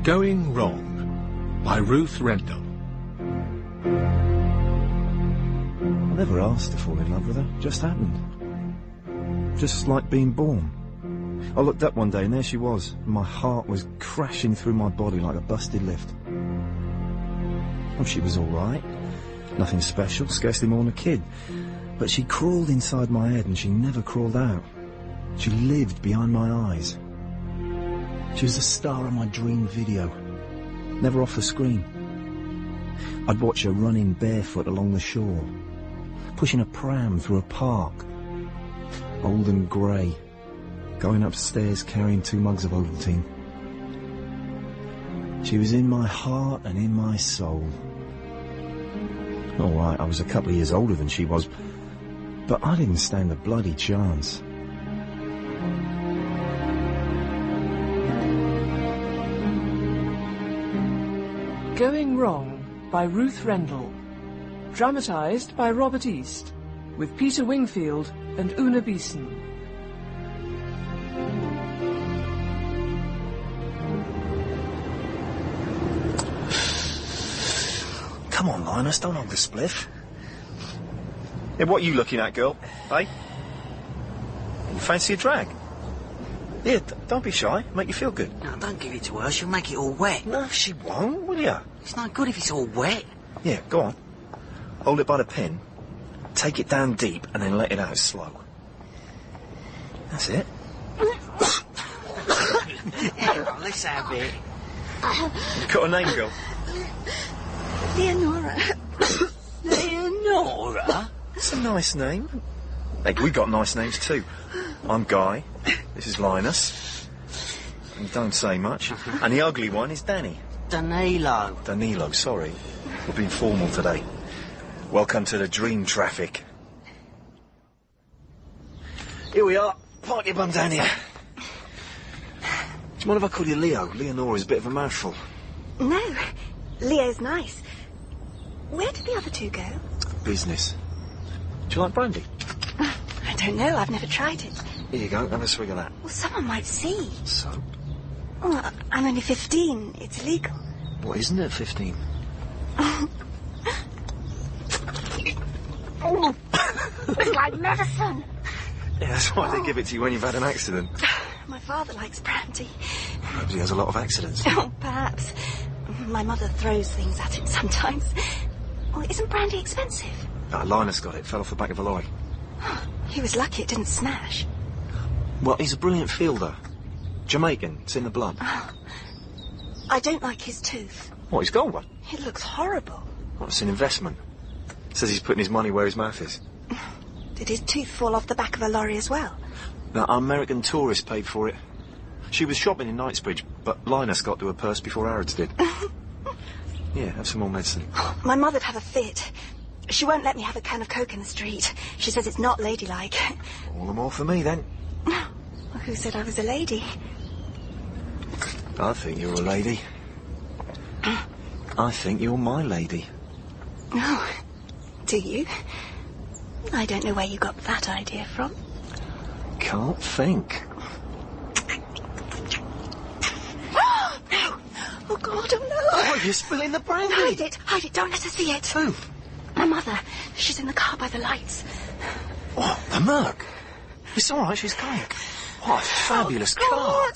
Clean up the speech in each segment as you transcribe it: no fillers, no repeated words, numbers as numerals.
Going Wrong by Ruth Rendell. I never asked to fall in love with her, just happened. Just like being born. I looked up one day and there she was, and my heart was crashing through my body like a busted lift. Oh, she was alright. Nothing special, scarcely more than a kid. But she crawled inside my head and she never crawled out. She lived behind my eyes. She was the star of my dream video, never off the screen. I'd watch her running barefoot along the shore, pushing a pram through a park, old and grey, going upstairs carrying 2 mugs of Ovaltine. She was in my heart and in my soul. All right, I was a couple of years older than she was, but I didn't stand a bloody chance. Going Wrong by Ruth Rendell. Dramatised by Robert East, with Peter Wingfield and Una Beeson. Come on, Linus, don't hold the spliff. Yeah, what are you looking at, girl? Hey? You fancy a drag? Yeah, don't be shy. Make you feel good. No, don't give it to her. She'll make it all wet. No, she won't, will ya? It's no good if it's all wet. Yeah, go on. Hold it by the pin. Take it down deep and then let it out slow. That's it. Hang on, let's have it. Got a name, girl? Leonora. Leonora? It's a nice name. Hey, we got nice names too. I'm Guy. This is Linus. And don't say much. And the ugly one is Danny. Danilo, sorry. We're being formal today. Welcome to the dream traffic. Here we are. Park your bum down here. Do you mind if I call you Leo? Leonora's a bit of a mouthful. No, Leo's nice. Where did the other 2 go? Business. Do you like brandy? I don't know, I've never tried it. Here you go, have a swig of that. Well, someone might see. So? Oh, I'm only 15, it's illegal. What, isn't it 15? Oh, it's like medicine. Yeah, that's why they give it to you when you've had an accident. My father likes brandy. Perhaps he has a lot of accidents. Oh, perhaps. My mother throws things at him sometimes. Well, isn't brandy expensive? Linus got it, fell off the back of a lorry. He was lucky it didn't smash. Well, he's a brilliant fielder. Jamaican, it's in the blood. I don't like his tooth. What, he's got one? It looks horrible. Well, it's an investment. Says he's putting his money where his mouth is. Did his tooth fall off the back of a lorry as well? That American tourist paid for it. She was shopping in Knightsbridge, but Linus got to her purse before Harrods did. Yeah, have some more medicine. My mother'd have a fit. She won't let me have a can of Coke in the street. She says it's not ladylike. All the more for me, then. Well, who said I was a lady? I think you're a lady. I think you're my lady. Oh, do you? I don't know where you got that idea from. Can't think. No! Oh, God, oh, no! Oh, you're spilling the brandy! Hide it, don't let her see it. Who? My mother. She's in the car by the lights. What, the Merc? It's all right, she's coming. What a fabulous car. God.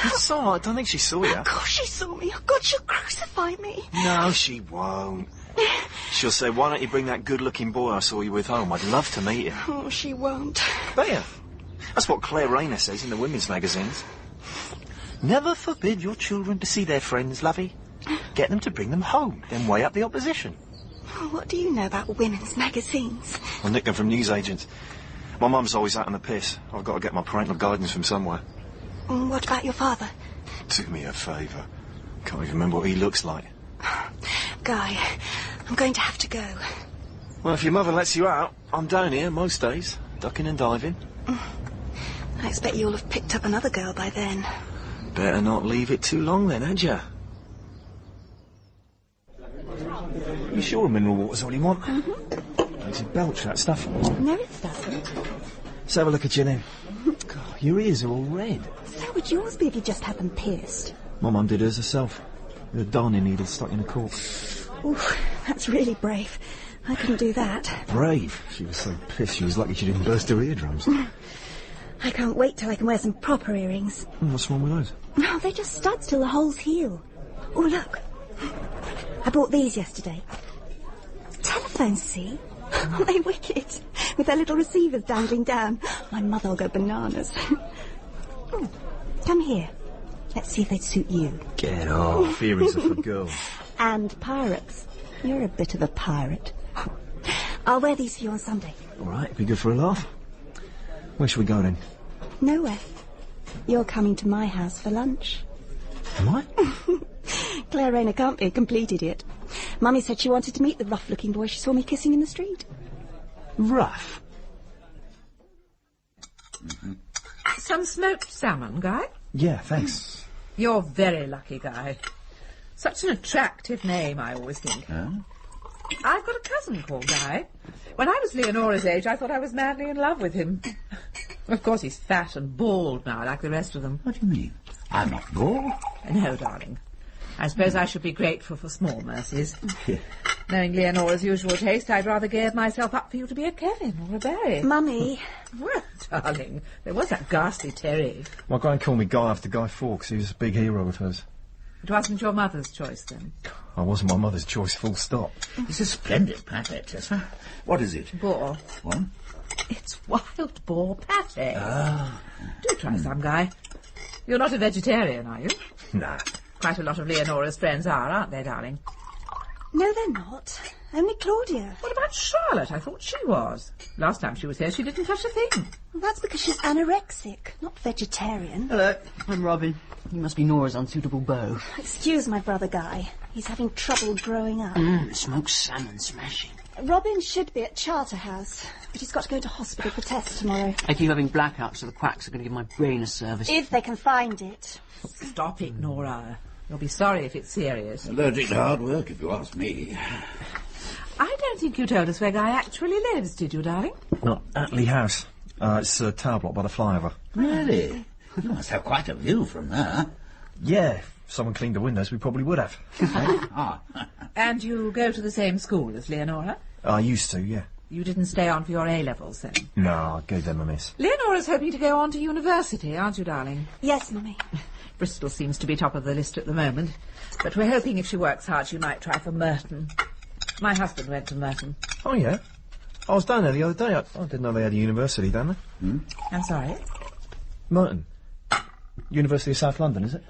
It's all right, I don't think she saw you. Of course she saw me. Oh, God, she'll crucify me. No, she won't. She'll say, why don't you bring that good-looking boy I saw you with home? I'd love to meet him. Oh, she won't. There. That's what Claire Rayner says in the women's magazines. Never forbid your children to see their friends, lovey. Get them to bring them home, then weigh up the opposition. Oh, what do you know about women's magazines? I nick them from newsagents. My mum's always out on the piss. I've got to get my parental guidance from somewhere. What about your father? Do me a favour. Can't even remember what he looks like. Guy, I'm going to have to go. Well, if your mother lets you out, I'm down here most days, ducking and diving. I expect you'll have picked up another girl by then. Better not leave it too long then, had ya? You sure a mineral water's all you want? Does it belch, that stuff? No, it doesn't. Let's have a look at you then. God, your ears are all red. So would yours be if you just had them pierced. My mum did hers herself. With a darning needle stuck in a cork. Oof, that's really brave. I couldn't do that. Brave. She was so pissed she was lucky she didn't burst her eardrums. I can't wait till I can wear some proper earrings. What's wrong with those? No, they're just studs till the holes heal. Oh, look. I bought these yesterday. Telephones, see? Aren't they wicked? With their little receivers dangling down. My mother will go bananas. Oh, come here. Let's see if they'd suit you. Get off. Earrings are for girls. And pirates. You're a bit of a pirate. I'll wear these for you on Sunday. All right, be good for a laugh. Where should we go then? Nowhere. You're coming to my house for lunch. Am I? Claire Rayner can't be a complete idiot. Mummy said she wanted to meet the rough-looking boy she saw me kissing in the street. Rough? Some smoked salmon, Guy? Yeah, thanks. You're very lucky, Guy. Such an attractive name, I always think. Huh? I've got a cousin called Guy. When I was Leonora's age, I thought I was madly in love with him. Of course, he's fat and bald now, like the rest of them. What do you mean? I'm not bald. No, darling. I suppose I should be grateful for small mercies. Knowing Leonora's usual taste, I'd rather give myself up for you to be a Kevin or a Barry. Mummy. Well, darling, there was that ghastly Terry. My gran called me Guy after Guy Fawkes. He was a big hero of hers. It wasn't your mother's choice, then? I wasn't my mother's choice, full stop. It's a splendid pate, Tessa. What is it? Boar. What? It's wild boar pate. Ah. Do try some, Guy. You're not a vegetarian, are you? Nah. Quite a lot of Leonora's friends are, aren't they, darling? No, they're not. Only Claudia. What about Charlotte? I thought she was. Last time she was here, she didn't touch a thing. Well, that's because she's anorexic, not vegetarian. Hello, I'm Robin. You must be Nora's unsuitable beau. Excuse my brother Guy. He's having trouble growing up. Smoked salmon smashing. Robin should be at Charterhouse, but he's got to go to hospital for tests tomorrow. I keep having blackouts, so the quacks are going to give my brain a service. If they can find it. Stop it, Nora. You'll be sorry if it's serious. Allergic to hard work, if you ask me. I don't think you told us where Guy actually lives, did you, darling? Not Attlee House. It's a tower block by the flyover. Really? You must have quite a view from there. Yeah, if someone cleaned the windows, we probably would have. Ah. And you go to the same school as Leonora? I used to, yeah. You didn't stay on for your A-levels, then? No, I gave them a miss. Leonora's hoping to go on to university, aren't you, darling? Yes, Mummy. Bristol seems to be top of the list at the moment, but we're hoping if she works hard she might try for Merton. My husband went to Merton. Oh, yeah? I was down there the other day. I didn't know they had a university down there. I'm sorry? Merton. University of South London, is it?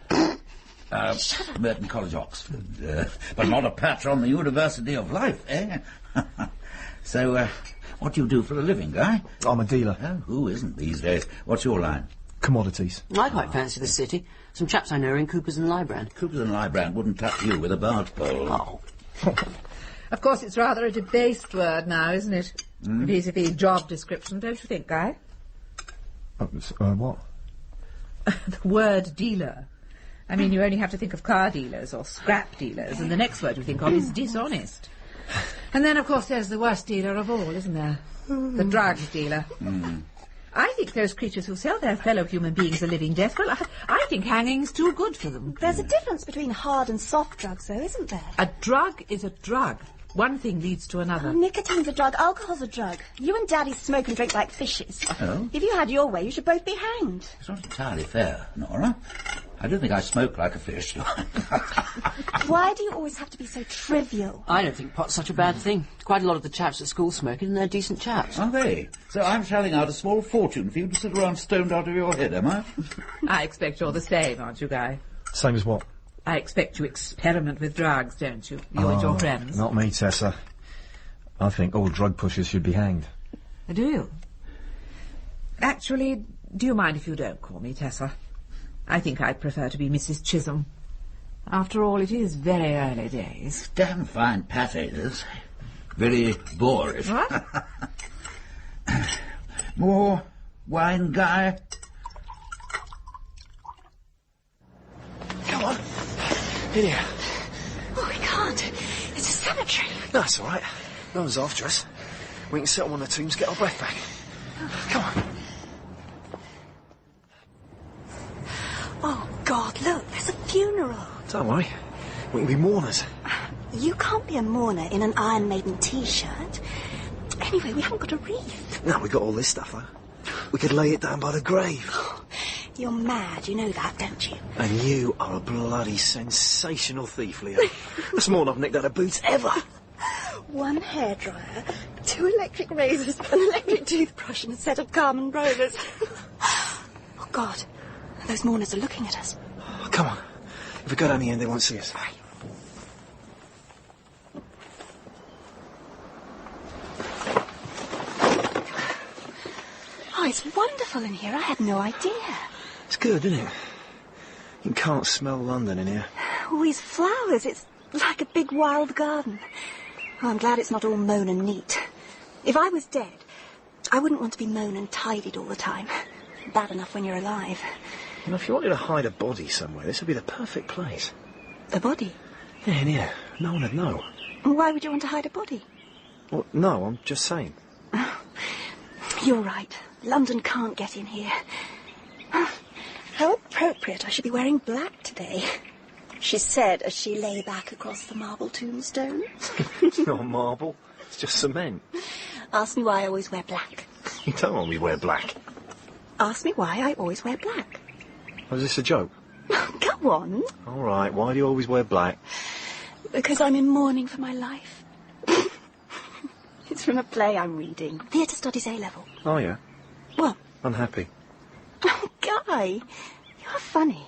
Merton College, Oxford. But not a patch on the University of Life, eh? So, what do you do for a living, Guy? I'm a dealer. Who isn't these days? What's your line? Commodities. I quite fancy the city. Some chaps I know are in Coopers and Lybrand. Coopers and Lybrand wouldn't touch you with a barge pole. Oh. Of course, it's rather a debased word now, isn't it? Vis-a-vis job description, don't you think, Guy? What? The word dealer. I mean, you only have to think of car dealers or scrap dealers, and the next word you think of is dishonest. And then, of course, there's the worst dealer of all, isn't there? The drug dealer. I think those creatures who sell their fellow human beings a living death, well, I think hanging's too good for them. There's a difference between hard and soft drugs, though, isn't there? A drug is a drug. One thing leads to another. Nicotine's a drug, alcohol's a drug. You and Daddy smoke and drink like fishes. Oh? If you had your way, you should both be hanged. It's not entirely fair, Nora. I don't think I smoke like a fish. Why do you always have to be so trivial? I don't think pot's such a bad thing. Quite a lot of the chaps at school smoke it, and they're decent chaps. Are they? So I'm shelling out a small fortune for you to sit around stoned out of your head, am I? I expect you're the same, aren't you, Guy? Same as what? I expect you experiment with drugs, don't you? You and your friends. Not me, Tessa. I think all drug pushers should be hanged. Do you? Actually, do you mind if you don't call me Tessa? I think I'd prefer to be Mrs. Chisholm. After all, it is very early days. Damn fine pate, this. Very boorish. What? More wine, Guy? Come on. In here. Oh, we can't. It's a cemetery. No, it's all right. No one's after us. We can sit on one of the tombs, get our breath back. Come on. funeral. Don't worry. We can be mourners. You can't be a mourner in an Iron Maiden T-shirt. Anyway, we haven't got a wreath. No, we got all this stuff, though. We could lay it down by the grave. You're mad, you know that, don't you? And you are a bloody sensational thief, Leo. That's more than I've nicked out of boots ever. 1 hairdryer, 2 electric razors, an electric toothbrush and a set of Carmen rollers. Oh, God. Those mourners are looking at us. Oh, come on. If we go down the end, they won't see us. Right. Oh, it's wonderful in here. I had no idea. It's good, isn't it? You can't smell London in here. All these flowers. It's like a big wild garden. Oh, I'm glad it's not all mown and neat. If I was dead, I wouldn't want to be mown and tidied all the time. Bad enough when you're alive. You know, if you wanted to hide a body somewhere, this would be the perfect place. A body? Yeah, in here. No one would know. Why would you want to hide a body? Well, no, I'm just saying. You're right. London can't get in here. How appropriate. I should be wearing black today. She said as she lay back across the marble tombstone. It's not marble. It's just cement. Ask me why I always wear black. You don't want me to wear black. Ask me why I always wear black. Was this a joke? Go on. All right, why do you always wear black? Because I'm in mourning for my life. It's from a play I'm reading. Theatre Studies A-level. Oh, yeah? What? Unhappy. Oh, Guy, you're funny.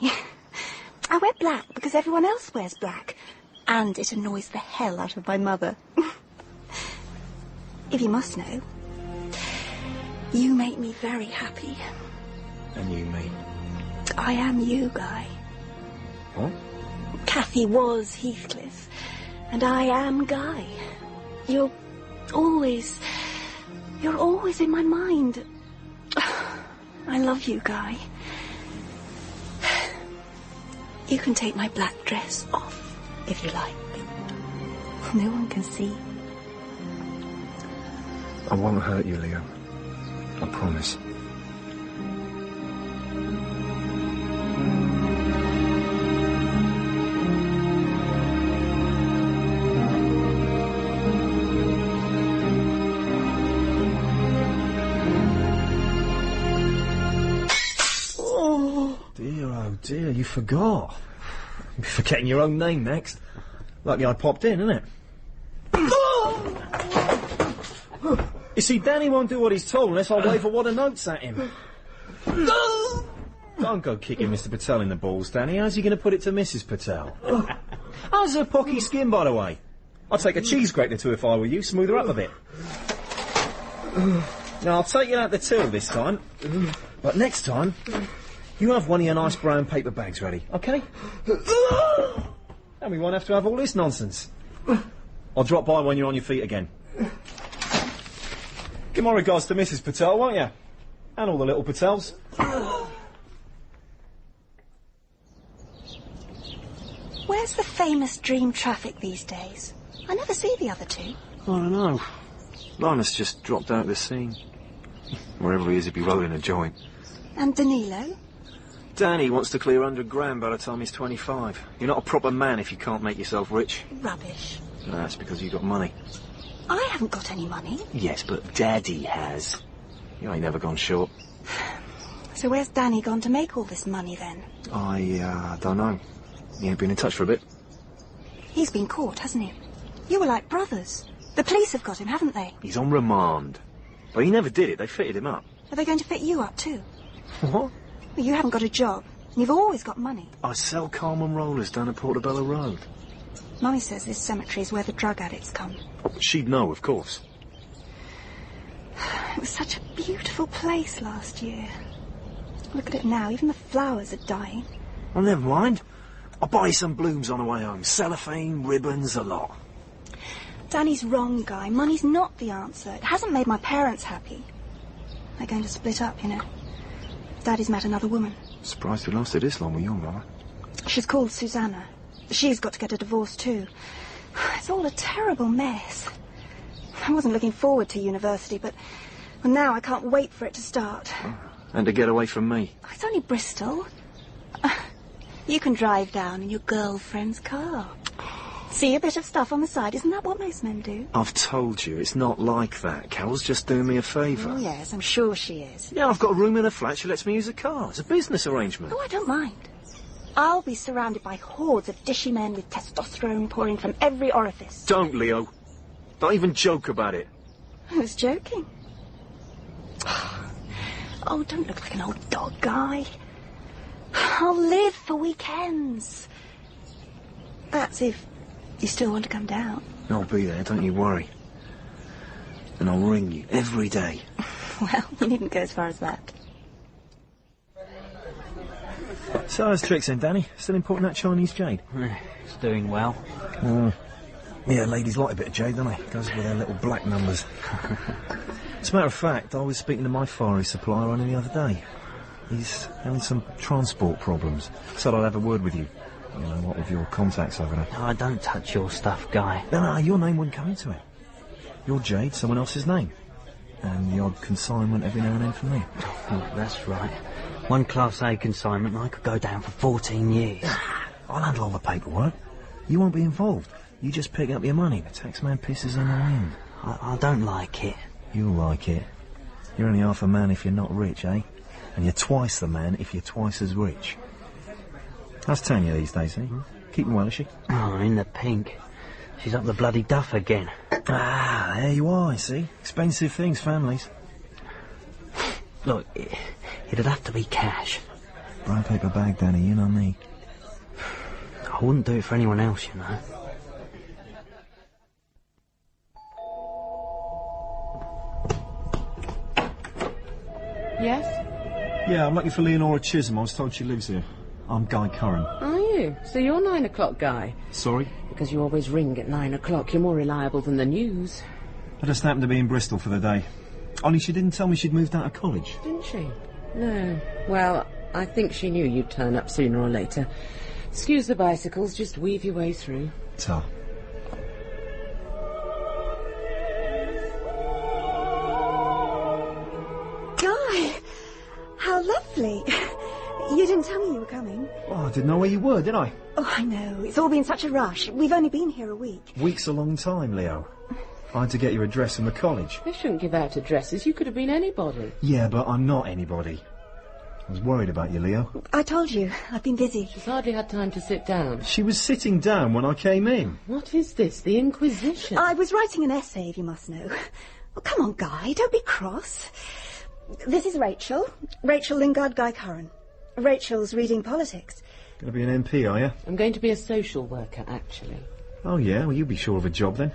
I wear black because everyone else wears black. And it annoys the hell out of my mother. If you must know, you make me very happy. And you, me. I am you, Guy. What? Cathy was Heathcliff, and I am Guy. You're always in my mind. I love you, Guy. You can take my black dress off, if you like. No one can see. I won't hurt you, Leo. I promise. Oh dear, you forgot. You're forgetting your own name next. Lucky I popped in, isn't it? You see, Danny won't do what he's told unless I wave a wad of notes at him. Don't go kicking Mr. Patel in the balls, Danny. How's he going to put it to Mrs. Patel? How's her pocky skin, by the way? I'd take a cheese grater to if I were you, smooth her up a bit. Now, I'll take you out the till this time. But next time, you have one of your nice brown paper bags ready, OK? And we won't have to have all this nonsense. I'll drop by when you're on your feet again. Give my regards to Mrs. Patel, won't you? And all the little Patels. Where's the famous Dream Traffic these days? I never see the other two. I don't know. Linus just dropped out of the scene. Wherever he is, he'll be rolling a joint. And Danilo? Danny wants to clear 100 grand by the time he's 25. You're not a proper man if you can't make yourself rich. Rubbish. No, that's because you got money. I haven't got any money. Yes, but Daddy has. You ain't never gone short. So where's Danny gone to make all this money, then? I don't know. He ain't been in touch for a bit. He's been caught, hasn't he? You were like brothers. The police have got him, haven't they? He's on remand. But he never did it. They fitted him up. Are they going to fit you up, too? What? Well, you haven't got a job, and you've always got money. I sell Carmen rollers down at Portobello Road. Mummy says this cemetery is where the drug addicts come. She'd know, of course. It was such a beautiful place last year. Look at it now, even the flowers are dying. Well, never mind. I'll buy you some blooms on the way home. Cellophane, ribbons, a lot. Danny's wrong, Guy. Money's not the answer. It hasn't made my parents happy. They're going to split up, you know. Daddy's met another woman. Surprised we lasted this long with your mother. She's called Susanna. She's got to get a divorce too. It's all a terrible mess. I wasn't looking forward to university, but well, now I can't wait for it to start. And to get away from me. Oh, it's only Bristol. You can drive down in your girlfriend's car. See a bit of stuff on the side. Isn't that what most men do? I've told you, it's not like that. Carol's just doing me a favour. Oh, yes, I'm sure she is. Yeah, I've got a room in her flat. She lets me use the car. It's a business arrangement. Oh, I don't mind. I'll be surrounded by hordes of dishy men with testosterone pouring from every orifice. Don't, Leo. Don't even joke about it. I was joking. Oh, don't look like an old dog, Guy. I'll live for weekends. That's if you still want to come down. I'll be there, don't you worry. And I'll ring you every day. Well, you needn't go as far as that. So how's tricks then, Danny? Still importing that Chinese jade? It's doing well. Yeah, ladies like a bit of jade, don't they? Goes with their little black numbers. As a matter of fact, I was speaking to my Far East supplier only the other day. He's having some transport problems. Said I'd have a word with you. You know, what with your contacts over there. Oh, don't touch your stuff, Guy. No, your name wouldn't come into it. Your jade, someone else's name. And the odd consignment every now and then from me. Oh, that's right. One Class A consignment, I could go down for 14 years. I'll handle all the paperwork. You won't be involved. You just pick up your money. The taxman pisses in the wind. I don't like it. You'll like it. You're only half a man if you're not rich, eh? And you're twice the man if you're twice as rich. How's Tanya these days, eh? Keeping well, is she? Oh, in the pink. She's up the bloody duff again. Ah, there you are, I see. Expensive things, families. Look, it'd have to be cash. Brown paper bag, Danny, you know me. I wouldn't do it for anyone else, you know. Yes? Yeah, I'm looking for Leonora Chisholm. I was told she lives here. I'm Guy Curran. Are you? So you're 9 o'clock guy? Sorry? Because you always ring at 9 o'clock. You're more reliable than the news. I just happened to be in Bristol for the day. Only she didn't tell me she'd moved out of college. Didn't she? No. Well, I think she knew you'd turn up sooner or later. Excuse the bicycles, just weave your way through. Ta. Guy, how lovely. You didn't tell me you were coming. Oh, I didn't know where you were, did I? Oh, I know. It's all been such a rush. We've only been here a week. Week's a long time, Leo. I had to get your address from the college. They shouldn't give out addresses. You could have been anybody. Yeah, but I'm not anybody. I was worried about you, Leo. I told you. I've been busy. She's hardly had time to sit down. She was sitting down when I came in. What is this? The Inquisition? I was writing an essay, if you must know. Oh, come on, Guy. Don't be cross. This is Rachel. Rachel Lingard Guy Curran. Rachel's reading politics. Going to be an MP, are you? I'm going to be a social worker, actually. Oh, yeah? Well, you'll be sure of a job, then.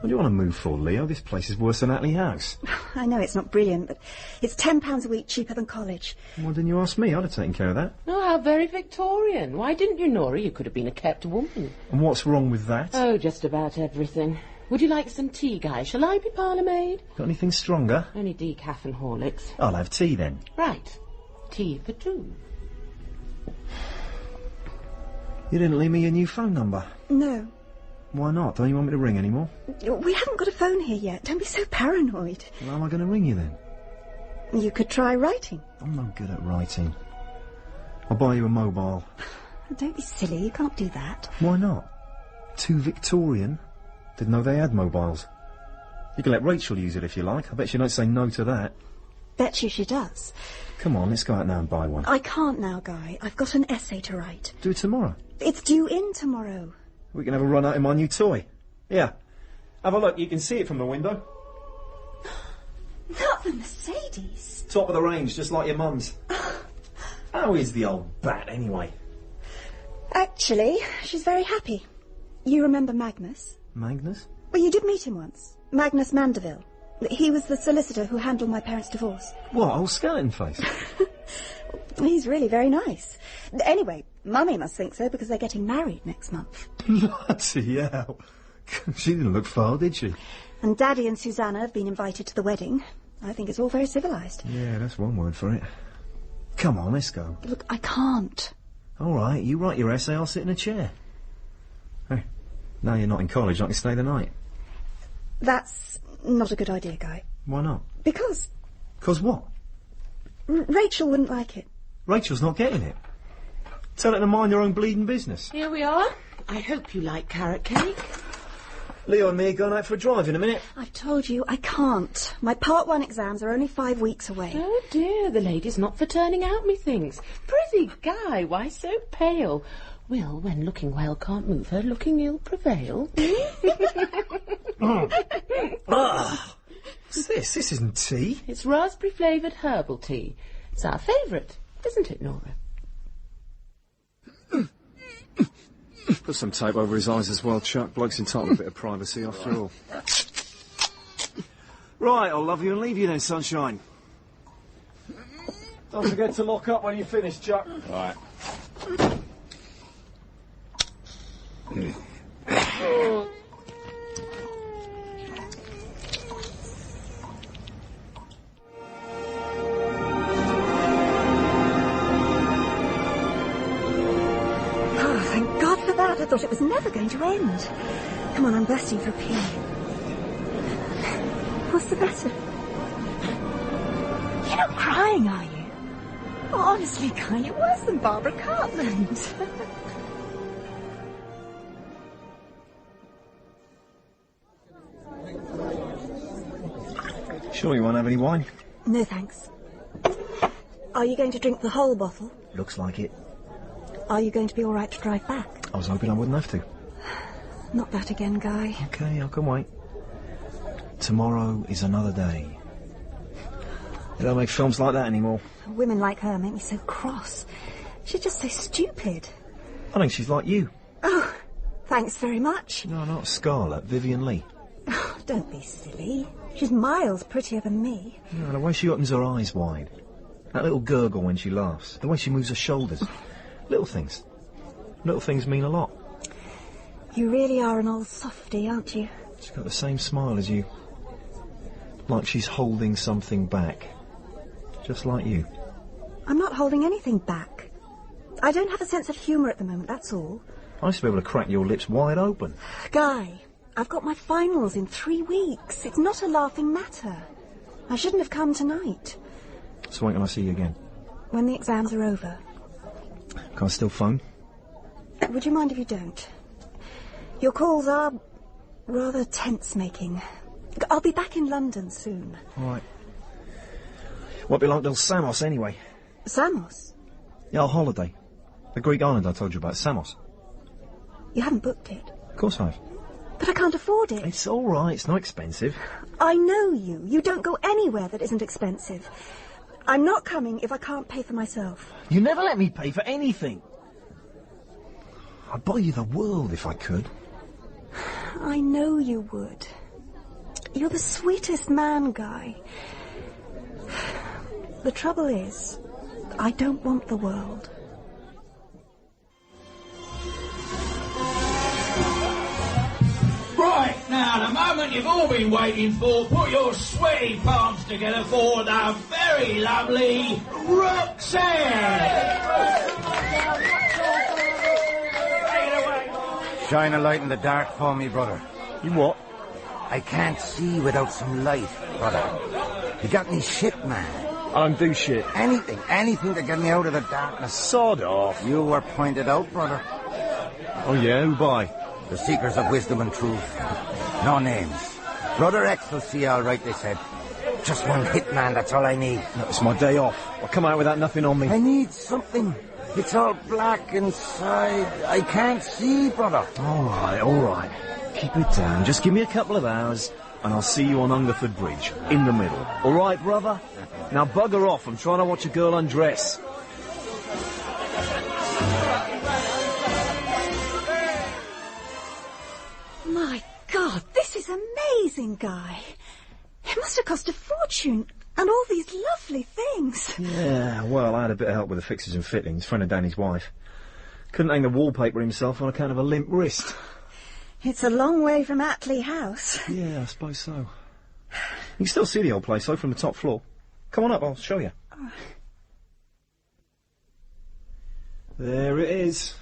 What do you want to move for, Leo? This place is worse than Attley House. I know it's not brilliant, but it's £10 a week cheaper than college. Why didn't you ask me? I'd have taken care of that. Oh, how very Victorian. Why didn't you, Nora? You could have been a kept woman. And what's wrong with that? Oh, just about everything. Would you like some tea, Guy? Shall I be parlour-maid? Got anything stronger? Only decaf and Horlicks. I'll have tea, then. Right. Tea for two. You didn't leave me your new phone number. No. Why not? Don't you want me to ring anymore? We haven't got a phone here yet. Don't be so paranoid. Well, how am I going to ring you, then? You could try writing. I'm no good at writing. I'll buy you a mobile. Don't be silly. You can't do that. Why not? Too Victorian? Didn't know they had mobiles. You can let Rachel use it if you like. I bet she don't say no to that. Bet you she does. Come on, let's go out now and buy one. I can't now, Guy. I've got an essay to write. Do it tomorrow. It's due in tomorrow. We can have a run out in my new toy. Yeah. Have a look. You can see it from the window. Not the Mercedes. Top of the range, just like your mum's. How is the old bat, anyway? Actually, she's very happy. You remember Magnus? Magnus? Well, you did meet him once. Magnus Mandeville. He was the solicitor who handled my parents' divorce. What, old skeleton face? He's really very nice. Anyway, Mummy must think so because they're getting married next month. Bloody hell. She didn't look far, did she? And Daddy and Susanna have been invited to the wedding. I think it's all very civilised. Yeah, that's one word for it. Come on, let's go. Look, I can't. All right, you write your essay, I'll sit in a chair. Hey, now you're not in college, I can stay the night. That's not a good idea, Guy. Why not? Because... Because what? Rachel wouldn't like it. Rachel's not getting it. Tell it to mind your own bleeding business. Here we are. I hope you like carrot cake. Leo and me are going out for a drive in a minute. I've told you I can't. My Part 1 exams are only 5 weeks away. Oh dear, the lady's not for turning out, methinks. Prithee, Guy, why so pale? Will, when looking well can't move her, looking ill prevail. What's this? This isn't tea. It's raspberry-flavoured herbal tea. It's our favourite, isn't it, Nora? Put some tape over his eyes as well, Chuck. Bloke's entitled to a bit of privacy after all. Right, I'll love you and leave you then, sunshine. Don't forget to lock up when you finish, Chuck. Right. I thought it was never going to end. Come on, I'm bursting for a pee. What's the matter? You're not crying, are you? Oh, honestly, Guy, you're worse than Barbara Cartland. Sure you won't have any wine? No, thanks. Are you going to drink the whole bottle? Looks like it. Are you going to be all right to drive back? I was hoping I wouldn't have to. Not that again, Guy. Okay, I can wait. Tomorrow is another day. They don't make films like that anymore. Women like her make me so cross. She's just so stupid. I think she's like you. Oh, thanks very much. No, not Scarlett, Vivian Lee. Oh, don't be silly. She's miles prettier than me. No, the way she opens her eyes wide. That little gurgle when she laughs. The way she moves her shoulders. Little things. Little things mean a lot. You really are an old softy, aren't you? She's got the same smile as you. Like she's holding something back. Just like you. I'm not holding anything back. I don't have a sense of humour at the moment, that's all. I used to be able to crack your lips wide open. Guy, I've got my finals in 3 weeks. It's not a laughing matter. I shouldn't have come tonight. So when can I see you again? When the exams are over. Can I still phone? Would you mind if you don't? Your calls are rather tense-making. I'll be back in London soon. All right. Won't be long till Samos anyway. Samos? Yeah, our holiday. The Greek island I told you about, Samos. You haven't booked it? Of course I have. But I can't afford it. It's all right, it's not expensive. I know you. You don't go anywhere that isn't expensive. I'm not coming if I can't pay for myself. You never let me pay for anything. I'd buy you the world if I could. I know you would. You're the sweetest man, Guy. The trouble is, I don't want the world. Right, now, the moment you've all been waiting for, put your sweaty palms together for the very lovely Roxanne! Shine a light in the dark for me, brother. You what? I can't see without some light, brother. You got any shit, man? I don't do shit. Anything to get me out of the darkness. Sod off. You were pointed out, brother. Oh yeah, who by? The seekers of wisdom and truth. No names. Brother X will see all right, they said. Just one hit, man, that's all I need. No, it's my day off. I'll come out without nothing on me. I need something. It's all black inside. I can't see, brother. All right. Keep it down. Just give me a couple of hours, and I'll see you on Hungerford Bridge, in the middle. All right, brother? Now bugger off. I'm trying to watch a girl undress. My God, this is amazing, Guy. It must have cost a fortune, and all these lovely things. Yeah, well, I had a bit of help with the fixtures and fittings, friend of Danny's wife. Couldn't hang the wallpaper himself on account of a limp wrist. It's a long way from Atley House. Yeah, I suppose so. You can still see the old place, though, from the top floor. Come on up, I'll show you. There it is.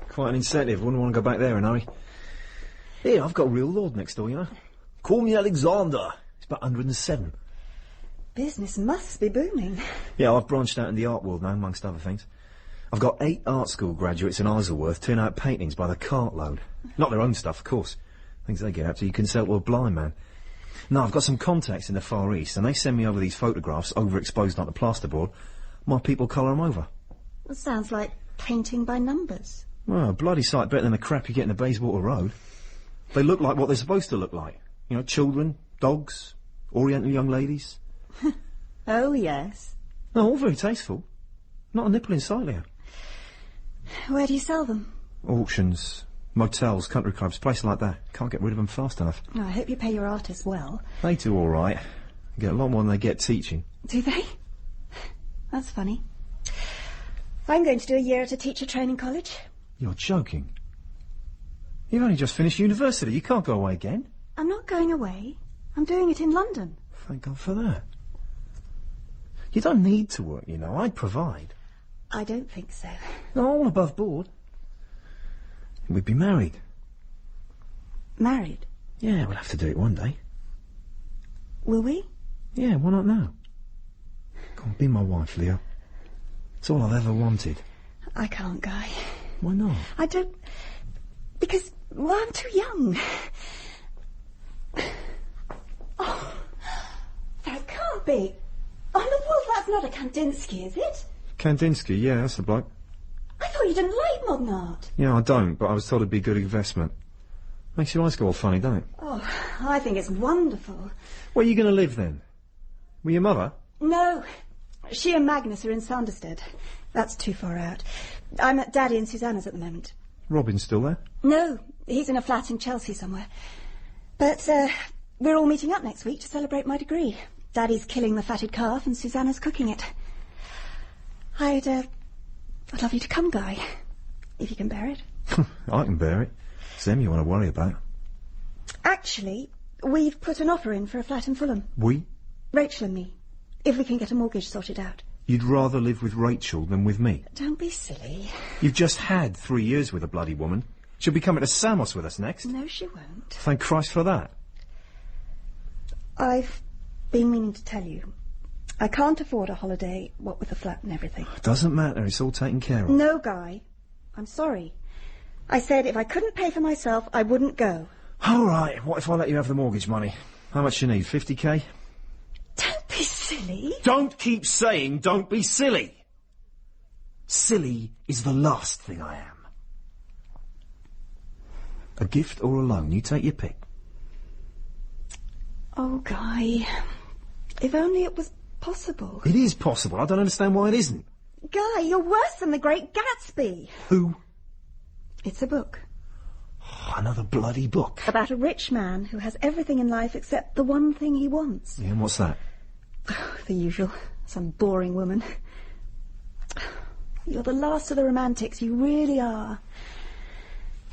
Quite an incentive. Wouldn't want to go back there in a hurry. Here, I've got a real lord next door, you know. Call me Alexander. It's about 107. Business must be booming. Yeah, I've branched out in the art world now, amongst other things. I've got 8 art school graduates in Isleworth turning out paintings by the cartload. Not their own stuff, of course. Things they get up to you can sell to a blind man. No, I've got some contacts in the Far East, and they send me over these photographs, overexposed like the plasterboard. My people colour 'em over. Well, sounds like painting by numbers. Well, a bloody sight better than the crap you get in the Bayswater Road. They look like what they're supposed to look like. You know, children, dogs, Oriental young ladies. Oh, yes. No, all very tasteful. Not a nipple in sight there. Where do you sell them? Auctions, motels, country clubs, places like that. Can't get rid of them fast enough. Oh, I hope you pay your artists well. They do all right. Get a lot more than they get teaching. Do they? That's funny. I'm going to do a year at a teacher training college. You're joking. You've only just finished university. You can't go away again. I'm not going away. I'm doing it in London. Thank God for that. You don't need to work, you know. I'd provide. I don't think so. No, all above board. We'd be married. Married? Yeah, we'll have to do it one day. Will we? Yeah, why not now? Come on, be my wife, Leo. It's all I've ever wanted. I can't, Guy. Why not? I don't... Because, well, I'm too young. Oh, that can't be. Oh, no, well, that's not a Kandinsky, is it? Kandinsky, yeah, that's the bloke. I thought you didn't like modern art. Yeah, I don't, but I was told it'd be good investment. Makes your eyes go all funny, doesn't it? Oh, I think it's wonderful. Where are you going to live, then? With your mother? No. She and Magnus are in Sanderstead. That's too far out. I'm at Daddy and Susanna's at the moment. Robin's still there? No, he's in a flat in Chelsea somewhere. But, we're all meeting up next week to celebrate my degree. Daddy's killing the fatted calf and Susanna's cooking it. I'd love you to come, Guy. If you can bear it. I can bear it. It's them you want to worry about. Actually, we've put an offer in for a flat in Fulham. We? Rachel and me. If we can get a mortgage sorted out. You'd rather live with Rachel than with me? Don't be silly. You've just had 3 years with a bloody woman. She'll be coming to Samos with us next. No, she won't. Thank Christ for that. I've been meaning to tell you. I can't afford a holiday, what with the flat and everything. Doesn't matter, it's all taken care of. No, Guy. I'm sorry. I said if I couldn't pay for myself, I wouldn't go. All right, what if I let you have the mortgage money? How much you need, 50k? Don't be silly. Don't keep saying don't be silly. Silly is the last thing I am. A gift or a loan, you take your pick. Oh, Guy. If only it was possible. It is possible, I don't understand why it isn't. Guy, you're worse than the Great Gatsby. Who? It's a book. Oh, another bloody book. About a rich man who has everything in life except the one thing he wants. Yeah, and what's that? The usual. Some boring woman. You're the last of the romantics, you really are.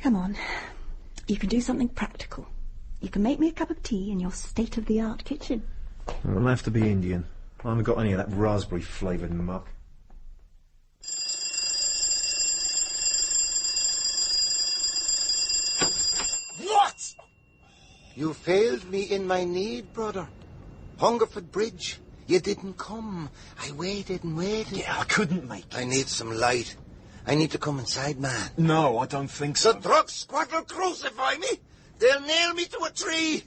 Come on. You can do something practical. You can make me a cup of tea in your state-of-the-art kitchen. It'll have to be Indian. I haven't got any of that raspberry-flavoured muck. What? You failed me in my need, brother. Hungerford Bridge. You didn't come. I waited and waited. Yeah, I couldn't make it. I need some light. I need to come inside, man. No, I don't think so. The drug squad will crucify me. They'll nail me to a tree.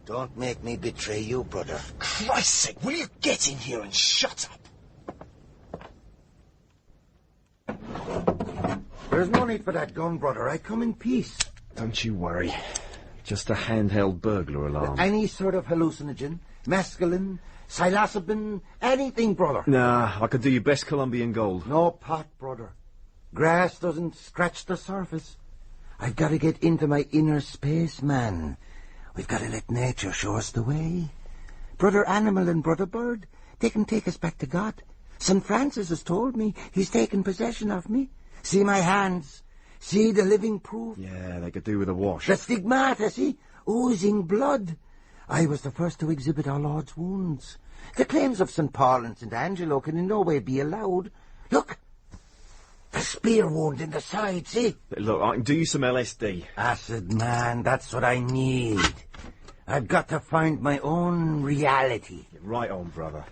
Don't make me betray you, brother. Christ's sake, will you get in here and shut up? There's no need for that gun, brother. I come in peace. Don't you worry. Just a handheld burglar alarm. Any sort of hallucinogen, mescaline, psilocybin, anything, brother. Nah, I could do your best Colombian gold. No pot, brother. Grass doesn't scratch the surface. I've got to get into my inner space, man. We've got to let nature show us the way. Brother Animal and Brother Bird, they can take us back to God. St. Francis has told me he's taken possession of me. See my hands. See the living proof. Yeah, they could do with a wash. The stigmata, see? Oozing blood. I was the first to exhibit our Lord's wounds. The claims of St. Paul and St. Angelo can in no way be allowed. Look, the spear wound in the side, see? Look, I can do you some LSD. Acid, man, that's what I need. I've got to find my own reality. Right on, brother.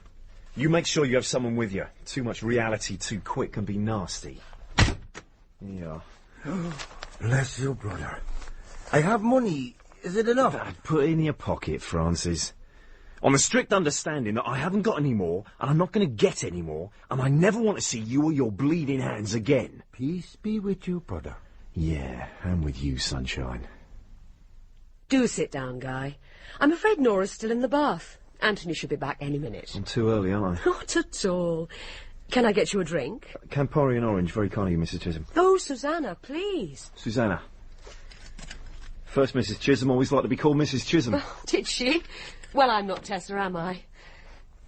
You make sure you have someone with you. Too much reality too quick can be nasty. Yeah. Bless you, brother. I have money. Is it enough? Put it in your pocket, Francis. On the strict understanding that I haven't got any more, and I'm not going to get any more, and I never want to see you or your bleeding hands again. Peace be with you, brother. Yeah, and with you, sunshine. Do sit down, Guy. I'm afraid Nora's still in the bath. Anthony should be back any minute. I'm too early, aren't I? Not at all. Can I get you a drink? Campari and orange, very kind of you, Mrs. Chisholm. Oh, Susanna, please. Susanna. First Mrs. Chisholm always liked to be called Mrs. Chisholm. Oh, did she? Well, I'm not Tessa, am I?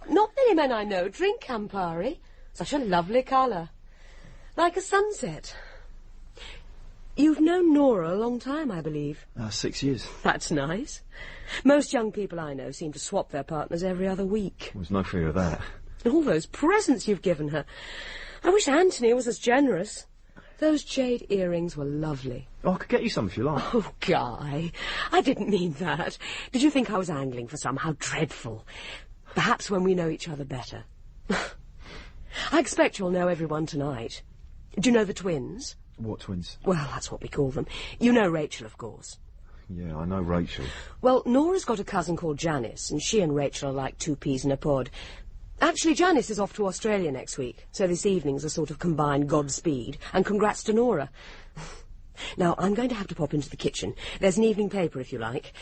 Not many men I know drink Campari. Such a lovely colour. Like a sunset. You've known Nora a long time, I believe. 6 years. That's nice. Most young people I know seem to swap their partners every other week. There's no fear of that. All those presents you've given her. I wish Anthony was as generous. Those jade earrings were lovely. Oh, I could get you some if you like. Oh, Guy, I didn't mean that. Did you think I was angling for some? How dreadful. Perhaps when we know each other better. I expect you'll know everyone tonight. Do you know the twins? What twins? Well, that's what we call them. You know Rachel, of course. Yeah, I know Rachel. Well, Nora's got a cousin called Janice, and she and Rachel are like two peas in a pod. Actually, Janice is off to Australia next week, so this evening's a sort of combined Godspeed, and congrats to Nora. Now, I'm going to have to pop into the kitchen. There's an evening paper, if you like.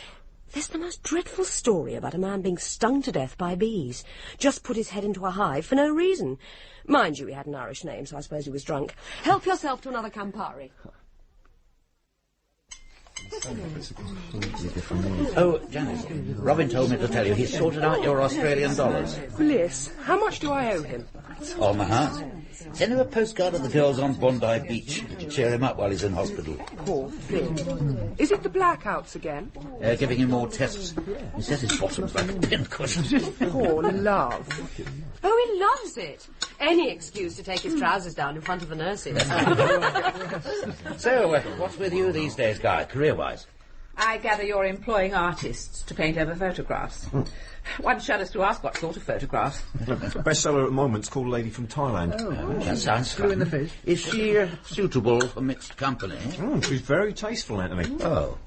There's the most dreadful story about a man being stung to death by bees. Just put his head into a hive for no reason. Mind you, he had an Irish name, so I suppose he was drunk. Help yourself to another Campari. Oh, Janice, Robin told me to tell you he's sorted out your Australian dollars. Bliss, how much do I owe him? On my heart. Send him a postcard of the girls on Bondi Beach to cheer him up while he's in hospital. Poor thing. Is it the blackouts again? Giving him more tests. He says his bottom's like a pincushion. Poor love. Oh, he loves it. Any excuse to take his trousers down in front of the nurses. So, what's with you these days, Guy, career-wise? I gather you're employing artists to paint over photographs. One shudders to ask what sort of photographs. Bestseller at the moment's called Lady from Thailand. Oh, that sounds fun. In the face. Is she suitable for mixed company? She's very tasteful, Anthony. Oh.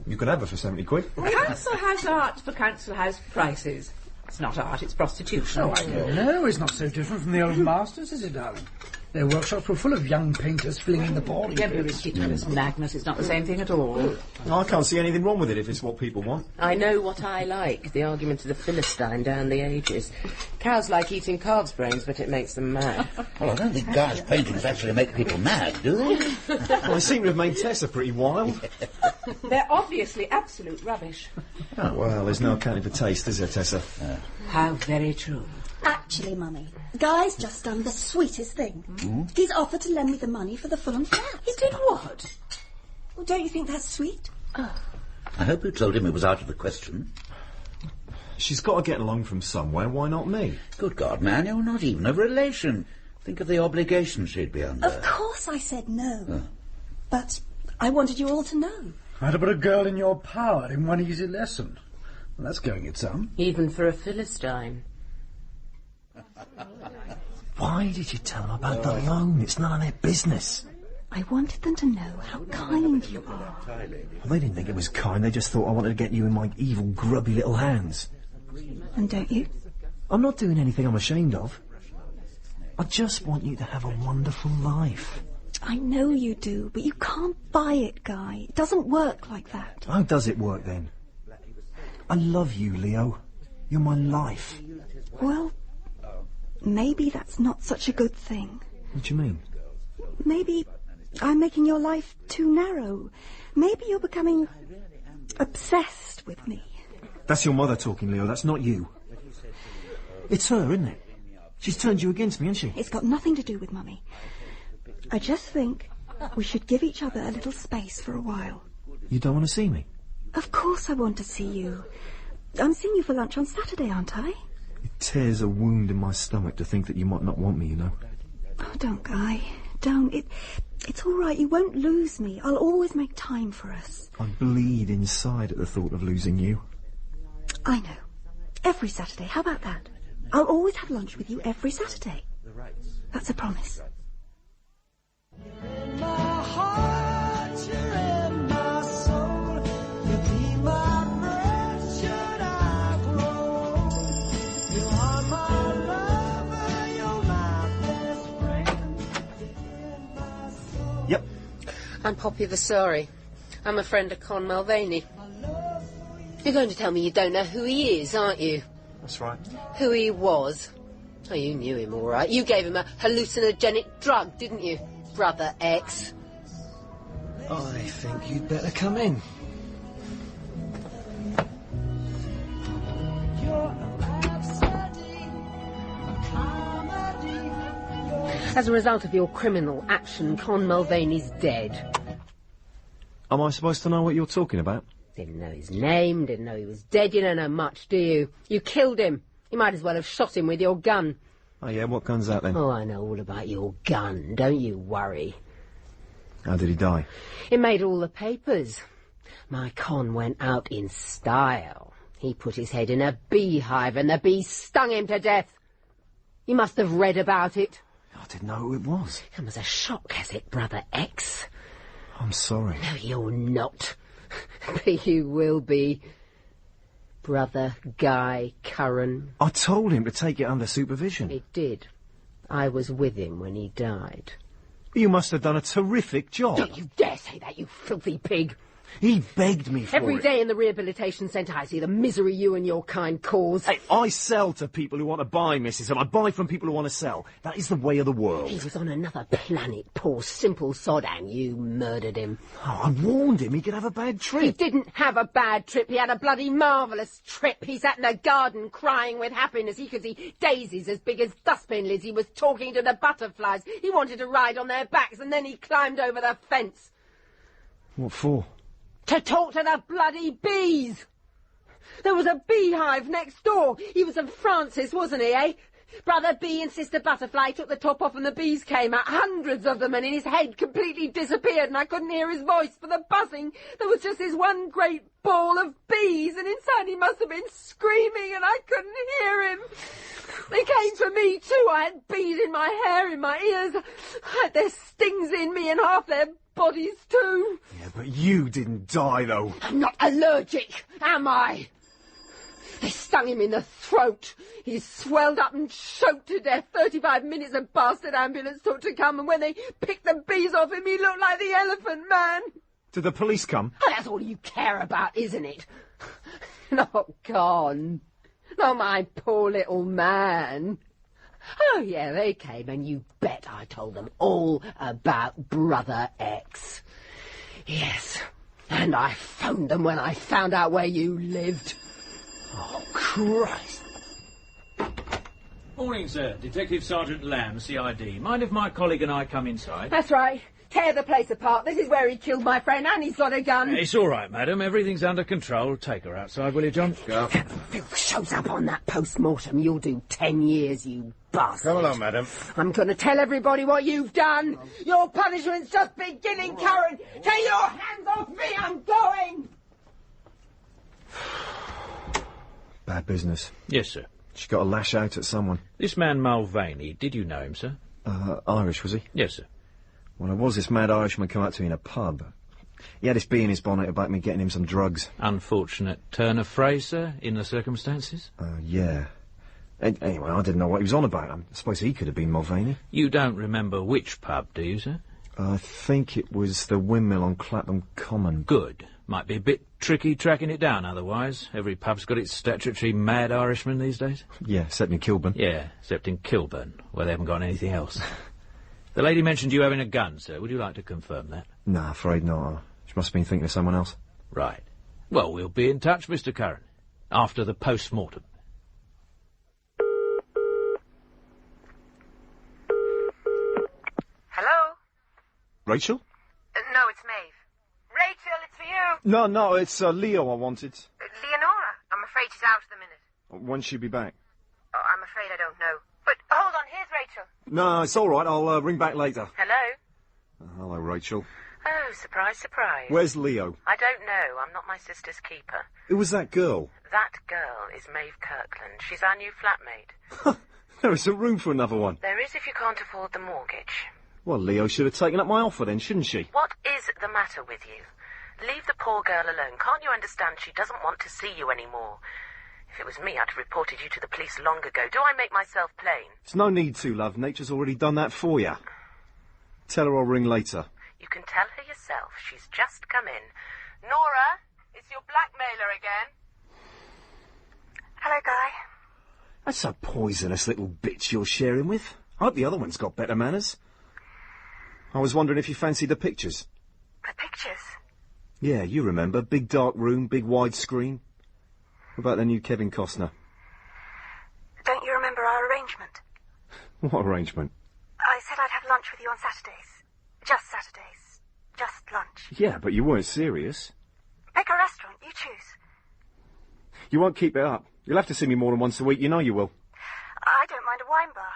You could have her for 70 quid. Council House art for Council House prices. It's not art, it's prostitution. Oh, I don't know. It's not so different from the old masters, is it, darling? Their workshops were full of young painters flinging the boarding. Don't be ridiculous, Magnus. It's not the same thing at all. I can't see anything wrong with it if it's what people want. I know what I like, the argument of the Philistine down the ages. Cows like eating calves' brains, but it makes them mad. Well, I don't think Guy's paintings actually make people mad, do they? Well, they seem to have made Tessa pretty wild. They're obviously absolute rubbish. Oh, well, there's no accounting for taste, is there, Tessa? How very true. Actually, Mummy, Guy's just done the sweetest thing. He's offered to lend me the money for the Fulham flat. He did what? Well, don't you think that's sweet? I hope you told him it was out of the question. She's got to get along from somewhere, why not me? Good God, man, you're not even a relation. Think of the obligations she'd be under. Of course I said no. But I wanted you all to know. How to put a girl in your power in one easy lesson. Well, that's going it some. Even for a Philistine. Why did you tell them about the loan? It's none of their business. I wanted them to know how kind you are. Well, they didn't think it was kind. They just thought I wanted to get you in my evil, grubby little hands. And don't you? I'm not doing anything I'm ashamed of. I just want you to have a wonderful life. I know you do, but you can't buy it, Guy. It doesn't work like that. How does it work, then? I love you, Leo. You're my life. Well, maybe that's not such a good thing. What do you mean? Maybe I'm making your life too narrow. Maybe you're becoming obsessed with me. That's your mother talking, Leo. That's not you. It's her, isn't it? She's turned you against me, hasn't she? It's got nothing to do with Mummy. I just think we should give each other a little space for a while. You don't want to see me? Of course I want to see you. I'm seeing you for lunch on Saturday, aren't I? It tears a wound in my stomach to think that you might not want me, you know. Oh, don't, Guy. Don't. It's all right. You won't lose me. I'll always make time for us. I bleed inside at the thought of losing you. I know. Every Saturday. How about that? I'll always have lunch with you every Saturday. That's a promise. In my heart, you're in my soul. You be my breath, should I grow old. You are my lover, you're my best friend. In my soul. Yep. I'm Poppy Vasari. I'm a friend of Con Mulvaney. You're going to tell me you don't know who he is, aren't you? That's right. Who he was? Oh, you knew him all right. You gave him a hallucinogenic drug, didn't you, Brother X? I think you'd better come in. As a result of your criminal action, Con Mulvaney's dead. Am I supposed to know what you're talking about? Didn't know his name, didn't know he was dead. You don't know much, do you? You killed him. You might as well have shot him with your gun. Oh, yeah? What gun's that, then? Oh, I know all about your gun. Don't you worry. How did he die? It made all the papers. My Con went out in style. He put his head in a beehive and the bees stung him to death. You must have read about it. I didn't know who it was. Come as a shock, has it, Brother X? I'm sorry. No, you're not. But you will be. Brother Guy Curran. I told him to take it under supervision. He did. I was with him when he died. You must have done a terrific job. Don't you dare say that, you filthy pig. He begged me for Every it. day in the rehabilitation centre I see the misery you and your kind cause. Hey, I sell to people who want to buy, missus, and I buy from people who want to sell. That is the way of the world. He was on another planet, poor simple sod, and you murdered him. Oh, I warned him he could have a bad trip. He didn't have a bad trip. He had a bloody marvellous trip. He sat in a garden crying with happiness. He could see daisies as big as dustbin lids. He was talking to the butterflies. He wanted to ride on their backs, and then he climbed over the fence. What for? To talk to the bloody bees! There was a beehive next door. He was St. Francis, wasn't he, eh? Brother Bee and Sister Butterfly took the top off and the bees came out, hundreds of them, and his head completely disappeared and I couldn't hear his voice for the buzzing. There was just this one great ball of bees and inside he must have been screaming and I couldn't hear him. They came for me too. I had bees in my hair, in my ears. I had their stings in me and half their bodies too. Yeah, but you didn't die, though. I'm not allergic, am I? They stung him in the throat. He swelled up and choked to death. 35 minutes a bastard ambulance took to come, and when they picked the bees off him, he looked like the Elephant Man. Did the police come? Oh, that's all you care about, isn't it? Not gone. Not my poor little man. Oh, yeah, they came, and you bet I told them all about Brother X. Yes, and I phoned them when I found out where you lived. Oh, Christ. Morning, sir. Detective Sergeant Lamb, CID. Mind if my colleague and I come inside? That's right. Tear the place apart. This is where he killed my friend, and he's got a gun. It's all right, madam. Everything's under control. Take her outside, will you, John? Go. If filth shows up on that post-mortem, you'll do 10 years, you bastard. Come along, madam. I'm going to tell everybody what you've done. Your punishment's just beginning, Karen. Take your hands off me. I'm going. Bad business. Yes, sir. She got a lash out at someone. This man Mulvaney, did you know him, sir? Irish, was he? Yes, sir. Well, there was this mad Irishman come up to me in a pub. He had this bee in his bonnet about me getting him some drugs. Unfortunate turn of phrase, sir, in the circumstances. Yeah. Anyway, I didn't know what he was on about. I suppose he could have been Mulvaney. You don't remember which pub, do you, sir? I think it was the Windmill on Clapham Common. Good. Might be a bit tricky tracking it down otherwise. Every pub's got its statutory mad Irishman these days. Yeah, except in Kilburn. Yeah, except in Kilburn, where they haven't got anything else. The lady mentioned you having a gun, sir. Would you like to confirm that? Nah, afraid not. She must have been thinking of someone else. Right. Well, we'll be in touch, Mr. Curran, after the post-mortem. Hello? Rachel? No, it's Maeve. Rachel, it's for you. No, it's Leo I wanted. Leonora. I'm afraid she's out at the minute. When'd she be back? Oh, I'm afraid I don't know. But hold on, here's Rachel. No, it's all right. I'll ring back later. Hello? Hello, Rachel. Oh, surprise, surprise. Where's Leo? I don't know. I'm not my sister's keeper. Who was that girl? That girl is Maeve Kirkland. She's our new flatmate. There isn't room for another one. There is if you can't afford the mortgage. Well, Leo should have taken up my offer then, shouldn't she? What is the matter with you? Leave the poor girl alone. Can't you understand she doesn't want to see you anymore? If it was me, I'd have reported you to the police long ago. Do I make myself plain? There's no need to, love. Nature's already done that for you. Tell her I'll ring later. You can tell her yourself. She's just come in. Nora, it's your blackmailer again. Hello, Guy. That's a poisonous little bitch you're sharing with. I hope the other one's got better manners. I was wondering if you fancied the pictures. The pictures? Yeah, you remember. Big dark room, big wide screen. What about the new Kevin Costner? Don't you remember our arrangement? What arrangement? I said I'd have lunch with you on Saturdays. Just Saturdays. Just lunch. Yeah, but you weren't serious. Pick a restaurant, you choose. You won't keep it up. You'll have to see me more than once a week, you know you will. I don't mind a wine bar.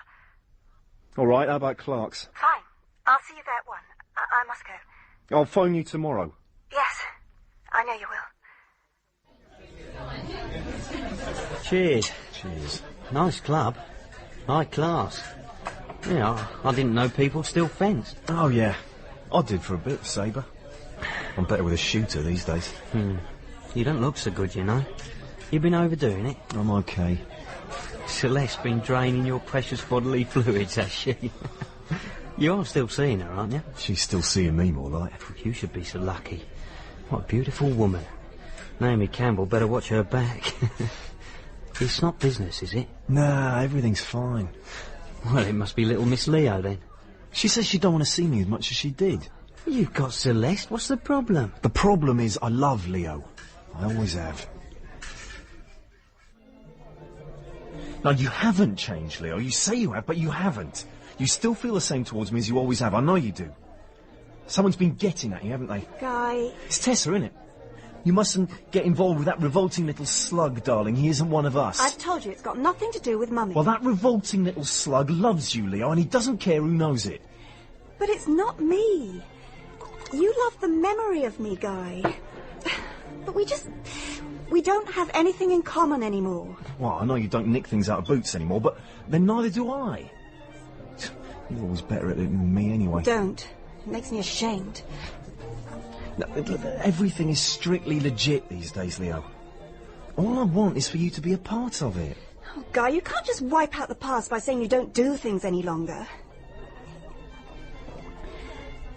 All right, how about Clark's? Fine. I'll see you there at 1. I must go. I'll phone you tomorrow. Yes, I know you will. Cheers. Cheers. Nice club. High class. Yeah, I didn't know people still fenced. Oh, yeah. I did for a bit, Sabre. I'm better with a shooter these days. You don't look so good, you know. You've been overdoing it. I'm okay. Celeste's been draining your precious bodily fluids, has she? You are still seeing her, aren't you? She's still seeing me, more like. You should be so lucky. What a beautiful woman. Naomi Campbell better watch her back. It's not business, is it? Nah, everything's fine. Well, it must be little Miss Leo, then. She says she don't want to see me as much as she did. You've got Celeste. What's the problem? The problem is I love Leo. I always have. No, you haven't changed, Leo. You say you have, but you haven't. You still feel the same towards me as you always have. I know you do. Someone's been getting at you, haven't they? Guy. It's Tessa, innit? You mustn't get involved with that revolting little slug, darling. He isn't one of us. I've told you it's got nothing to do with Mummy. Well, that revolting little slug loves you, Leo, and he doesn't care who knows it. But it's not me. You love the memory of me, Guy. But we don't have anything in common anymore. Well, I know you don't nick things out of boots anymore, but then neither do I. You're always better at it than me anyway. Don't. It makes me ashamed. No, everything is strictly legit these days, Leo. All I want is for you to be a part of it. Oh, Guy, you can't just wipe out the past by saying you don't do things any longer.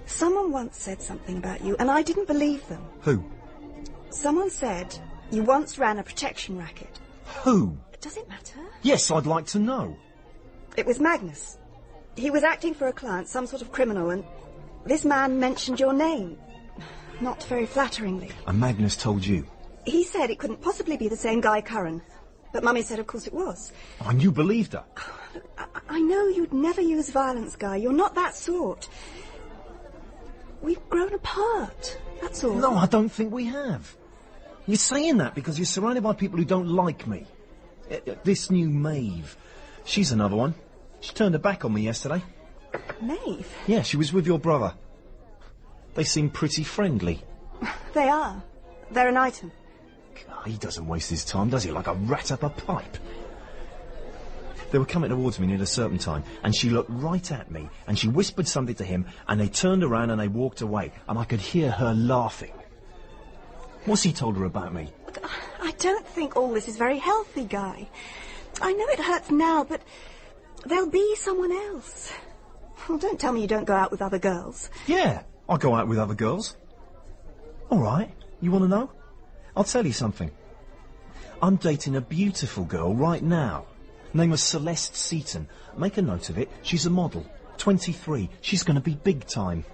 Someone once said something about you, and I didn't believe them. Who? Someone said you once ran a protection racket. Who? Does it matter? Yes, I'd like to know. It was Magnus. He was acting for a client, some sort of criminal, and this man mentioned your name. Not very flatteringly. And Magnus told you? He said it couldn't possibly be the same Guy Curran. But Mummy said of course it was. Oh, and you believed her? I know you'd never use violence, Guy. You're not that sort. We've grown apart, that's all. No, I don't think we have. You're saying that because you're surrounded by people who don't like me. This new Maeve. She's another one. She turned her back on me yesterday. Maeve? Yeah, she was with your brother. They seem pretty friendly. They are. They're an item. God, he doesn't waste his time, does he? Like a rat up a pipe. They were coming towards me near a serpentine, and she looked right at me, and she whispered something to him, and they turned around and they walked away, and I could hear her laughing. What's he told her about me? Look, I don't think all this is very healthy, Guy. I know it hurts now, but there'll be someone else. Well, don't tell me you don't go out with other girls. Yeah, I go out with other girls. All right, you want to know? I'll tell you something. I'm dating a beautiful girl right now. Name was Celeste Seaton. Make a note of it. She's a model. 23. She's going to be big time.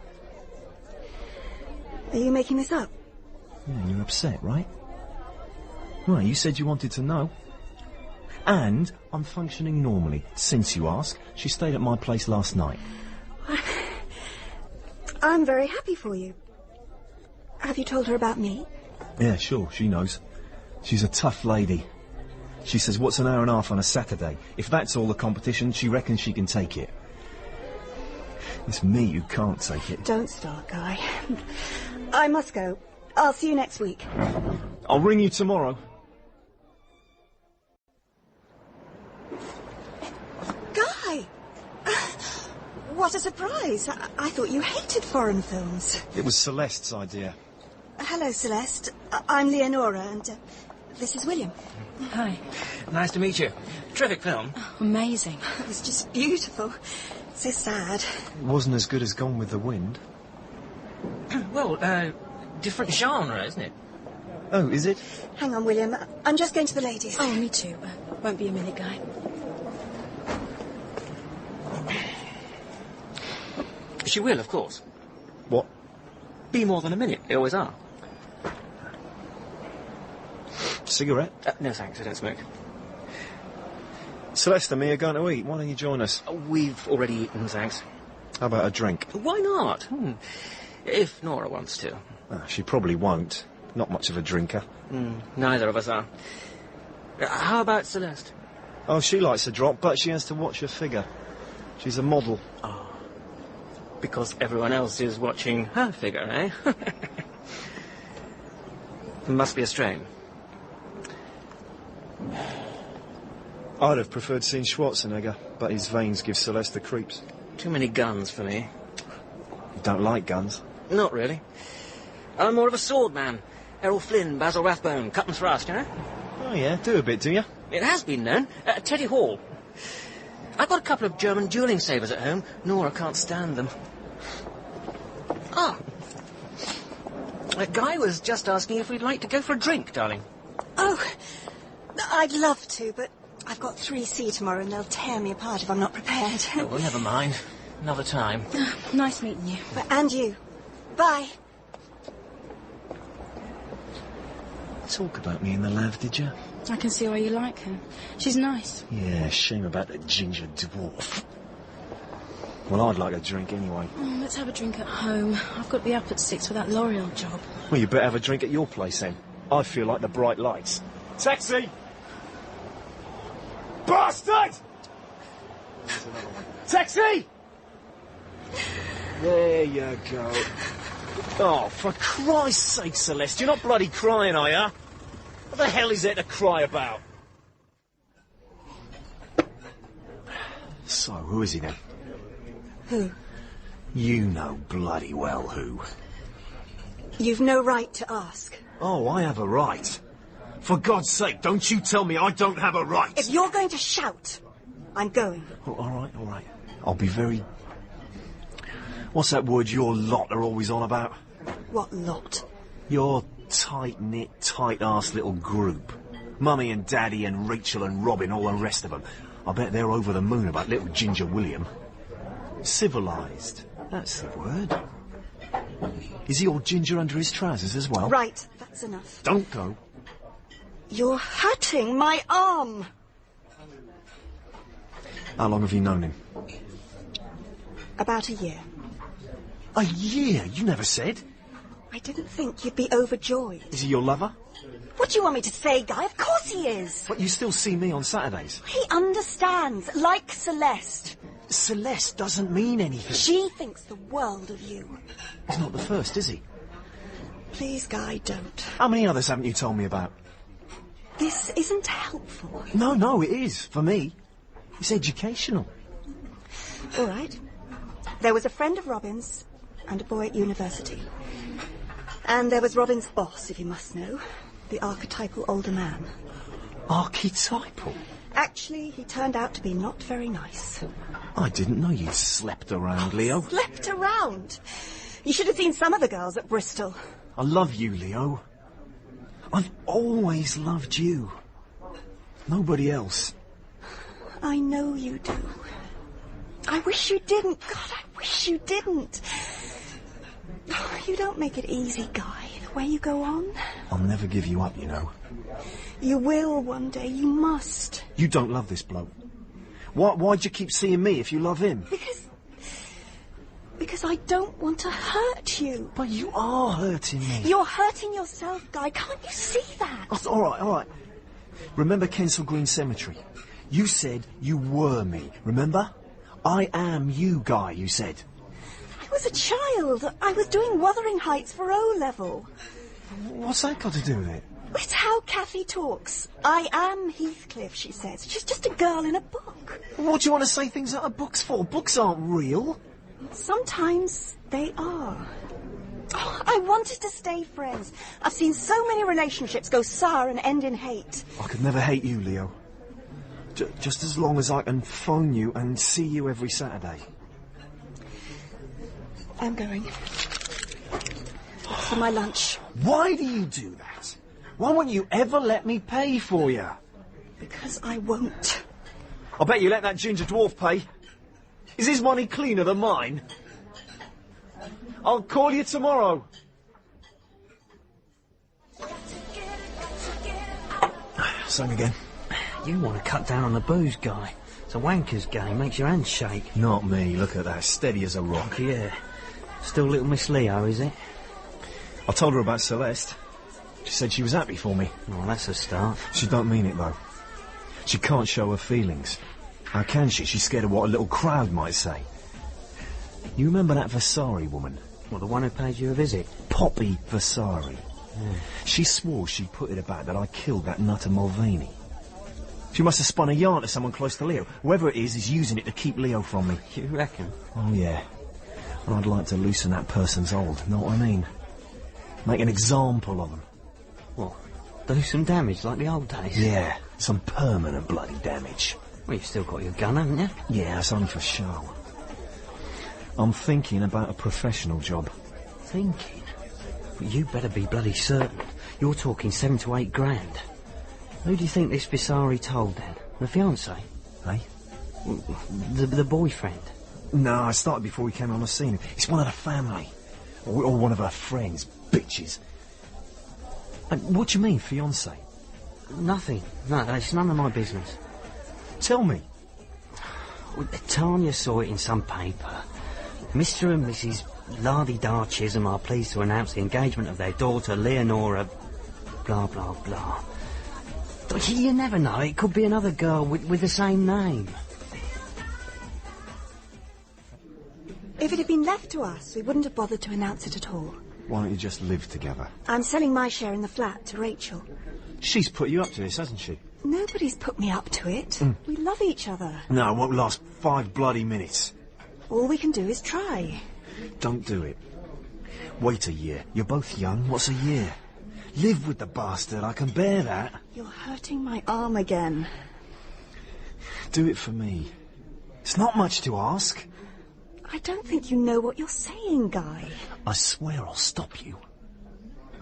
Are you making this up? Yeah, you're upset, right? Well, you said you wanted to know. And I'm functioning normally. Since you ask, she stayed at my place last night. I'm very happy for you. Have you told her about me? Yeah, sure, she knows. She's a tough lady. She says, what's an hour and a half on a Saturday? If that's all the competition, she reckons she can take it. It's me who can't take it. Don't start, Guy. I must go. I'll see you next week. I'll ring you tomorrow. Guy! What a surprise. I thought you hated foreign films. It was Celeste's idea. Hello, Celeste. I'm Leonora, and this is William. Hi. Nice to meet you. Terrific film. Oh, amazing. It was just beautiful. So sad. It wasn't as good as Gone with the Wind. Well, different genre, isn't it? Oh, is it? Hang on, William. I'm just going to the ladies. Oh, me too. Won't be a minute, Guy. She will, of course. What? Be more than a minute. They always are. Cigarette? No, thanks. I don't smoke. Celeste and me are going to eat. Why don't you join us? We've already eaten, thanks. How about a drink? Why not? If Nora wants to. She probably won't. Not much of a drinker. Neither of us are. How about Celeste? Oh, she likes a drop, but she has to watch her figure. She's a model. Oh. Because everyone else is watching her figure, eh? Must be a strain. I'd have preferred seeing Schwarzenegger, but his veins give Celeste the creeps. Too many guns for me. You don't like guns? Not really. I'm more of a sword man. Errol Flynn, Basil Rathbone, cut and thrust, you know? Oh, yeah, do a bit, do you? It has been known. Teddy Hall. I've got a couple of German dueling sabres at home. Nora can't stand them. Ah. A guy was just asking if we'd like to go for a drink, darling. Oh, I'd love to, but I've got 3C tomorrow and they'll tear me apart if I'm not prepared. Oh, well, never mind. Another time. Nice meeting you. And you. Bye. Talk about me in the lav, did you? I can see why you like her. She's nice. Yeah, shame about the ginger dwarf. Well, I'd like a drink anyway. Oh, let's have a drink at home. I've got to be up at 6 for that L'Oreal job. Well, you better have a drink at your place then. I feel like the bright lights. Taxi! Bastard! Taxi! There you go. Oh, for Christ's sake, Celeste, you're not bloody crying, are you? What the hell is there to cry about? So, who is he then? Who? You know bloody well who. You've no right to ask. Oh, I have a right. For God's sake, don't you tell me I don't have a right. If you're going to shout, I'm going. Oh, all right, all right. I'll be very... What's that word your lot are always on about? What lot? Your tight-knit, tight-ass little group. Mummy and Daddy and Rachel and Robin, all the rest of them. I bet they're over the moon about little Ginger William. Civilised. That's the word. Is he all ginger under his trousers as well? Right, that's enough. Don't go. You're hurting my arm. How long have you known him? About a year. A year? You never said. I didn't think you'd be overjoyed. Is he your lover? What do you want me to say, Guy? Of course he is. But you still see me on Saturdays. He understands, like Celeste. Celeste doesn't mean anything. She thinks the world of you. He's not the first, is he? Please, Guy, don't. How many others haven't you told me about? This isn't helpful. No, it is, for me. It's educational. All right. There was a friend of Robin's and a boy at university. And there was Robin's boss, if you must know. The archetypal older man. Archetypal? Actually, he turned out to be not very nice. I didn't know you'd slept around, Leo. Slept around? You should have seen some of the girls at Bristol. I love you, Leo. I've always loved you. Nobody else. I know you do. I wish you didn't. God, I wish you didn't. Oh, you don't make it easy, Guy, the way you go on. I'll never give you up, you know. You will one day. You must. You don't love this bloke. Why'd you keep seeing me if you love him? Because I don't want to hurt you. But you are hurting me. You're hurting yourself, Guy. Can't you see that? Oh, all right. Remember Kensal Green Cemetery? You said you were me, remember? I am you, Guy, you said. was a child. I was doing Wuthering Heights for O-level. What's that got to do with it? It's how Kathy talks. I am Heathcliff, she says. She's just a girl in a book. What do you want to say things out of books for? Books aren't real. Sometimes they are. Oh, I wanted to stay friends. I've seen so many relationships go sour and end in hate. I could never hate you, Leo. Just as long as I can phone you and see you every Saturday. I'm going. For my lunch. Why do you do that? Why won't you ever let me pay for you? Because I won't. I bet you let that ginger dwarf pay. Is his money cleaner than mine? I'll call you tomorrow. Same again. You want to cut down on the booze, Guy. It's a wanker's game, makes your hands shake. Not me, look at that, steady as a rock. Yeah. Still little Miss Leo, is it? I told her about Celeste. She said she was happy for me. Oh, that's a start. She don't mean it, though. She can't show her feelings. How can she? She's scared of what a little crowd might say. You remember that Vasari woman? Well, the one who paid you a visit? Poppy Vasari. Yeah. She swore she put it about that I killed that nutter Mulvaney. She must have spun a yarn to someone close to Leo. Whoever it is using it to keep Leo from me. You reckon? Oh, yeah. And I'd like to loosen that person's hold, know what I mean? Make an example of them. What? Do some damage like the old days? Yeah, some permanent bloody damage. Well, you've still got your gun, haven't you? Yeah, it's only for show. I'm thinking about a professional job. Thinking? But you better be bloody certain. You're talking 7 to 8 grand. Who do you think this Vasari told then? The fiancé? Eh? The boyfriend? No, I started before we came on the scene. It's one of the family. Or one of her friends. Bitches. What do you mean, fiancé? Nothing. No, it's none of my business. Tell me. Well, Tanya saw it in some paper. Mr. and Mrs. Lardy-Dar Chisholm are pleased to announce the engagement of their daughter, Leonora... blah, blah, blah. You never know. It could be another girl with the same name. If it had been left to us, we wouldn't have bothered to announce it at all. Why don't you just live together? I'm selling my share in the flat to Rachel. She's put you up to this, hasn't she? Nobody's put me up to it. We love each other. No, it won't last 5 bloody minutes. All we can do is try. Don't do it. Wait a year. You're both young. What's a year? Live with the bastard. I can bear that. You're hurting my arm again. Do it for me. It's not much to ask. I don't think you know what you're saying, Guy. I swear I'll stop you.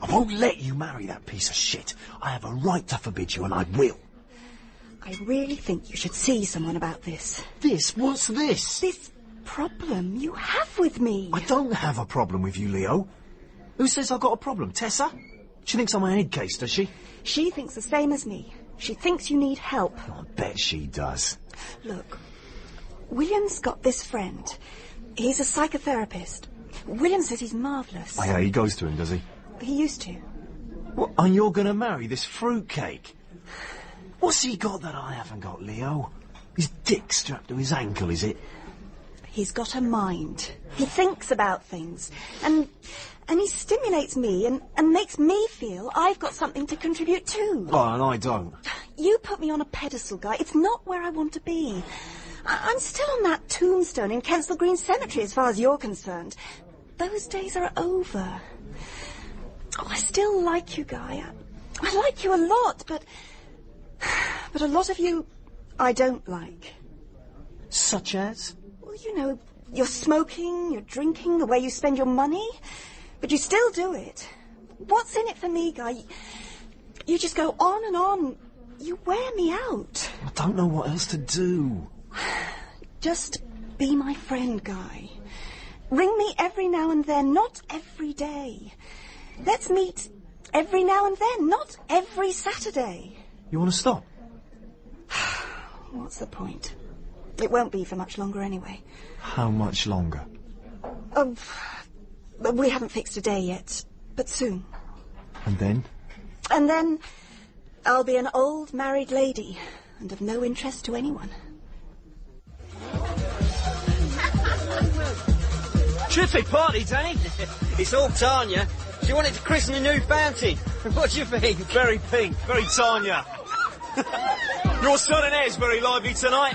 I won't let you marry that piece of shit. I have a right to forbid you, and I will. I really think you should see someone about this. This? What's this? This problem you have with me. I don't have a problem with you, Leo. Who says I've got a problem? Tessa? She thinks I'm a head case, does she? She thinks the same as me. She thinks you need help. Oh, I bet she does. Look, William's got this friend. He's a psychotherapist. William says he's marvellous. Oh, yeah, he goes to him, does he? He used to. What, and you're going to marry this fruitcake? What's he got that I haven't got, Leo? His dick strapped to his ankle, is it? He's got a mind. He thinks about things. And he stimulates me and makes me feel I've got something to contribute to. Oh, and I don't. You put me on a pedestal, Guy. It's not where I want to be. I'm still on that tombstone in Kensal Green Cemetery as far as you're concerned. Those days are over. Oh, I still like you, Guy. I like you a lot, but a lot of you I don't like. Such as? Well, you know, you're smoking, you're drinking, the way you spend your money. But you still do it. What's in it for me, Guy? You just go on and on. You wear me out. I don't know what else to do. Just be my friend, Guy. Ring me every now and then, not every day. Let's meet every now and then, not every Saturday. You want to stop? What's the point? It won't be for much longer anyway. How much longer? We haven't fixed a day yet, but soon. And then? And then I'll be an old married lady and of no interest to anyone. Terrific party, Danny. It's all Tanya. She wanted to christen a new fountain. What do you think? Very pink, very Tanya. Your son and heir's very lively tonight.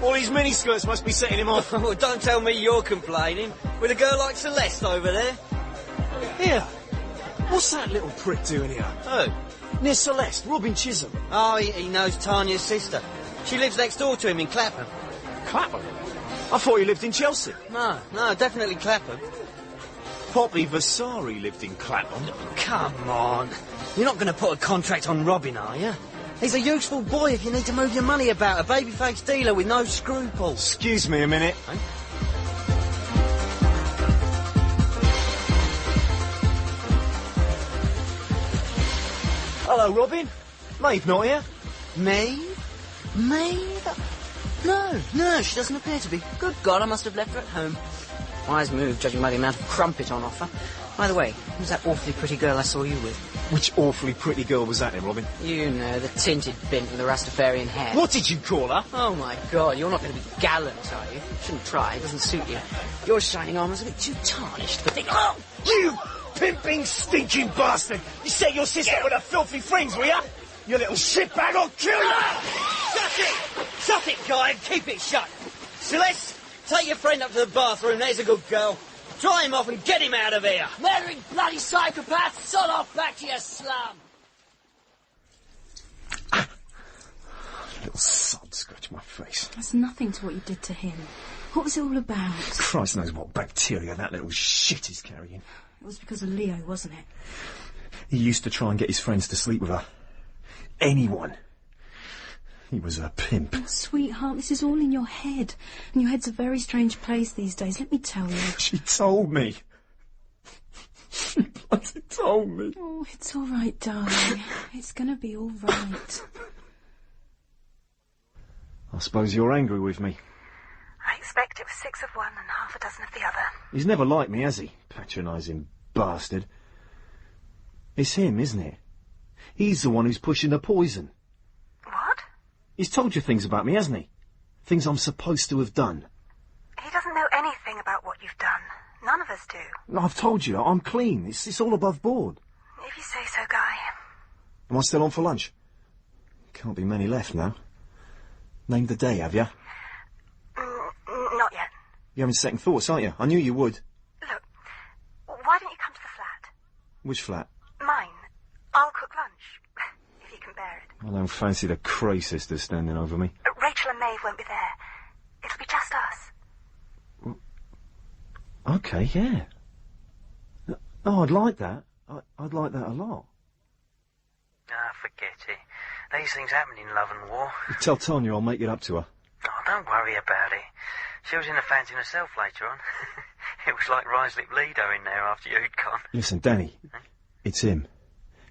All these miniskirts must be setting him off. Oh, don't tell me you're complaining. With a girl like Celeste over there. Here, what's that little prick doing here? Who? Near Celeste, Robin Chisholm. Oh, he knows Tanya's sister. She lives next door to him in Clapham. Clapham? I thought you lived in Chelsea. No, definitely Clapham. Poppy Vasari lived in Clapham. Come on. You're not going to put a contract on Robin, are you? He's a useful boy if you need to move your money about. A baby-faced dealer with no scruples. Excuse me a minute. Eh? Hello, Robin. Maeve not here? Maeve? Maeve? No, she doesn't appear to be. Good God, I must have left her at home. Wise move, judging by the amount of crumpet on offer. By the way, who's that awfully pretty girl I saw you with? Which awfully pretty girl was that then, Robin? You know, the tinted bint with the Rastafarian hair. What did you call her? Oh, my God, you're not going to be gallant, are you? Shouldn't try, it doesn't suit you. Your shining armour's a bit too tarnished for things. Oh, you pimping, stinking bastard! You set your sister up with her filthy friends, will ya? You little shitbag, I'll kill you! Shut it! Shut it, Guy, and keep it shut. Celeste, take your friend up to the bathroom, there's a good girl. Dry him off and get him out of here. Murdering bloody psychopath, sod off back to your slum. Little sod scratch my face. That's nothing to what you did to him. What was it all about? Christ knows what bacteria that little shit is carrying. It was because of Leo, wasn't it? He used to try and get his friends to sleep with her. Anyone. He was a pimp. Oh, sweetheart, this is all in your head. And your head's a very strange place these days, let me tell you. She told me. She bloody told me. Oh, it's all right, darling. It's going to be all right. I suppose you're angry with me. I expect it was 6 of one and half a dozen of the other. He's never liked me, has he? Patronising bastard. It's him, isn't it? He's the one who's pushing the poison. What? He's told you things about me, hasn't he? Things I'm supposed to have done. He doesn't know anything about what you've done. None of us do. No, I've told you, I'm clean. It's all above board. If you say so, Guy. Am I still on for lunch? Can't be many left now. Named the day, have you? Not yet. You're having second thoughts, aren't you? I knew you would. Look, why don't you come to the flat? Which flat? Mine. I'll cook lunch, if you can bear it. I don't fancy the Cray sisters standing over me. Rachel and Maeve won't be there. It'll be just us. OK, yeah. Oh, I'd like that. I'd like that a lot. Ah, forget it. These things happen in love and war. You tell Tanya I'll make it up to her. Oh, don't worry about it. She was in a fountain herself later on. It was like Rislip Lido in there after you'd gone. Listen, Danny. Huh? It's him.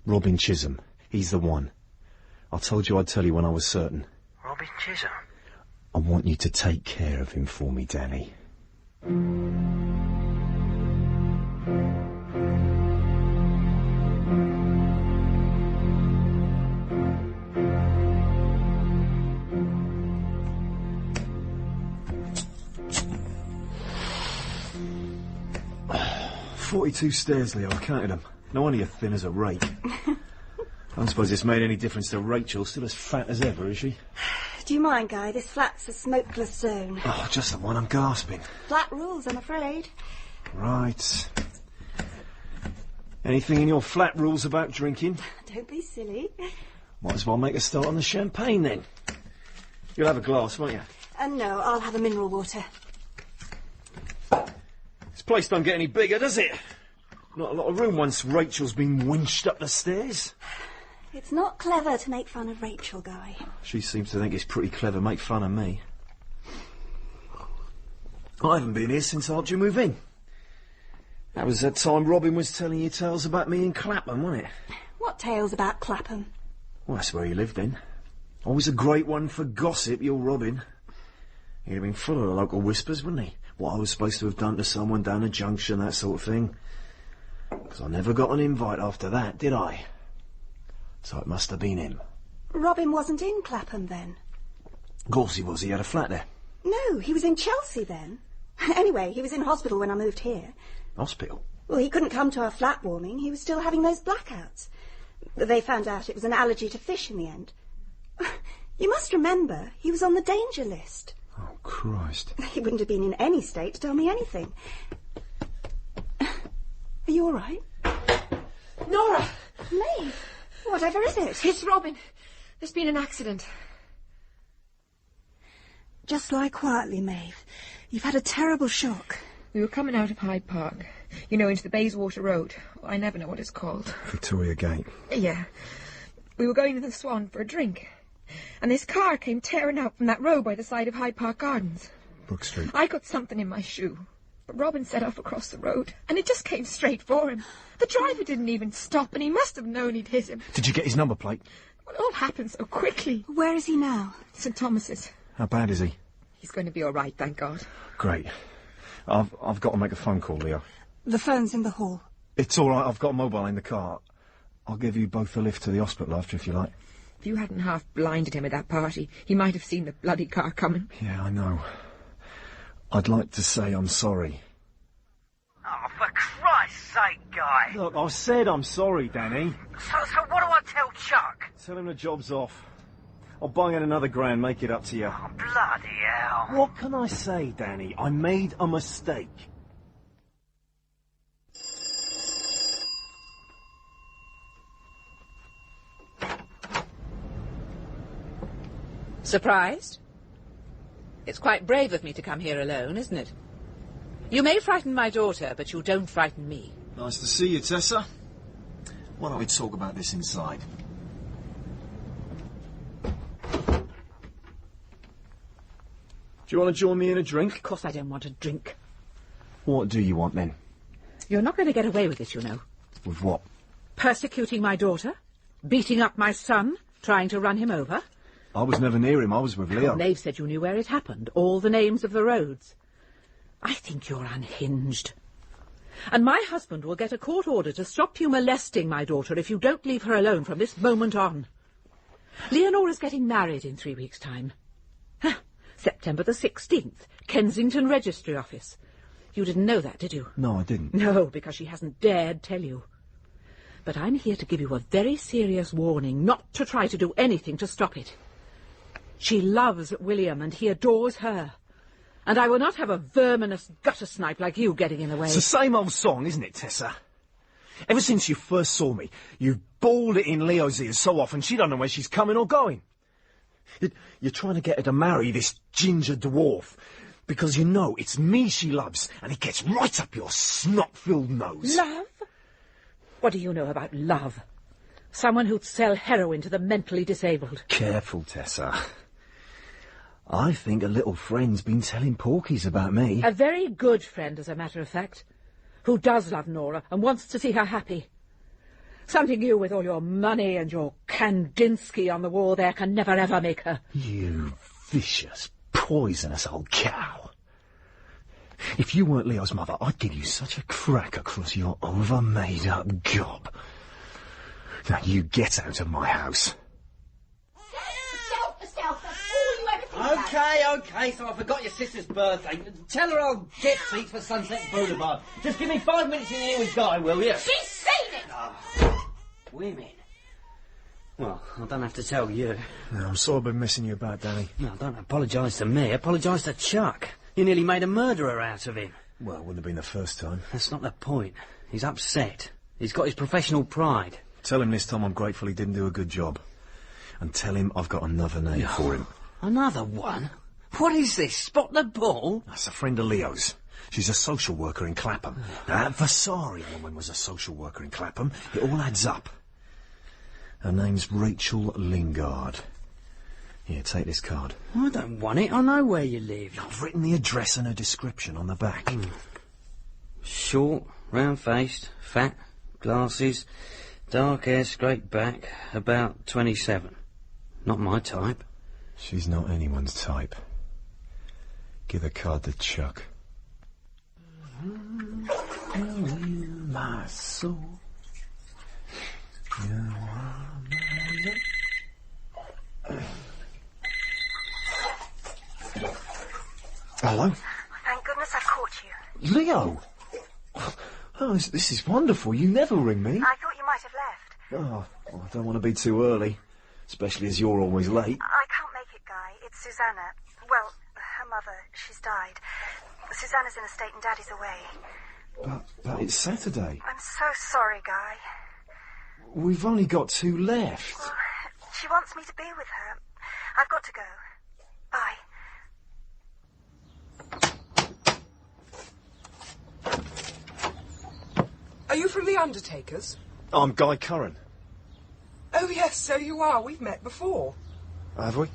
Robin Chisholm. He's the one. I told you I'd tell you when I was certain. Robin Chisholm? I want you to take care of him for me, Danny. "42 stairs, Leo. I counted them. No wonder you're thin as a rake. I don't suppose it's made any difference to Rachel. Still as fat as ever, is she? Do you mind, Guy? This flat's a smokeless zone. Oh, just the one I'm gasping. Flat rules, I'm afraid. Right. Anything in your flat rules about drinking? Don't be silly. Might as well make a start on the champagne, then. You'll have a glass, won't you? No, I'll have a mineral water. This place don't get any bigger, does it? Not a lot of room once Rachel's been winched up the stairs. It's not clever to make fun of Rachel, Guy. She seems to think it's pretty clever to make fun of me. I haven't been here since after you move in. That was that time Robin was telling you tales about me in Clapham, wasn't it? What tales about Clapham? Well, that's where he lived then. Always a great one for gossip, your Robin. He'd have been full of the local whispers, wouldn't he? What I was supposed to have done to someone down the junction, that sort of thing. Because I never got an invite after that, did I? So it must have been him. Robin wasn't in Clapham then? Of course he was. He had a flat there. No, he was in Chelsea then. Anyway, he was in hospital when I moved here. Hospital? Well, he couldn't come to our flat warming. He was still having those blackouts. They found out it was an allergy to fish in the end. You must remember, he was on the danger list. Oh, Christ. He wouldn't have been in any state to tell me anything. Are you all right? Nora! Maeve, whatever is it? It's Robin. There's been an accident. Just lie quietly, Maeve. You've had a terrible shock. We were coming out of Hyde Park. You know, into the Bayswater Road. I never know what it's called. Victoria Gate. Yeah. We were going to the Swan for a drink. And this car came tearing out from that road by the side of Hyde Park Gardens. Brook Street. I got something in my shoe. But Robin set off across the road, and it just came straight for him. The driver didn't even stop, and he must have known he'd hit him. Did you get his number plate? It all happened so quickly. Where is he now? St. Thomas's. How bad is he? He's going to be all right, thank God. Great. I've got to make a phone call, Leo. The phone's in the hall. It's all right, I've got a mobile in the car. I'll give you both a lift to the hospital after, if you like. If you hadn't half blinded him at that party, he might have seen the bloody car coming. Yeah, I know. I'd like to say I'm sorry. Oh, for Christ's sake, Guy! Look, I said I'm sorry, Danny. So what do I tell Chuck? Tell him the job's off. I'll buy in another grand, make it up to you. Oh, bloody hell. What can I say, Danny? I made a mistake. Surprised? It's quite brave of me to come here alone, isn't it? You may frighten my daughter, but you don't frighten me. Nice to see you, Tessa. Why don't we talk about this inside? Do you want to join me in a drink? Of course I don't want a drink. What do you want, then? You're not going to get away with this, you know. With what? Persecuting my daughter, beating up my son, trying to run him over. I was never near him, I was with Leo. Maeve said you knew where it happened, all the names of the roads. I think you're unhinged. And my husband will get a court order to stop you molesting my daughter if you don't leave her alone from this moment on. Leonora's getting married in 3 weeks' time. September the 16th, Kensington Registry Office. You didn't know that, did you? No, I didn't. No, because she hasn't dared tell you. But I'm here to give you a very serious warning not to try to do anything to stop it. She loves William and he adores her. And I will not have a verminous gutter snipe like you getting in the way. It's the same old song, isn't it, Tessa? Ever since you first saw me, you bawled it in Leo's ears so often she don't know where she's coming or going. You're trying to get her to marry this ginger dwarf because you know it's me she loves and it gets right up your snot-filled nose. Love? What do you know about love? Someone who'd sell heroin to the mentally disabled. Careful, Tessa. I think a little friend's been telling porkies about me. A very good friend, as a matter of fact, who does love Nora and wants to see her happy. Something you, with all your money and your Kandinsky on the wall there, can never ever make her. You vicious, poisonous old cow. If you weren't Leo's mother, I'd give you such a crack across your over-made-up gob. Now you get out of my house. Okay, so I forgot your sister's birthday. Tell her I'll get seats for Sunset Boulevard. Just give me 5 minutes in here with Guy, will you? She's seen it! Oh, women. Well, I don't have to tell you. No, I'm sorry I've been messing you about, Danny. No, don't apologise to me. Apologise to Chuck. You nearly made a murderer out of him. Well, it wouldn't have been the first time. That's not the point. He's upset. He's got his professional pride. Tell him this time I'm grateful he didn't do a good job. And tell him I've got another name for him. Another one? What is this? Spot the ball? That's a friend of Leo's. She's a social worker in Clapham. Now, that Vasari woman was a social worker in Clapham. It all adds up. Her name's Rachel Lingard. Here, take this card. I don't want it. I know where you live. I've written the address and her description on the back. Short, round-faced, fat, glasses, dark hair, straight back, about 27. Not my type. She's not anyone's type. Give the card to Chuck. My soul. Thank Thank goodness I talk to you. Leo! Oh, this is wonderful. You never ring me. I thought you might have left. Oh, I don't want to be too early, especially as you're always late. I can't make it, Guy. It's Susanna. Well, her mother. She's died. Susanna's in the state and Daddy's away. But it's Saturday. I'm so sorry, Guy. We've only got 2 left. Well, she wants me to be with her. I've got to go. Bye. Are you from the Undertakers? I'm Guy Curran. Oh, yes, so you are. We've met before. Have we?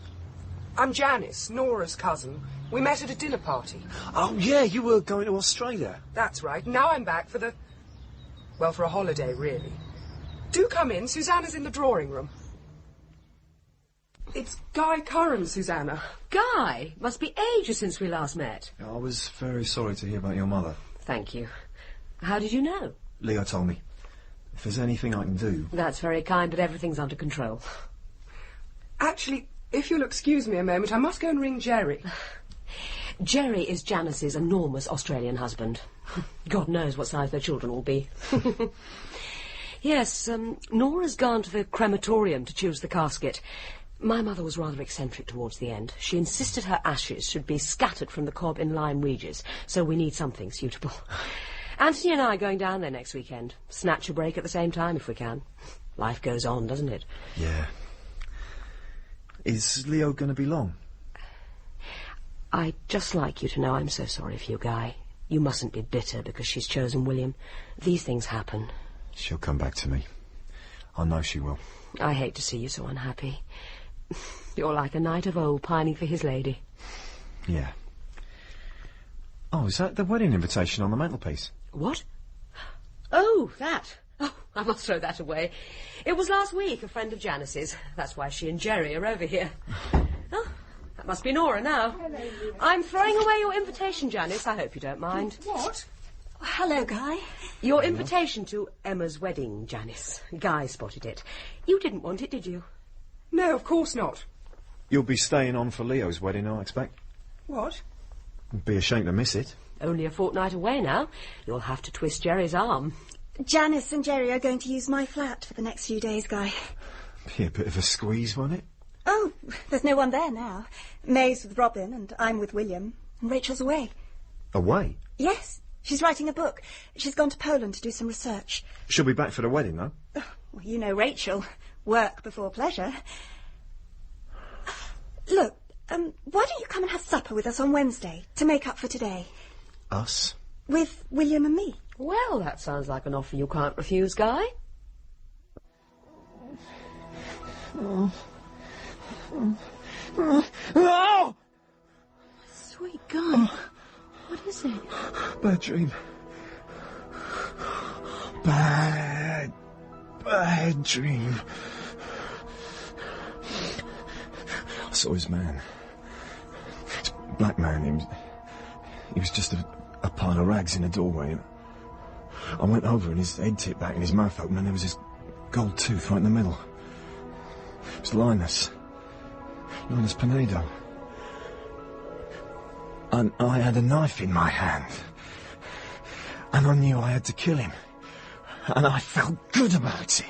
I'm Janice, Nora's cousin. We met at a dinner party. Oh, yeah, you were going to Australia. That's right. Now I'm back for for a holiday, really. Do come in. Susanna's in the drawing room. It's Guy Curran, Susanna. Guy, must be ages since we last met. I was very sorry to hear about your mother. Thank you. How did you know? Leo told me. If there's anything I can do... That's very kind, but everything's under control. Actually, if you'll excuse me a moment, I must go and ring Jerry. Jerry is Janice's enormous Australian husband. God knows what size their children will be. Yes, Nora's gone to the crematorium to choose the casket. My mother was rather eccentric towards the end. She insisted her ashes should be scattered from the cob in Lyme Regis, so we need something suitable. Anthony and I are going down there next weekend. Snatch a break at the same time if we can. Life goes on, doesn't it? Yeah. Is Leo going to be long? I'd just like you to know I'm so sorry for you, Guy. You mustn't be bitter because she's chosen William. These things happen. She'll come back to me. I know she will. I hate to see you so unhappy. You're like a knight of old pining for his lady. Yeah. Oh, is that the wedding invitation on the mantelpiece? What? Oh, that. Oh, I must throw that away. It was last week, a friend of Janice's. That's why she and Jerry are over here. Oh, that must be Nora now. Hello, I'm throwing away your invitation, Janice. I hope you don't mind. What? Hello, Guy. Your invitation to Emma's wedding, Janice. Guy spotted it. You didn't want it, did you? No, of course not. You'll be staying on for Leo's wedding, I expect. What? I'd be ashamed to miss it. Only a fortnight away now. You'll have to twist Jerry's arm. Janice and Jerry are going to use my flat for the next few days, Guy. Be a bit of a squeeze, won't it? Oh, there's no one there now. May's with Robin and I'm with William. And Rachel's away. Away? Yes, she's writing a book. She's gone to Poland to do some research. She'll be back for the wedding, though. Well, you know Rachel. Work before pleasure. Look, why don't you come and have supper with us on Wednesday to make up for today? Us? With William and me. Well, that sounds like an offer you can't refuse, Guy. Oh. Oh. Sweet Guy. What is it? Bad dream. Bad dream. I saw his man. This black man, he was just a pile of rags in a doorway. And I went over and his head tipped back and his mouth open and there was this gold tooth right in the middle. It was Linus Pinedo. And I had a knife in my hand. And I knew I had to kill him. And I felt good about it.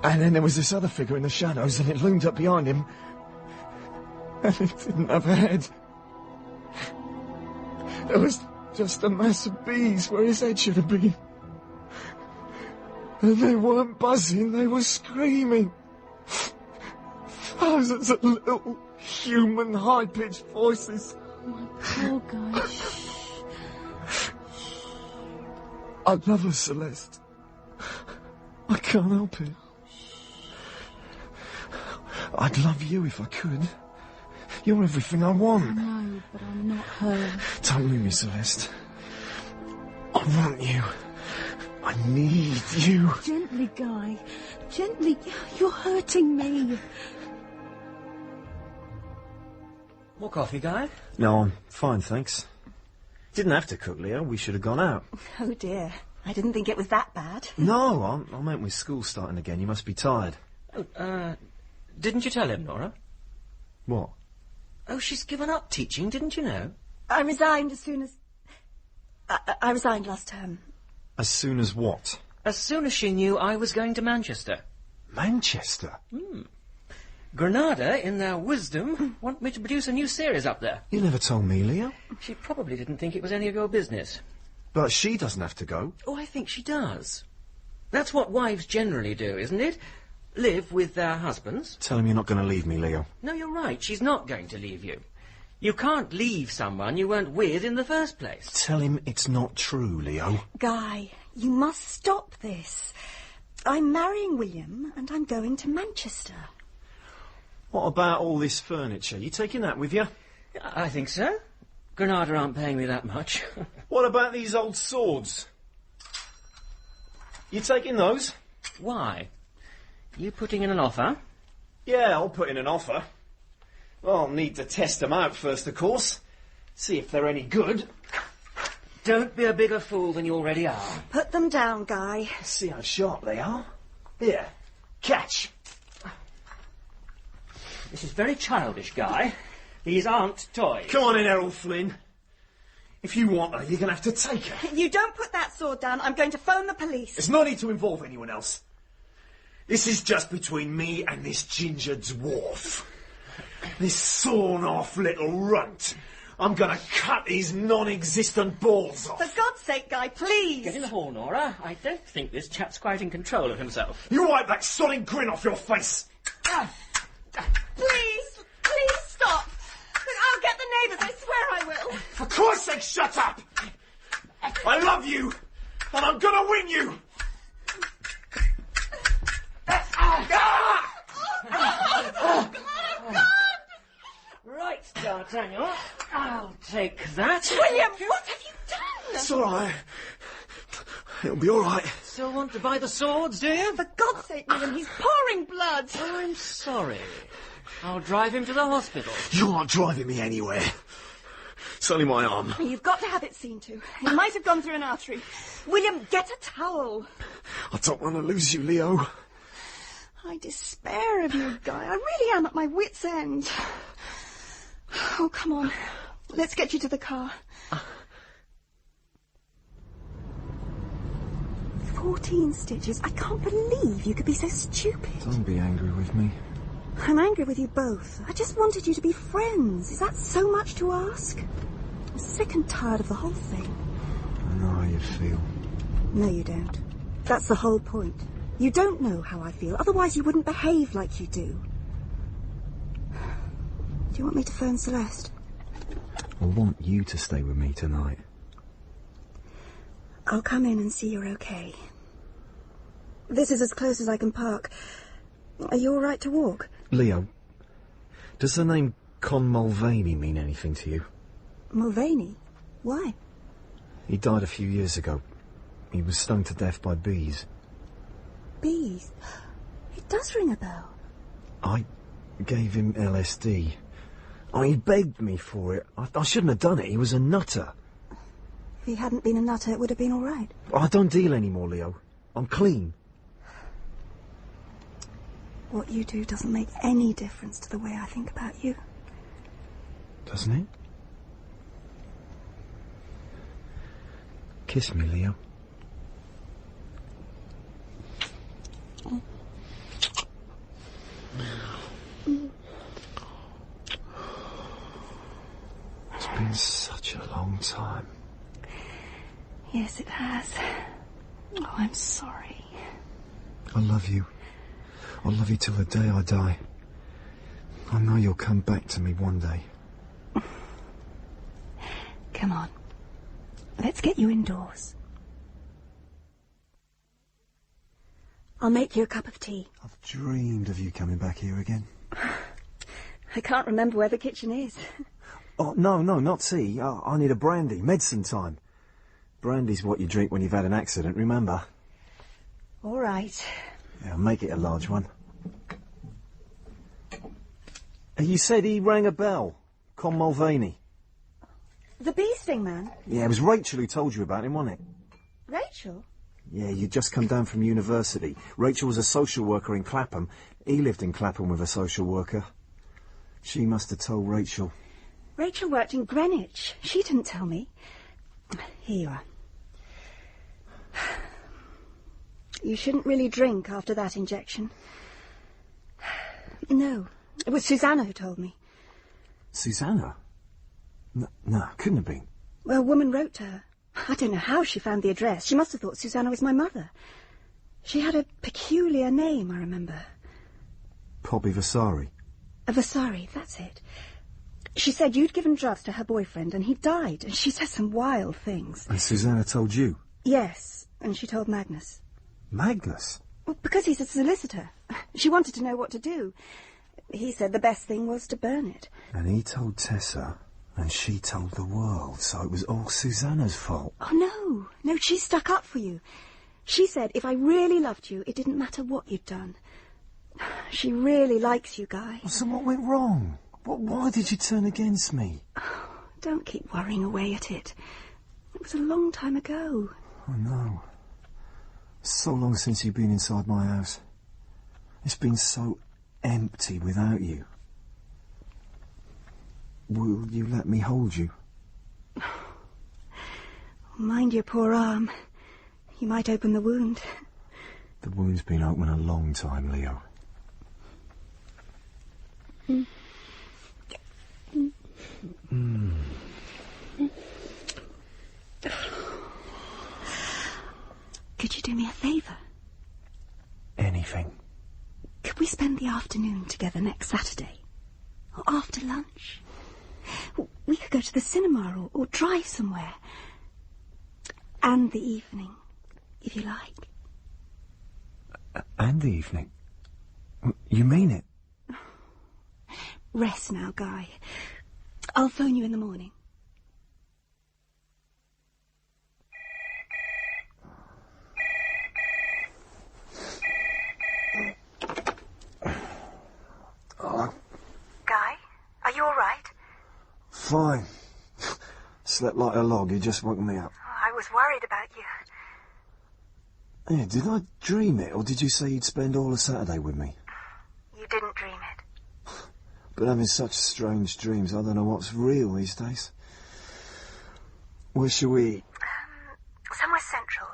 And then there was this other figure in the shadows and it loomed up behind him. And it didn't have a head. There was just a mass of bees where his head should have been. And they weren't buzzing, they were screaming. Thousands of little human high-pitched voices. Oh, my poor Guy. I love her, Celeste. I can't help it. I'd love you if I could. You're everything I want. I know, but I'm not her. Don't leave me, Celeste. I want you. I need you. Gently, Guy. Gently. You're hurting me. More coffee, Guy? No, I'm fine, thanks. Didn't have to cook, Leo. We should have gone out. Oh, dear. I didn't think it was that bad. No, I meant with school starting again. You must be tired. Oh, didn't you tell him, Nora? What? Oh, she's given up teaching, didn't you know? I resigned as soon as... I resigned last term. As soon as what? As soon as she knew I was going to Manchester. Manchester? Granada, in their wisdom, want me to produce a new series up there. You never told me, Leo. She probably didn't think it was any of your business. But she doesn't have to go. Oh, I think she does. That's what wives generally do, isn't it? Live with their husbands. Tell him you're not going to leave me, Leo. No, you're right. She's not going to leave you. You can't leave someone you weren't with in the first place. Tell him it's not true, Leo. Guy, you must stop this. I'm marrying William and I'm going to Manchester. What about all this furniture? You taking that with you? I think so. Granada aren't paying me that much. What about these old swords? You taking those? Why? You putting in an offer? Yeah, I'll put in an offer. I'll need to test them out first, of course. See if they're any good. Don't be a bigger fool than you already are. Put them down, Guy. See how sharp they are. Here, catch. This is very childish, Guy. These aren't toys. Come on in, Errol Flynn. If you want her, you're going to have to take her. You don't put that sword down. I'm going to phone the police. There's no need to involve anyone else. This is just between me and this ginger dwarf. This sawn-off little runt. I'm going to cut his non-existent balls off. For God's sake, Guy, please. Get in the hall, Nora. I don't think this chap's quite in control of himself. You wipe that sodding grin off your face. Please, please stop. I'll get the neighbours, I swear I will. For Christ's sake, shut up! I love you, and I'm going to win you. Right, D'Artagnan. I'll take that. William, what have you done? It's all right. It'll be all right. Still want to buy the swords, do you? For God's sake, William, he's pouring blood. Oh, I'm sorry. I'll drive him to the hospital. You aren't driving me anywhere. It's only my arm. You've got to have it seen to. It might have gone through an artery. William, get a towel. I don't want to lose you, Leo. I despair of you, Guy. I really am at my wit's end. Oh, come on. Let's get you to the car. 14 stitches. I can't believe you could be so stupid. Don't be angry with me. I'm angry with you both. I just wanted you to be friends. Is that so much to ask? I'm sick and tired of the whole thing. I know how you feel. No, you don't. That's the whole point. You don't know how I feel. Otherwise you wouldn't behave like you do. Do you want me to phone Celeste? I want you to stay with me tonight. I'll come in and see you're okay. This is as close as I can park. Are you all right to walk? Leo, does the name Con Mulvaney mean anything to you? Mulvaney? Why? He died a few years ago. He was stung to death by bees. Bees? It does ring a bell. I gave him LSD. Oh, he begged me for it. I shouldn't have done it. He was a nutter. If he hadn't been a nutter, it would have been all right. I don't deal anymore, Leo. I'm clean. What you do doesn't make any difference to the way I think about you. Doesn't it? Kiss me, Leo. It's been such a long time. Yes, it has. Oh, I'm sorry. I love you. I'll love you till the day I die. I know you'll come back to me one day. Come on. Let's get you indoors. I'll make you a cup of tea. I've dreamed of you coming back here again. I can't remember where the kitchen is. Oh, no, not tea. I need a brandy. Medicine time. Brandy's what you drink when you've had an accident, remember? All right. Yeah, make it a large one. You said he rang a bell. Con Mulvaney. The bee sting man? Yeah, it was Rachel who told you about him, wasn't it? Rachel? Yeah, you'd just come down from university. Rachel was a social worker in Clapham. He lived in Clapham with a social worker. She must have told Rachel. Rachel worked in Greenwich. She didn't tell me. Here you are. You shouldn't really drink after that injection. No, it was Susanna who told me. Susanna? No, couldn't have been. Well, a woman wrote to her. I don't know how she found the address. She must have thought Susanna was my mother. She had a peculiar name, I remember. Poppy Vasari. Vasari, that's it. She said you'd given drugs to her boyfriend and he died, and she said some wild things. And Susanna told you? Yes, and she told Magnus. Magnus? Well, because he's a solicitor. She wanted to know what to do. He said the best thing was to burn it. And he told Tessa, and she told the world, so it was all Susanna's fault. Oh, no, she stuck up for you. She said if I really loved you, it didn't matter what you'd done. She really likes you, Guy. So what went wrong? Why did you turn against me? Don't keep worrying away at it. It was a long time ago. I know. So long since you've been inside my house. It's been so empty without you. Will you let me hold you? Mind your poor arm. You might open the wound. The wound's been open a long time, Leo. Could you do me a favour? Anything. Could we spend the afternoon together next Saturday? Or after lunch? We could go to the cinema or drive somewhere. And the evening, if you like. And the evening? You mean it? Rest now, Guy. I'll phone you in the morning. Guy, are you all right? Fine. Slept like a log, you just woke me up. I was worried about you. Yeah, did I dream it, or did you say you'd spend all of Saturday with me? You didn't dream it. But having such strange dreams, I don't know what's real these days. Where shall we eat? Somewhere central.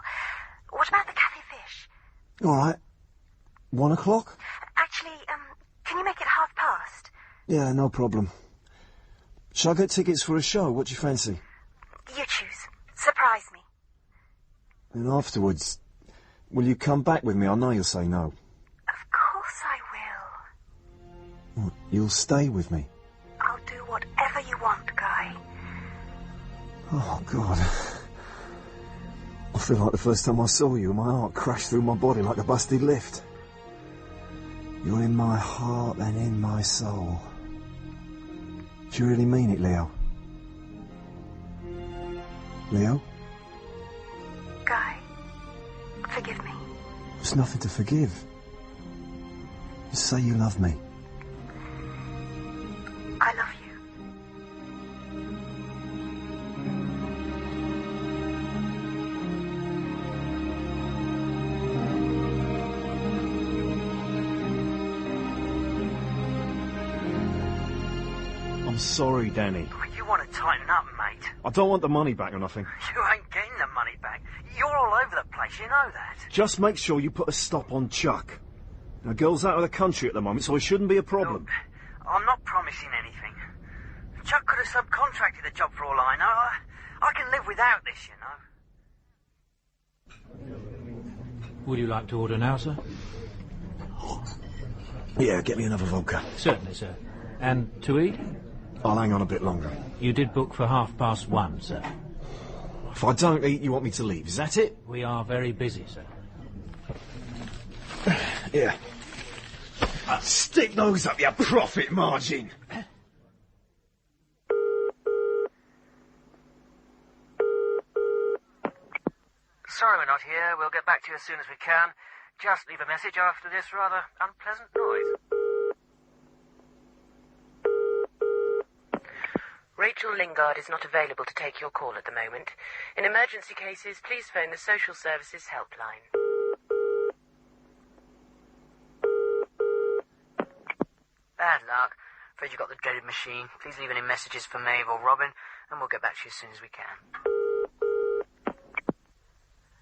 What about the Cafe Fish? All right. 1 o'clock? Actually, can you make it past? Yeah, no problem. Shall I get tickets for a show? What do you fancy? You choose. Surprise me. And afterwards, will you come back with me? I know you'll say no. Of course I will. What, you'll stay with me? I'll do whatever you want, Guy. Oh, God. I feel like the first time I saw you, my heart crashed through my body like a busted lift. You're in my heart and in my soul. Do you really mean it, Leo? Leo? Guy, forgive me. There's nothing to forgive. Just say you love me. I love you. I'm sorry, Danny. You want to tighten up, mate. I don't want the money back or nothing. You ain't getting the money back. You're all over the place, you know that. Just make sure you put a stop on Chuck. Now, girl's out of the country at the moment, so it shouldn't be a problem. Look, I'm not promising anything. Chuck could have subcontracted the job for all I know. I can live without this, you know. Would you like to order now, sir? Yeah, get me another vodka. Certainly, sir. And to eat? I'll hang on a bit longer. You did book for 1:30, sir. If I don't eat, you want me to leave, is that it? We are very busy, sir. Yeah. Stick those up your profit margin. Sorry we're not here. We'll get back to you as soon as we can. Just leave a message after this rather unpleasant noise. Rachel Lingard is not available to take your call at the moment. In emergency cases, please phone the Social Services helpline. Bad luck. For suppose you've got the dreaded machine. Please leave any messages for Maeve or Robin, and we'll get back to you as soon as we can.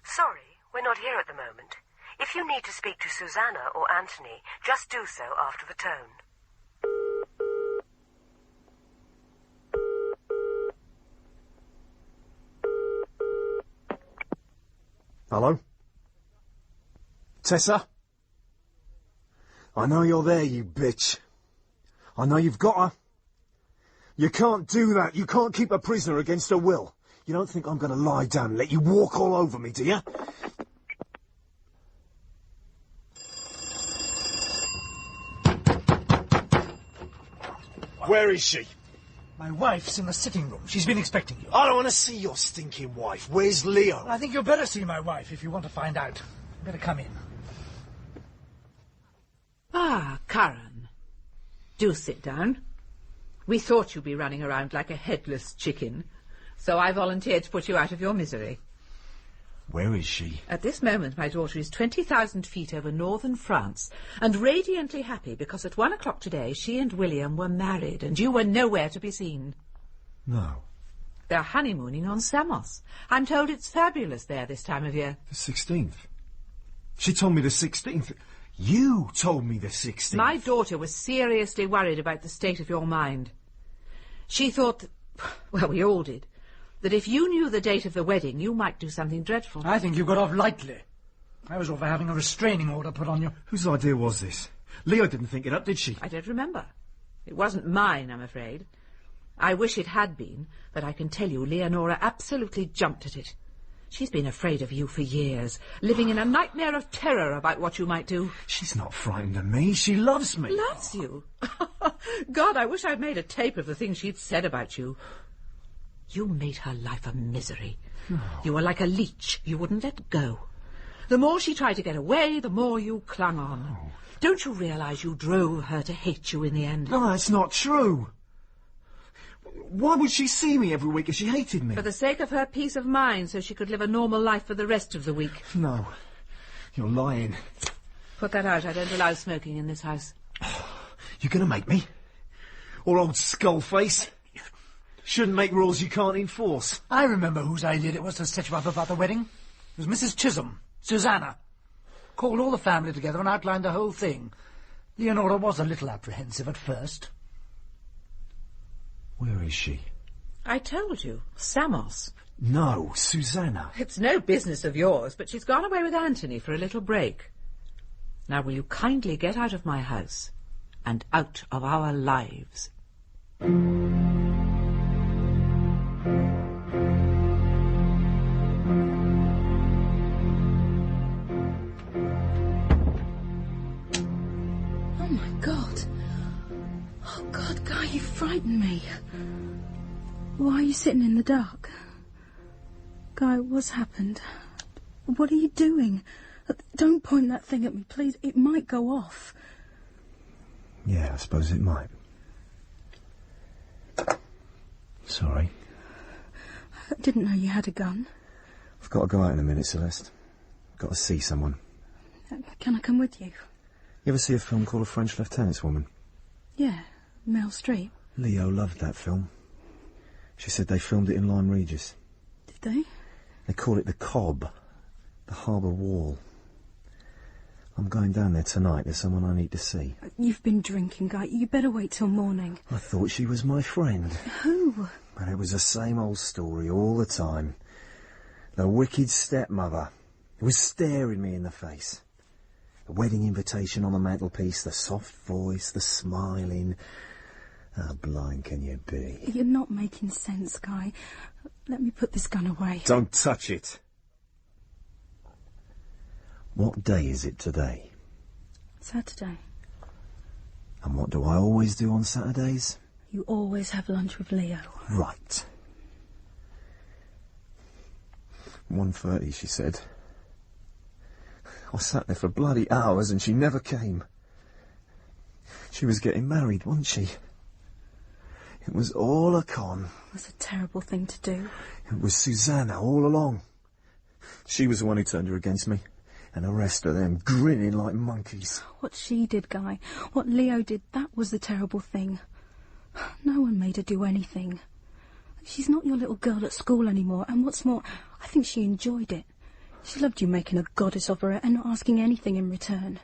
Sorry, we're not here at the moment. If you need to speak to Susanna or Anthony, just do so after the tone. Hello? Tessa? I know you're there, you bitch. I know you've got her. You can't do that. You can't keep a prisoner against her will. You don't think I'm going to lie down and let you walk all over me, do you? Where is she? My wife's in the sitting room. She's been expecting you. I don't want to see your stinking wife. Where's Leo? I think you'd better see my wife if you want to find out. Better come in. Ah, Karen. Do sit down. We thought you'd be running around like a headless chicken, so I volunteered to put you out of your misery. Where is she? At this moment, my daughter is 20,000 feet over northern France, and radiantly happy because at 1 o'clock today she and William were married, and you were nowhere to be seen. No. They're honeymooning on Samos. I'm told it's fabulous there this time of year. The 16th. She told me the 16th. You told me the 16th. My daughter was seriously worried about the state of your mind. She thought, well, we all did, that if you knew the date of the wedding, you might do something dreadful. I think you got off lightly. I was all for having a restraining order put on you. Whose idea was this? Leo didn't think it up, did she? I don't remember. It wasn't mine, I'm afraid. I wish it had been, but I can tell you Leonora absolutely jumped at it. She's been afraid of you for years, living in a nightmare of terror about what you might do. She's not frightened of me. She loves me. Loves you? God, I wish I'd made a tape of the things she'd said about you. You made her life a misery. No. You were like a leech. You wouldn't let go. The more she tried to get away, the more you clung on. No. Don't you realise you drove her to hate you in the end? No, that's not true. Why would she see me every week if she hated me? For the sake of her peace of mind, so she could live a normal life for the rest of the week. No, you're lying. Put that out. I don't allow smoking in this house. You're going to make me? Or old Skullface? Shouldn't make rules you can't enforce. I remember whose idea it was to set you up about the wedding. It was Mrs. Chisholm, Susanna. Called all the family together and outlined the whole thing. Leonora was a little apprehensive at first. Where is she? I told you. Samos. No, Susanna. It's no business of yours, but she's gone away with Anthony for a little break. Now will you kindly get out of my house and out of our lives? Oh, my God. Oh, God, Guy, you frightened me. Why are you sitting in the dark? Guy, what's happened? What are you doing? Don't point that thing at me, please. It might go off. Yeah, I suppose it might. Sorry. I didn't know you had a gun. I've got to go out in a minute, Celeste. Got to see someone. Can I come with you? You ever see a film called A French Lieutenant's Woman? Yeah, Meryl Streep. Leo loved that film. She said they filmed it in Lyme Regis. Did they? They call it the Cobb, the harbour wall. I'm going down there tonight. There's someone I need to see. You've been drinking, Guy. You better wait till morning. I thought she was my friend. Who? But it was the same old story all the time. The wicked stepmother who was staring me in the face. The wedding invitation on the mantelpiece, the soft voice, the smiling. How blind can you be? You're not making sense, Guy. Let me put this gun away. Don't touch it. What day is it today? Saturday. And what do I always do on Saturdays? You always have lunch with Leo. Right. 1:30, she said. I sat there for bloody hours and she never came. She was getting married, wasn't she? It was all a con. That's a terrible thing to do. It was Susanna all along. She was the one who turned her against me. And the rest of them grinning like monkeys. What she did, Guy, what Leo did, that was the terrible thing. No one made her do anything. She's not your little girl at school anymore, and what's more, I think she enjoyed it. She loved you making a goddess of her and not asking anything in return.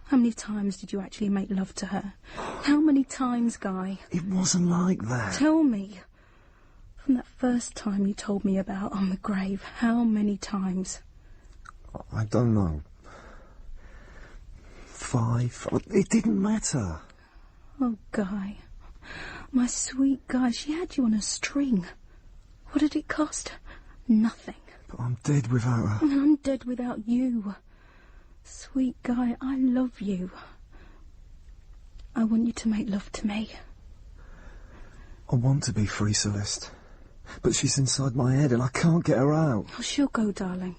How many times did you actually make love to her? How many times, Guy? It wasn't like that. Tell me. From that first time you told me about on the grave, how many times? I don't know. 5. It didn't matter. Oh, Guy. My sweet Guy, she had you on a string. What did it cost? Nothing. But I'm dead without her. And I'm dead without you. Sweet Guy, I love you. I want you to make love to me. I want to be free, Celeste. But she's inside my head and I can't get her out. Oh, she'll go, darling.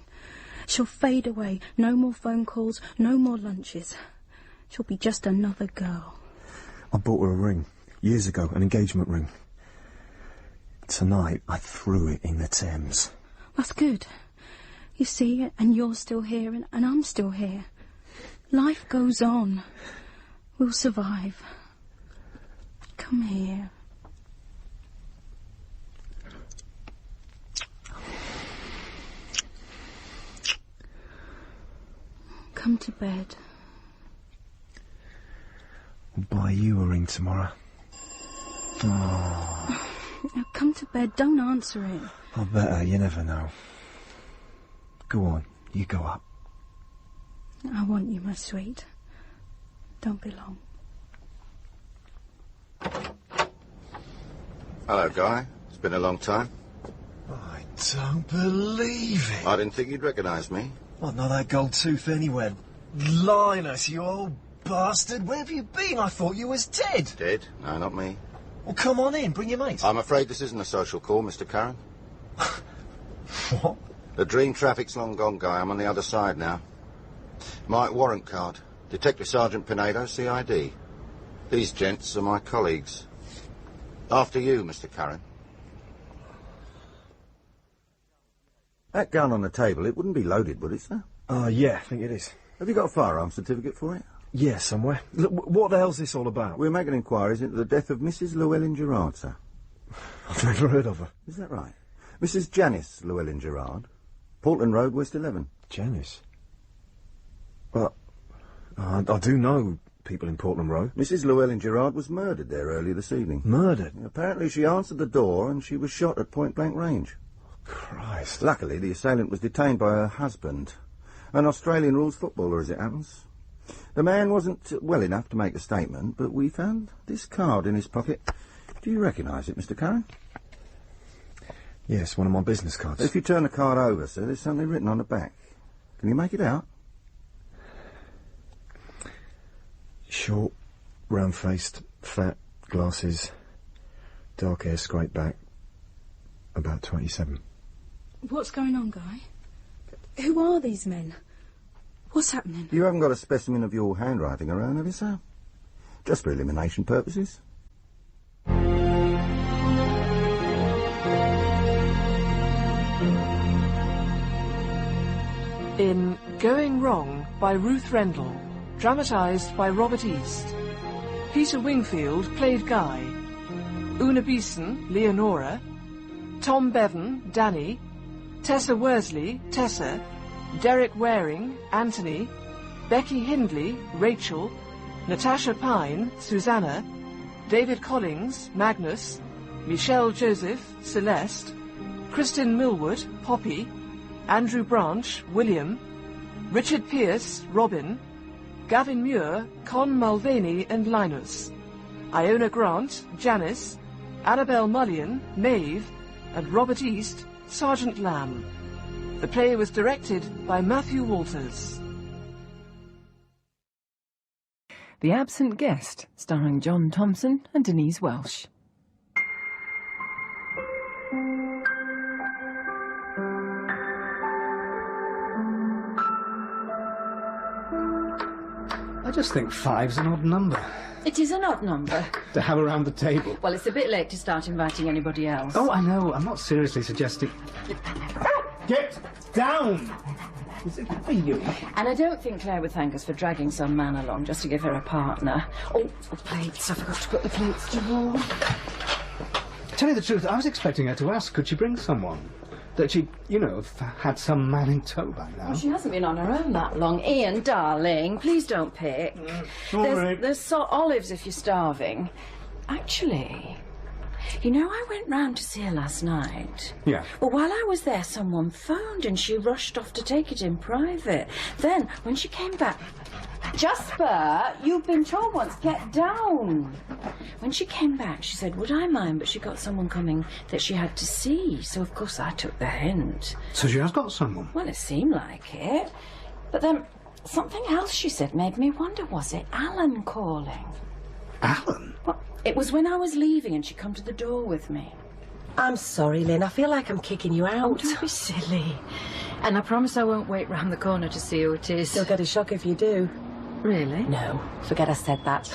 She'll fade away. No more phone calls, no more lunches. She'll be just another girl. I bought her a ring. Years ago, an engagement ring. Tonight, I threw it in the Thames. That's good. You see, and you're still here, and I'm still here. Life goes on. We'll survive. Come here. Come to bed. I'll buy you a ring tomorrow. Oh. Now come to bed, don't answer it. I better, you never know. Go on, you go up. I want you, my sweet. Don't be long. Hello, Guy. It's been a long time. I don't believe it. I didn't think you'd recognise me. What, not that gold tooth anywhere? Linus, you old bastard. Where have you been? I thought you was dead. Dead? No, not me. Well, come on in. Bring your mates. I'm afraid this isn't a social call, Mr. Curran. What? The dream traffic's long gone, Guy. I'm on the other side now. My warrant card. Detective Sergeant Pinedo, CID. These gents are my colleagues. After you, Mr. Curran. That gun on the table, it wouldn't be loaded, would it, sir? Yeah, I think it is. Have you got a firearms certificate for it? Yeah, somewhere. Look, what the hell's this all about? We're making inquiries into the death of Mrs. Llewellyn Gerard, sir. I've never heard of her. Is that right? Mrs. Janice Llewellyn Gerard. Portland Road, West 11. Janice? Well, I do know people in Portland Road. Mrs. Llewellyn Gerard was murdered there earlier this evening. Murdered? Apparently she answered the door and she was shot at point-blank range. Christ. Luckily, the assailant was detained by her husband, an Australian rules footballer, as it happens. The man wasn't well enough to make a statement, but we found this card in his pocket. Do you recognise it, Mr. Curran? Yes, one of my business cards. If you turn the card over, sir, there's something written on the back. Can you make it out? Short, round-faced, fat, glasses, dark hair, straight back, about 27. What's going on, Guy? Who are these men? What's happening? You haven't got a specimen of your handwriting around, have you, sir? Just for elimination purposes. In Going Wrong by Ruth Rendell, dramatised by Robert East. Peter Wingfield played Guy. Una Beeson, Leonora. Tom Bevan, Danny. Tessa Worsley, Tessa. Derek Waring, Anthony. Becky Hindley, Rachel. Natasha Pine, Susanna. David Collings, Magnus. Michelle Joseph, Celeste. Kristin Millwood, Poppy. Andrew Branch, William. Richard Pierce, Robin. Gavin Muir, Con Mulvaney and Linus. Iona Grant, Janice. Annabel Mullion, Maeve. And Robert East, Sergeant Lamb. The play was directed by Matthew Walters. The Absent Guest, starring John Thompson and Denise Welsh. I just think 5's an odd number It is an odd number. to have around the table. Well, it's a bit late to start inviting anybody else. Oh, I know. I'm not seriously suggesting... Get down! Is it for you? And I don't think Claire would thank us for dragging some man along just to give her a partner. Oh, plates. I forgot to put the plates to Tell you the truth, I was expecting her to ask, could she bring someone? That she'd, you know, had some man in tow by now. Well, she hasn't been on her own that long. Ian, darling, please don't pick. All right. There's salt olives if you're starving. Actually, you know, I went round to see her last night. Yeah. But while I was there, someone phoned and she rushed off to take it in private. Then, when she came back... Jasper, you've been told once, get down. When she came back, she said, would I mind, but she got someone coming that she had to see. So, of course, I took the hint. So she has got someone? Well, it seemed like it. But then, something else she said made me wonder, was it Alan calling? Alan? Well, it was when I was leaving and she come to the door with me. I'm sorry, Lynn. I feel like I'm kicking you out. Oh, don't be silly. And I promise I won't wait round the corner to see who it is. You'll get a shock if you do. Really? No, forget I said that.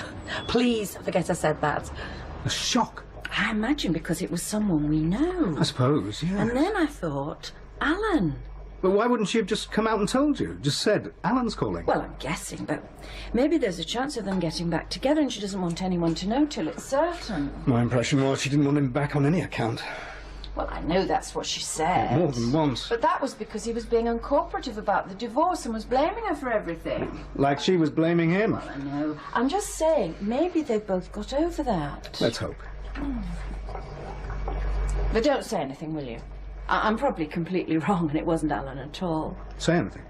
Please forget I said that. A shock? I imagine because it was someone we know. I suppose, yeah. And then I thought, Alan. But why wouldn't she have just come out and told you? Just said, Alan's calling. Well, I'm guessing, but maybe there's a chance of them getting back together and she doesn't want anyone to know till it's certain. My impression was she didn't want him back on any account. Well, I know that's what she said. More than once. But that was because he was being uncooperative about the divorce and was blaming her for everything. Like she was blaming him. Well, I know. I'm just saying, maybe they've both got over that. Let's hope. But don't say anything, will you? I'm probably completely wrong and it wasn't Alan at all. Say anything.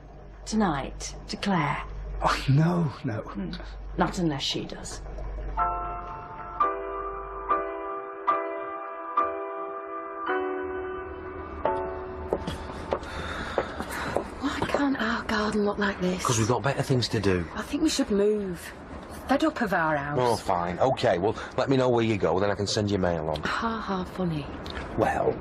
Tonight, to Claire. Oh, no. Not unless she does. Why can't our garden look like this? Because we've got better things to do. I think we should move. Fed up of our house. Oh, fine. OK, well, let me know where you go, then I can send you mail on. Ha, funny. Well...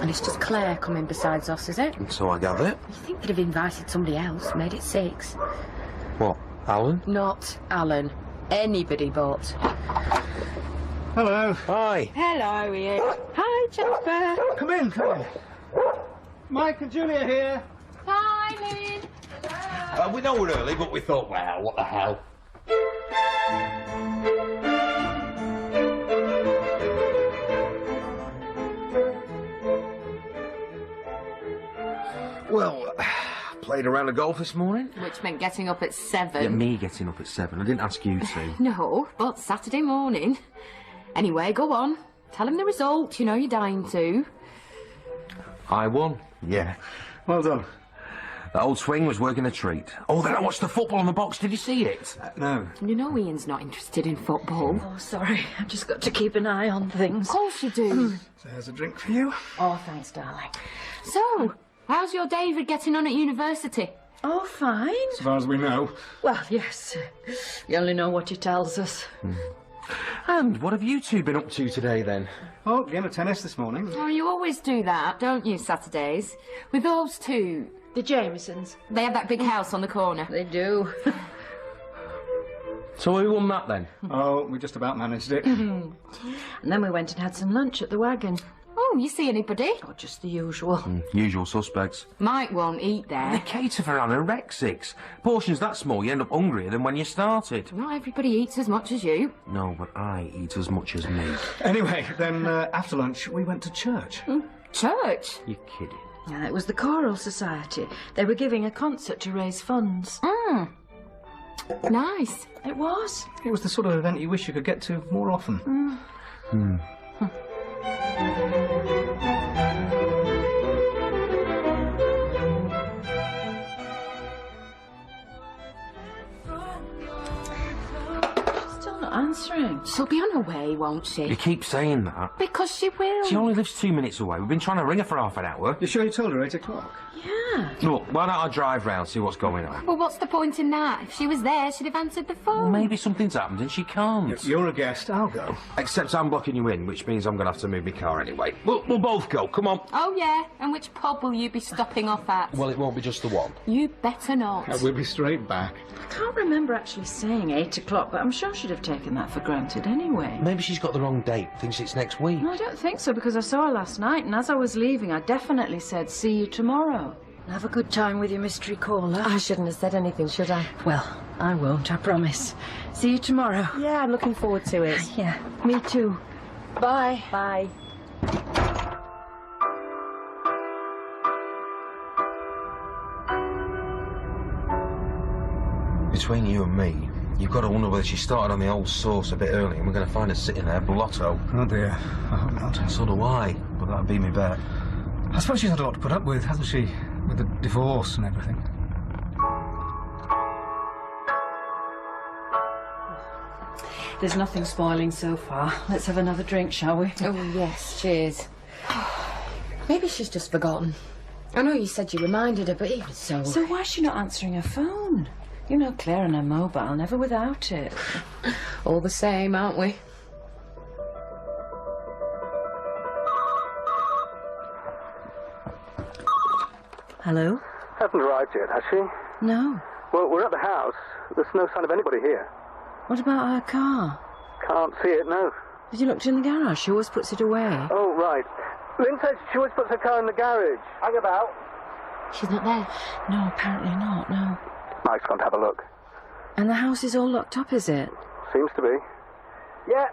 And it's just Claire coming besides us, is it? So I gather. You think they'd have invited somebody else, made it 6. What, Alan? Not Alan. Anybody but. Hello. Hi. Hello, Ian. Hi, Jasper. Come in. Mike and Julia here. Hi, Lynn. We know we're early, but we thought, well, what the hell? Well, played a round of golf this morning. Which meant getting up at 7. Yeah, me getting up at 7. I didn't ask you to. No, but Saturday morning. Anyway, go on. Tell him the result. You know you're dying to. I won. Yeah. Well done. That old swing was working a treat. Oh, then I watched the football on the box. Did you see it? No. You know Ian's not interested in football. Oh, sorry. I've just got to keep an eye on things. Of course you do. There's a drink for you. Oh, thanks, darling. So, how's your David getting on at university? Oh, fine. As far as we know. Well, yes. You only know what he tells us. And what have you two been up to today, then? Oh, game of tennis this morning. Oh, you always do that, don't you, Saturdays? With those two. The Jamesons. They have that big house on the corner. They do. So who won that, then? Oh, we just about managed it. And then we went and had some lunch at the Wagon. Oh, you see anybody? Oh, just the usual. Usual suspects. Mike won't eat there. They cater for anorexics. Portions that small, you end up hungrier than when you started. Not everybody eats as much as you. No, but I eat as much as me. Anyway, then after lunch, we went to church. Church? You're kidding. Yeah, it was the Choral Society. They were giving a concert to raise funds. Nice. It was. It was the sort of event you wish you could get to more often. Still not answering. She'll be on her way, won't she? You keep saying that. Because she will. She only lives 2 minutes away. We've been trying to ring her for half an hour. You sure you told her 8 o'clock? Yeah. Look, why don't I drive round, see what's going on? Well, what's the point in that? If she was there, she'd have answered the phone. Well, maybe something's happened and she can't. You're a guest, I'll go. Except I'm blocking you in, which means I'm going to have to move my car anyway. We'll both go, come on. Oh, yeah? And which pub will you be stopping off at? Well, it won't be just the one. You better not. We'll be straight back. I can't remember actually saying 8 o'clock, but I'm sure she'd have taken that for granted. wanted anyway. Maybe she's got the wrong date, thinks it's next week. No, I don't think so, because I saw her last night, and as I was leaving, I definitely said, see you tomorrow. Have a good time with your mystery caller. I shouldn't have said anything, should I? Well, I won't, I promise. See you tomorrow. Yeah, I'm looking forward to it. Yeah, me too. Bye. Bye. Between you and me, you've got to wonder whether she started on the old sauce a bit early and we're going to find her sitting there, blotto. Oh dear, I hope not. So do I, but that'd be me bet. I suppose she's had a lot to put up with, hasn't she? With the divorce and everything. There's nothing spoiling so far. Let's have another drink, shall we? Oh, yes, cheers. Maybe she's just forgotten. I know you said you reminded her, but even so... So why's she not answering her phone? You know Claire and her mobile, never without it. All the same, aren't we? Hello? Hasn't arrived yet, has she? No. Well, we're at the house. There's no sign of anybody here. What about her car? Can't see it, no. Did you look in the garage? She always puts it away. Oh, right. Lynn says she always puts her car in the garage. Hang about. She's not there. No, apparently not, no. Mike's gone to have a look. And the house is all locked up, is it? Seems to be. Yeah,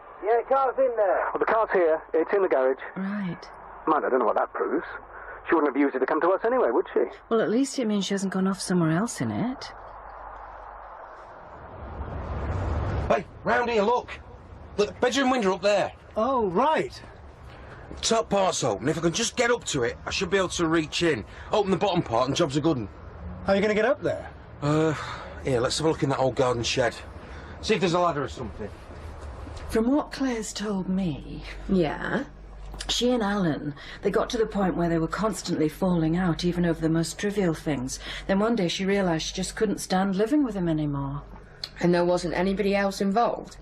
car's in there. Well, the car's here. It's in the garage. Right. Mind, I don't know what that proves. She wouldn't have used it to come to us anyway, would she? Well, at least it means she hasn't gone off somewhere else in it. Hey, round here, look. Look, the bedroom window up there. Oh, right. Top part's open. If I can just get up to it, I should be able to reach in. Open the bottom part and job's a good one. How are you going to get up there? Here, let's have a look in that old garden shed. See if there's a ladder or something. From what Claire's told me... Yeah? She and Alan, they got to the point where they were constantly falling out, even over the most trivial things. Then one day she realised she just couldn't stand living with him anymore. And there wasn't anybody else involved?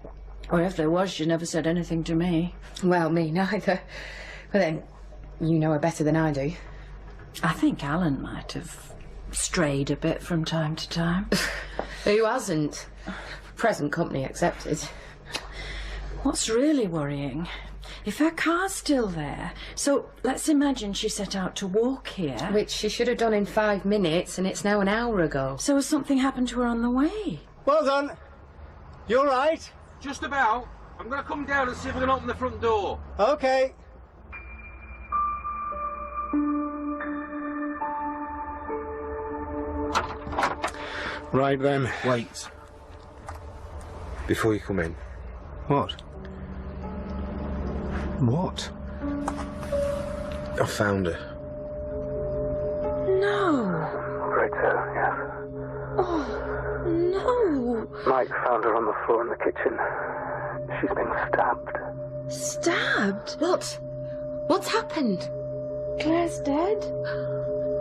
Or if there was, she never said anything to me. Well, me neither. But then, you know her better than I do. I think Alan might have strayed a bit from time to time. Who hasn't? Present company accepted. What's really worrying, if her car's still there, so let's imagine she set out to walk here. Which she should have done in 5 minutes, and it's now an hour ago. So has something happened to her on the way? Well done. You all right? Just about. I'm going to come down and see if we can open the front door. OK. Right then. Wait. Before you come in. What? What? I found her. No. Right there, yes. Oh, no. Mike found her on the floor in the kitchen. She's been stabbed. Stabbed? What? What's happened? Claire's dead?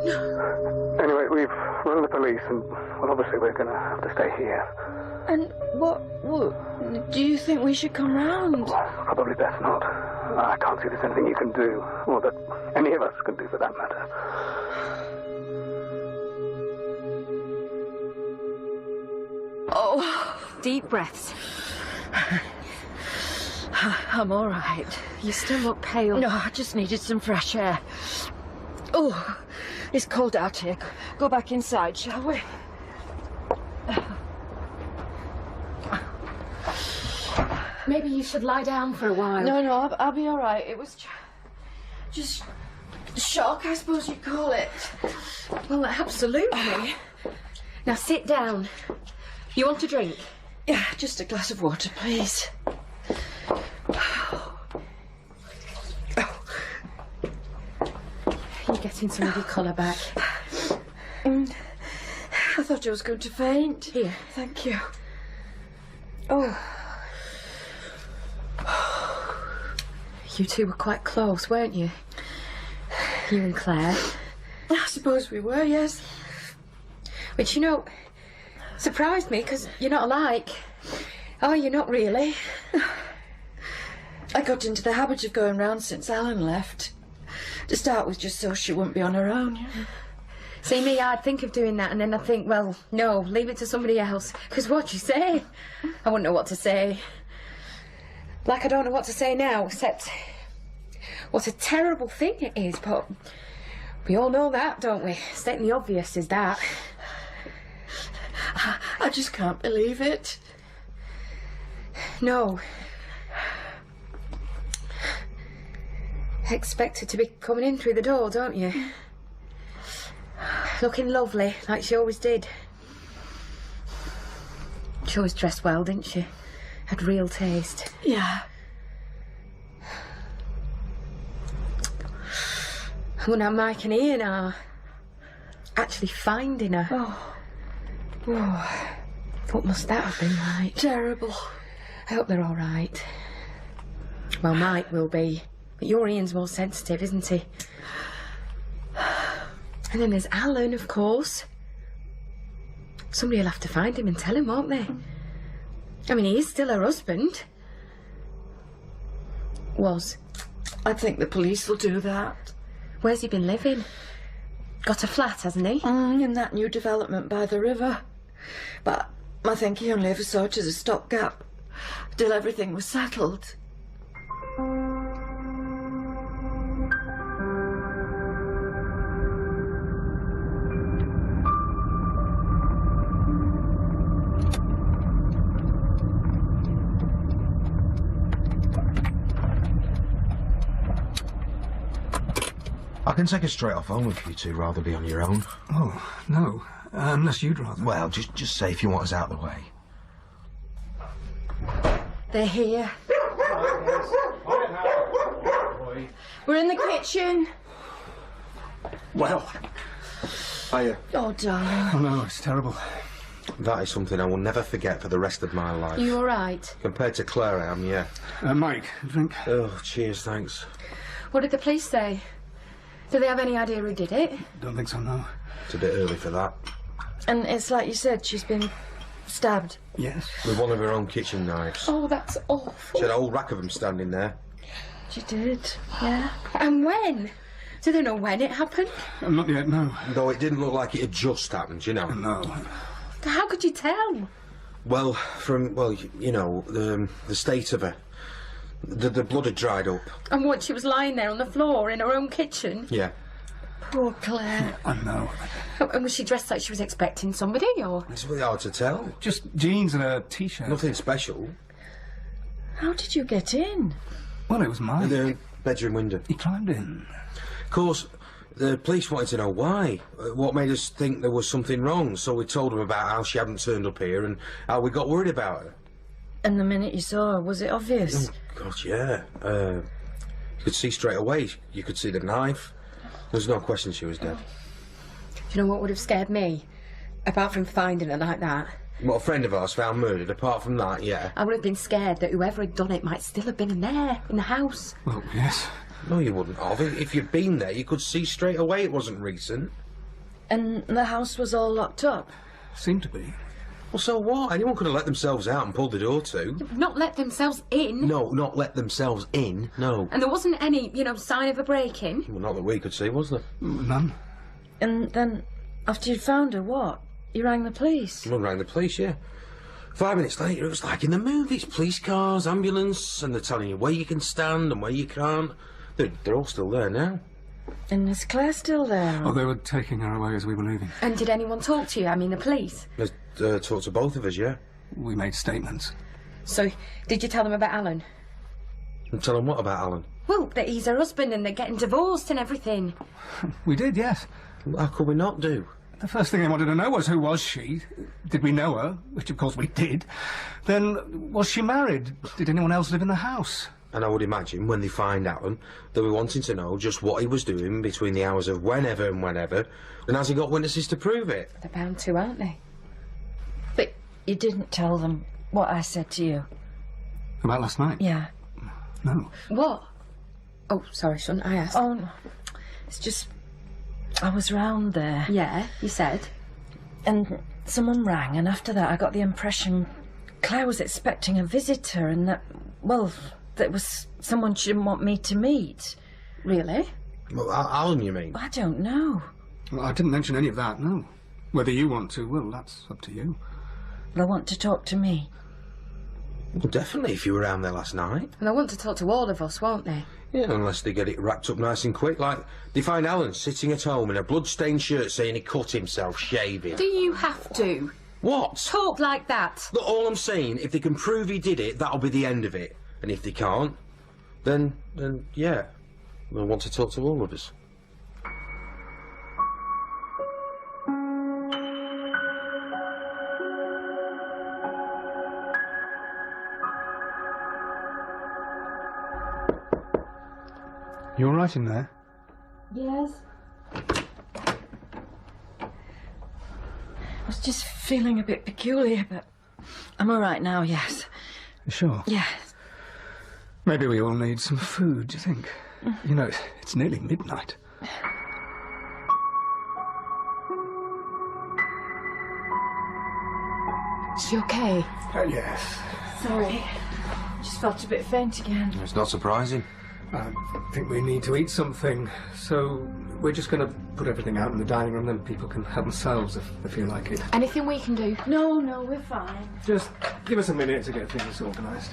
No. Anyway, we've rung the police and, well, obviously we're going to have to stay here. And what do you think we should come round? Well, probably best not. I can't see there's anything you can do, or that any of us can do for that matter. Oh, deep breaths. I'm all right. You still look pale. No, I just needed some fresh air. Oh, it's cold out here. Go back inside, shall we? Maybe you should lie down for a while. No, I'll be all right. It was just shock, I suppose you'd call it. Well, absolutely. Now sit down. You want a drink? Yeah, just a glass of water, please. You're getting some of your colour back. I thought I was going to faint. Here. Thank you. Oh. You two were quite close, weren't you? You and Claire. I suppose we were, yes. Which, you know, surprised me, because you're not alike. Oh, you're not really. I got into the habit of going round since Alan left. To start with, just so she wouldn't be on her own. See, me, I'd think of doing that, and then I'd think, well, no, leave it to somebody else. Because what'd you say? I wouldn't know what to say. Like I don't know what to say now, except what a terrible thing it is, but we all know that, don't we? Stating the obvious is that. I just can't believe it. No. Expect her to be coming in through the door, don't you? Looking lovely, like she always did. She always dressed well, didn't she? Had real taste. Yeah. Well, now Mike and Ian are actually finding her. Oh, what must that have been like? Terrible. I hope they're all right. Well, Mike will be. But your Ian's more sensitive, isn't he? And then there's Alan, of course. Somebody will have to find him and tell him, won't they? I mean, he is still her husband. Was. I think the police will do that. Where's he been living? Got a flat, hasn't he? In that new development by the river. But I think he only ever saw it as a stopgap till everything was settled. I can take a straight off home if you two rather be on your own. Oh, no. Unless you'd rather. Well, just say if you want us out of the way. They're here. We're in the kitchen. Well, Oh, darling. Oh, no, it's terrible. That is something I will never forget for the rest of my life. You all right? Compared to Claire, I am, yeah. Mike, a drink? Oh, cheers, thanks. What did the police say? Do they have any idea who did it? Don't think so, no. It's a bit early for that. And it's like you said, she's been stabbed. Yes. With one of her own kitchen knives. Oh, that's awful. She had a whole rack of them standing there. She did, yeah. And when? Do they know when it happened? Not yet, no. Though it didn't look like it had just happened, you know. No. How could you tell? Well, from, you know, the state of her. The blood had dried up. And what, she was lying there on the floor in her own kitchen? Yeah. Poor Claire. I know. And was she dressed like she was expecting somebody, or...? It's really hard to tell. Just jeans and a T-shirt. Nothing special. How did you get in? Well, it was mine. The bedroom window. He climbed in. Of course, the police wanted to know why. What made us think there was something wrong, so we told them about how she hadn't turned up here and how we got worried about her. And the minute you saw her, was it obvious? Oh, God, yeah. You could see straight away. You could see the knife. There's no question she was dead. Do you know what would have scared me? Apart from finding her like that? What, a friend of ours found murdered? Apart from that, yeah. I would have been scared that whoever had done it might still have been in there, in the house. Well, yes. No, you wouldn't have. If you'd been there, you could see straight away it wasn't recent. And the house was all locked up? Seemed to be. Well, so what? Anyone could have let themselves out and pulled the door to. Not let themselves in. No, not let themselves in, no. And there wasn't any, sign of a break-in? Well, not that we could see, was there? None. And then, after you'd found her, what? You rang the police? Well, rang the police, yeah. 5 minutes later, it was like in the movies. Police cars, ambulance, and they're telling you where you can stand and where you can't. They're all still there now. And is Claire still there? Oh, they were taking her away as we were leaving. And did anyone talk to you? I mean, the police? They talked to both of us, yeah. We made statements. So, did you tell them about Alan? And tell them what about Alan? Well, that he's her husband and they're getting divorced and everything. We did, yes. How could we not do? The first thing they wanted to know was who was she? Did we know her? Which, of course, we did. Then, was she married? Did anyone else live in the house? And I would imagine, when they find Alan, they'll be wanting to know just what he was doing between the hours of whenever and whenever, and has he got witnesses to prove it? They're bound to, aren't they? But you didn't tell them what I said to you? About last night? Yeah. No. What? Oh, sorry, shouldn't I ask? Oh, no. It's just... I was round there. Yeah, you said. And someone rang, and after that I got the impression Claire was expecting a visitor and that, well, that was someone she didn't want me to meet. Really? Well, Alan, you mean? I don't know. Well, I didn't mention any of that, no. Whether you want to, well, that's up to you. They want to talk to me. Well, definitely, if you were around there last night. And they want to talk to all of us, won't they? Yeah, unless they get it wrapped up nice and quick. Like, they find Alan sitting at home in a blood-stained shirt saying he cut himself shaving. Do you have to? What? Talk like that. Look, all I'm saying, if they can prove he did it, that'll be the end of it. And if they can't, then yeah, they'll want to talk to all of us. You all right in there? Yes. I was just feeling a bit peculiar, but I'm all right now, yes. You sure? Yes. Maybe we all need some food, do you think? You know, it's nearly midnight. Is she okay? Yes. Sorry. Just felt a bit faint again. It's not surprising. I think we need to eat something, so we're just going to put everything out in the dining room, then people can help themselves if they feel like it. Anything we can do? No, we're fine. Just give us a minute to get things organised.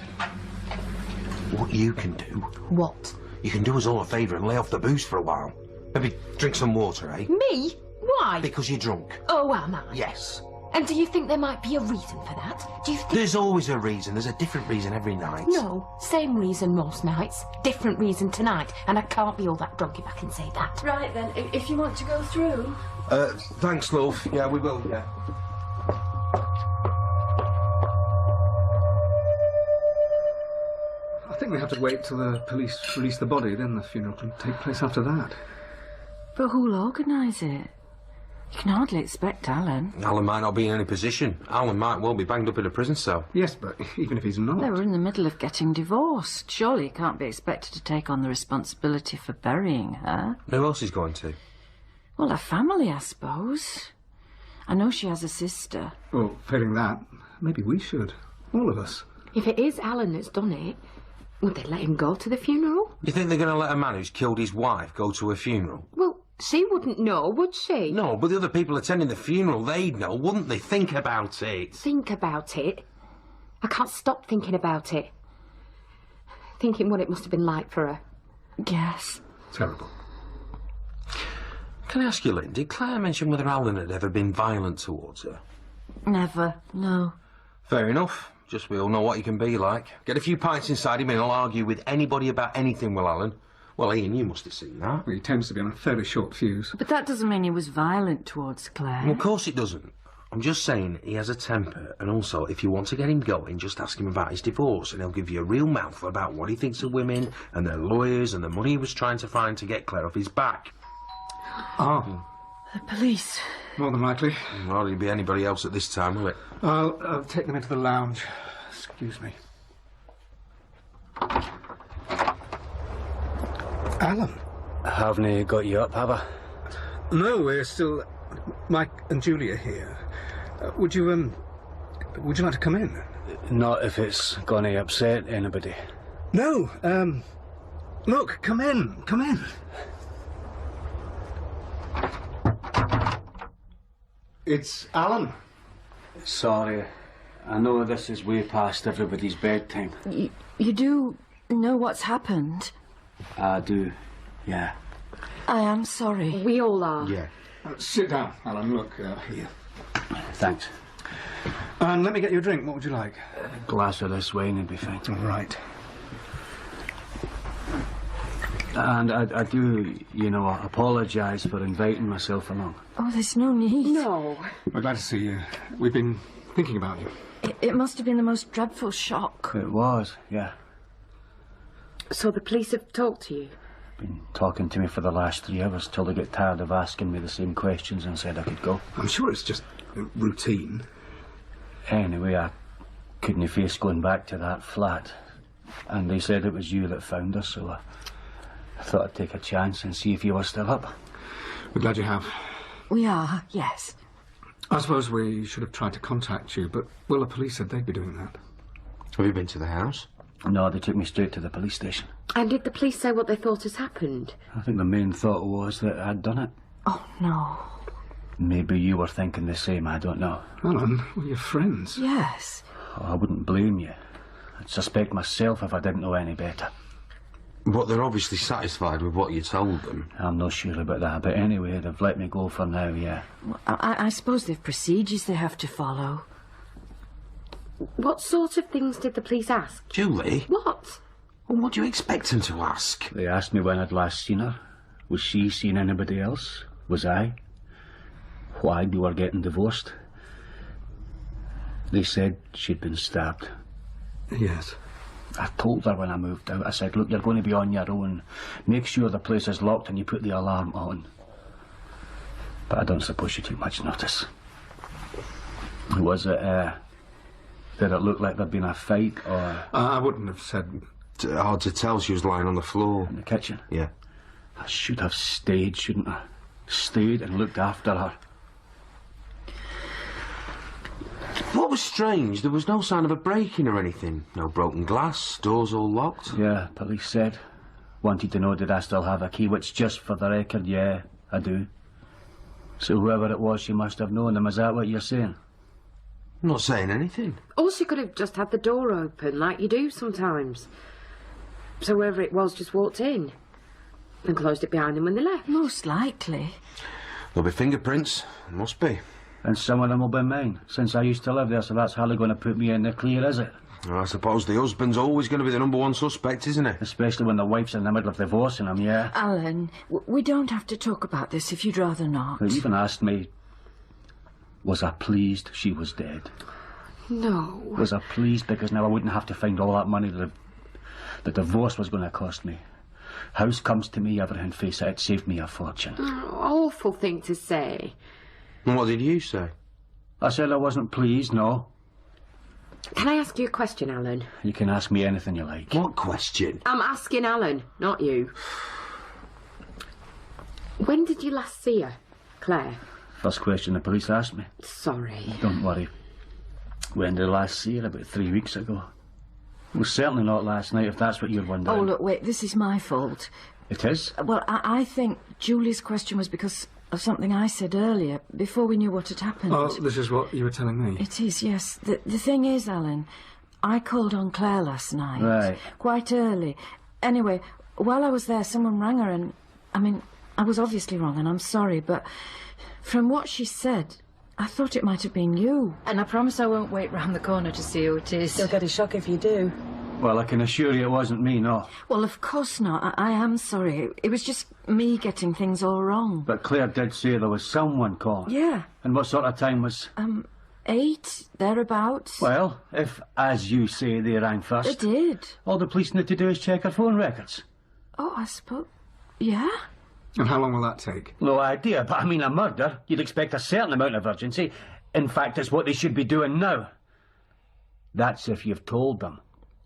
What you can do? What? You can do us all a favour and lay off the booze for a while. Maybe drink some water, eh? Me? Why? Because you're drunk. Oh, am I? Yes. And do you think there might be a reason for that? Do you think... There's always a reason. There's a different reason every night. No, same reason most nights. Different reason tonight. And I can't be all that drunk if I can say that. Right then, if you want to go through. Thanks, love. Yeah, we will, yeah. I think we have to wait till the police release the body, then the funeral can take place after that. But who'll organise it? You can hardly expect Alan. Alan might not be in any position. Alan might well be banged up in a prison cell. Yes, but even if he's not... They were in the middle of getting divorced. Surely he can't be expected to take on the responsibility for burying her. Who else is going to? Well, her family, I suppose. I know she has a sister. Well, failing that, maybe we should. All of us. If it is Alan that's done it, would they let him go to the funeral? You think they're going to let a man who's killed his wife go to a funeral? Well, she wouldn't know, would she? No, but the other people attending the funeral, they'd know, wouldn't they? Think about it. Think about it? I can't stop thinking about it. Thinking what it must have been like for her. Yes. Terrible. Can I ask you, Lynn, did Claire mention whether Alan had ever been violent towards her? Never, no. Fair enough. Just we all know what he can be like. Get a few pints inside him and he'll argue with anybody about anything, will Alan? Well, Ian, you must have seen that. Well, he tends to be on a fairly short fuse. But that doesn't mean he was violent towards Claire. Well, of course it doesn't. I'm just saying he has a temper, and also, if you want to get him going, just ask him about his divorce, and he'll give you a real mouthful about what he thinks of women, and their lawyers, and the money he was trying to find to get Claire off his back. Oh. The police. More than likely. Well, hardly be anybody else at this time, will it? I'll take them into the lounge. Excuse me. Alan. Haven't he got you up, have I? No, we're still... Mike and Julia here. Would you like to come in? Not if it's gonna upset anybody. No, look, come in. It's Alan. Sorry, I know this is way past everybody's bedtime. You do know what's happened? I do, yeah. I am sorry. We all are. Yeah. Sit down, Alan. Look, here. Thanks. And let me get you a drink. What would you like? A glass of this wine would be fine. All right. And I do, apologise for inviting myself along. Oh, there's no need. No. We're glad to see you. We've been thinking about you. It must have been the most dreadful shock. It was, yeah. So the police have talked to you? Been talking to me for the last 3 hours till they get tired of asking me the same questions and said I could go. I'm sure it's just routine. Anyway, I couldn't face going back to that flat. And they said it was you that found us, so I thought I'd take a chance and see if you were still up. We're glad you have. We are, yes. I suppose we should have tried to contact you, but, well, the police said they'd be doing that. Have you been to the house? No, they took me straight to the police station. And did the police say what they thought has happened? I think the main thought was that I'd done it. Oh, no. Maybe you were thinking the same, I don't know. Alan, we're your friends. Yes. Oh, I wouldn't blame you. I'd suspect myself if I didn't know any better. But they're obviously satisfied with what you told them. I'm not sure about that, but anyway, they've let me go for now, yeah. Well, I suppose they've procedures they have to follow. What sort of things did the police ask? Julie? What? Well, what do you expect them to ask? They asked me when I'd last seen her. Was she seen anybody else? Was I? Why we were getting divorced? They said she'd been stabbed. Yes. I told her when I moved out, I said, look, you're going to be on your own. Make sure the place is locked and you put the alarm on. But I don't suppose she took much notice. Was it, did it look like there'd been a fight, or...? I wouldn't have said... Hard to tell, she was lying on the floor. In the kitchen? Yeah. I should have stayed, shouldn't I? Stayed and looked after her. What was strange, there was no sign of a break-in or anything. No broken glass, doors all locked. Yeah, police said. Wanted to know did I still have a key, which, just for the record, yeah, I do. So whoever it was, she must have known them. Is that what you're saying? I'm not saying anything. Or she could have just had the door open, like you do sometimes. So whoever it was just walked in and closed it behind them when they left. Most likely. There'll be fingerprints. There must be. And some of them will be mine, since I used to live there, so that's hardly going to put me in the clear, is it? Well, I suppose the husband's always going to be the #1 suspect, isn't he? Especially when the wife's in the middle of divorcing him, yeah. Alan, we don't have to talk about this if you'd rather not. They even asked me, was I pleased she was dead? No. Was I pleased because now I wouldn't have to find all that money that the divorce was going to cost me? House comes to me, everything face it saved me a fortune. Oh, awful thing to say. And what did you say? I said I wasn't pleased, no. Can I ask you a question, Alan? You can ask me anything you like. What question? I'm asking Alan, not you. When did you last see her, Claire? First question the police asked me. Sorry. Don't worry. When did I last see her? About 3 weeks ago. It was certainly not last night, if that's what you're wondering. Oh, look, wait, this is my fault. It is? Well, I think Julie's question was because of something I said earlier, before we knew what had happened. Oh, this is what you were telling me? It is, yes. The thing is, Alan, I called on Claire last night. Right. Quite early. Anyway, while I was there, someone rang her and... I mean, I was obviously wrong and I'm sorry, but from what she said, I thought it might have been you. And I promise I won't wait round the corner to see who it is. You'll get a shock if you do. Well, I can assure you it wasn't me, no. Well, of course not. I am sorry. It was just me getting things all wrong. But Claire did say there was someone calling. Yeah. And what sort of time was... 8, thereabouts. Well, if, as you say, they rang first... They did. All the police need to do is check her phone records. Oh, I suppose... Yeah? And how long will that take? No idea, but I mean, a murder, you'd expect a certain amount of urgency. In fact, it's what they should be doing now. That's if you've told them.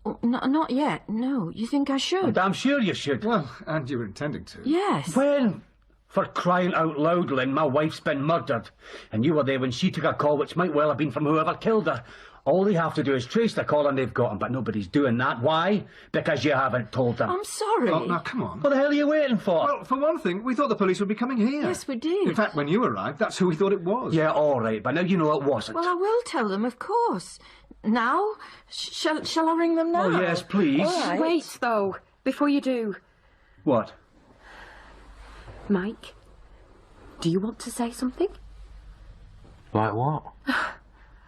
Oh, not yet, no. You think I should? I'm damn sure you should. Well, and you were intending to. Yes. When? For crying out loud, Lynn, my wife's been murdered. And you were there when she took a call, which might well have been from whoever killed her. All they have to do is trace the call and they've got him, but nobody's doing that. Why? Because you haven't told them. I'm sorry. Oh, now, come on. What the hell are you waiting for? Well, for one thing, we thought the police would be coming here. Yes, we did. In fact, when you arrived, that's who we thought it was. Yeah, all right, but now you know it wasn't. Well, I will tell them, of course. Now? Shall I ring them now? Oh, yes, please. All right. Wait, though, before you do. What? Mike, do you want to say something? Like what?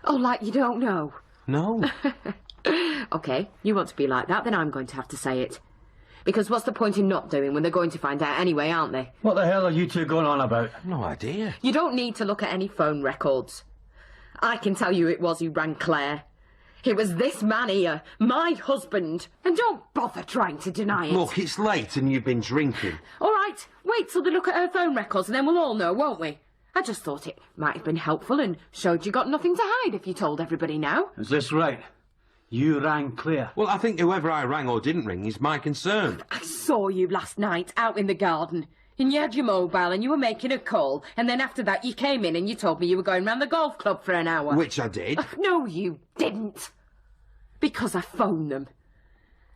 Oh, like you don't know? No. OK, you want to be like that, then I'm going to have to say it. Because what's the point in not doing when they're going to find out anyway, aren't they? What the hell are you two going on about? No idea. You don't need to look at any phone records. I can tell you it was who rang Claire. It was this man here, my husband. And don't bother trying to deny it. Look, it's late and you've been drinking. All right, wait till they look at her phone records and then we'll all know, won't we? I just thought it might have been helpful and showed you got nothing to hide if you told everybody now. Is this right? You rang Claire? Well, I think whoever I rang or didn't ring is my concern. I saw you last night out in the garden. And you had your mobile and you were making a call. And then after that you came in and you told me you were going round the golf club for an hour. Which I did. No, you didn't. Because I phoned them.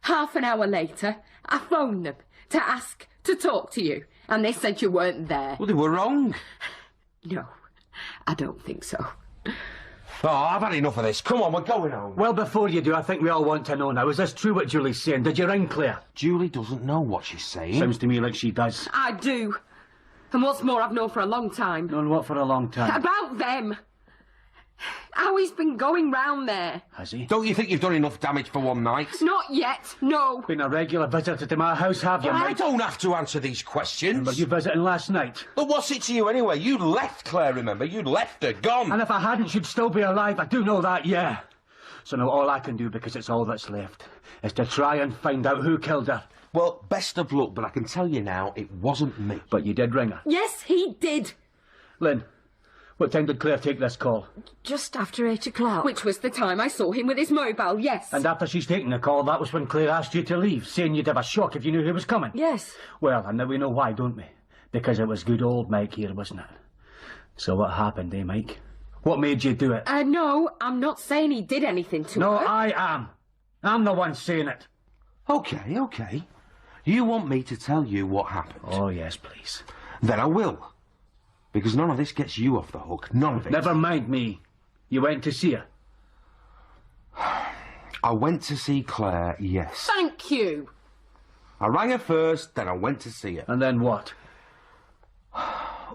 Half an hour later, I phoned them to ask to talk to you. And they said you weren't there. Well, they were wrong. No, I don't think so. Oh, I've had enough of this. Come on, we're going home. Well, before you do, I think we all want to know now. Is this true what Julie's saying? Did you ring Claire? Julie doesn't know what she's saying. Sounds to me like she does. I do. And what's more, I've known for a long time. Known what for a long time? About them. How he's been going round there. Has he? Don't you think you've done enough damage for one night? Not yet, no. Been a regular visitor to my house, have you, Well, I mate? don't have to answer these questions. Were you visiting last night? But what's it to you anyway? You left Claire, remember? You left her, gone. And if I hadn't, she'd still be alive. I do know that, yeah. So now all I can do, because it's all that's left, is to try and find out who killed her. Well, best of luck, but I can tell you now, it wasn't me. But you did ring her? Yes, he did. Lynn, what time did Claire take this call? Just after 8 o'clock. Which was the time I saw him with his mobile, yes. And after she's taken the call, that was when Claire asked you to leave, saying you'd have a shock if you knew who was coming? Yes. Well, and now we know why, don't we? Because it was good old Mike here, wasn't it? So what happened, eh, Mike? What made you do it? No, I'm not saying he did anything to her. No, I am. I'm the one saying it. Okay, okay. You want me to tell you what happened? Oh, yes, please. Then I will. Because none of this gets you off the hook. None of it. Never mind me. You went to see her? I went to see Claire, yes. Thank you. I rang her first, then I went to see her. And then what?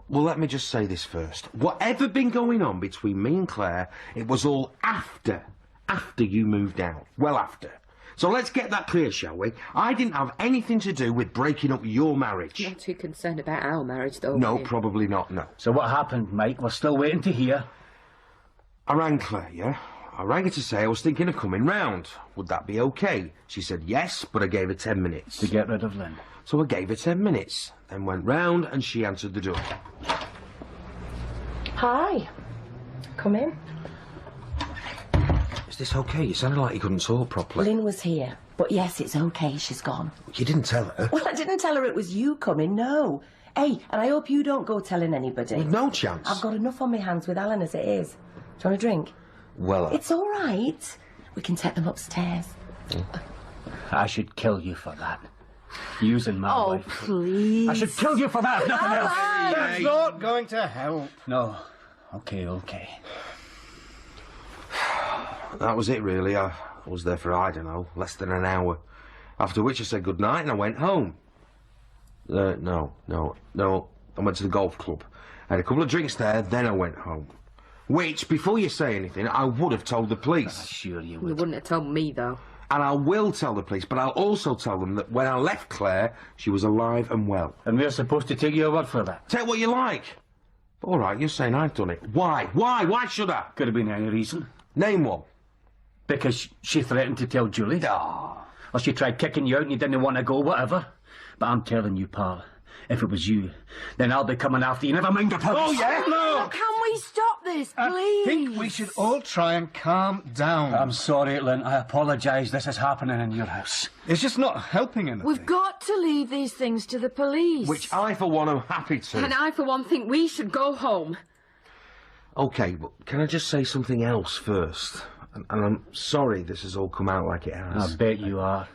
Well, let me just say this first. Whatever been going on between me and Claire, it was all after you moved out. Well, after. So let's get that clear, shall we? I didn't have anything to do with breaking up your marriage. Not too concerned about our marriage, though. No, probably not, no. So what happened, Mike? We're still waiting to hear. I rang Claire, yeah? I rang her to say I was thinking of coming round. Would that be okay? She said yes, but I gave her 10 minutes. To get rid of Lynn? So I gave her 10 minutes, then went round and she answered the door. Hi. Come in. Is this okay? You sounded like you couldn't talk properly. Lynn was here. But yes, it's okay, she's gone. You didn't tell her? Well, I didn't tell her it was you coming, no. Hey, and I hope you don't go telling anybody. With no chance. I've got enough on my hands with Alan as it is. Do you want a drink? Well, It's all right. We can take them upstairs. I should kill you for that. Using my wife. Oh, please. I should kill you for that, if nothing else. That's not going to help. No. Okay. That was it, really. I was there for, I don't know, less than an hour. After which I said goodnight and I went home. No. I went to the golf club. I had a couple of drinks there, then I went home. Which, before you say anything, I would have told the police. Sure you would. You wouldn't have told me, though. And I will tell the police, but I'll also tell them that when I left Claire, she was alive and well. And we're supposed to take your word for that? Take what you like. All right, you're saying I've done it. Why? Why should I? Could have been any reason. Name one. Because she threatened to tell Julie. Oh. Or she tried kicking you out and you didn't want to go, whatever. But I'm telling you, pal, if it was you, then I'll be coming after you. Never mind the police. Oh, yeah? No! Can we stop this, please? I think we should all try and calm down. I'm sorry, Lynn. I apologise. This is happening in your house. It's just not helping anything. We've got to leave these things to the police. Which I, for one, am happy to. And I, for one, think we should go home. OK, but can I just say something else first? And I'm sorry this has all come out like it has. I bet you are.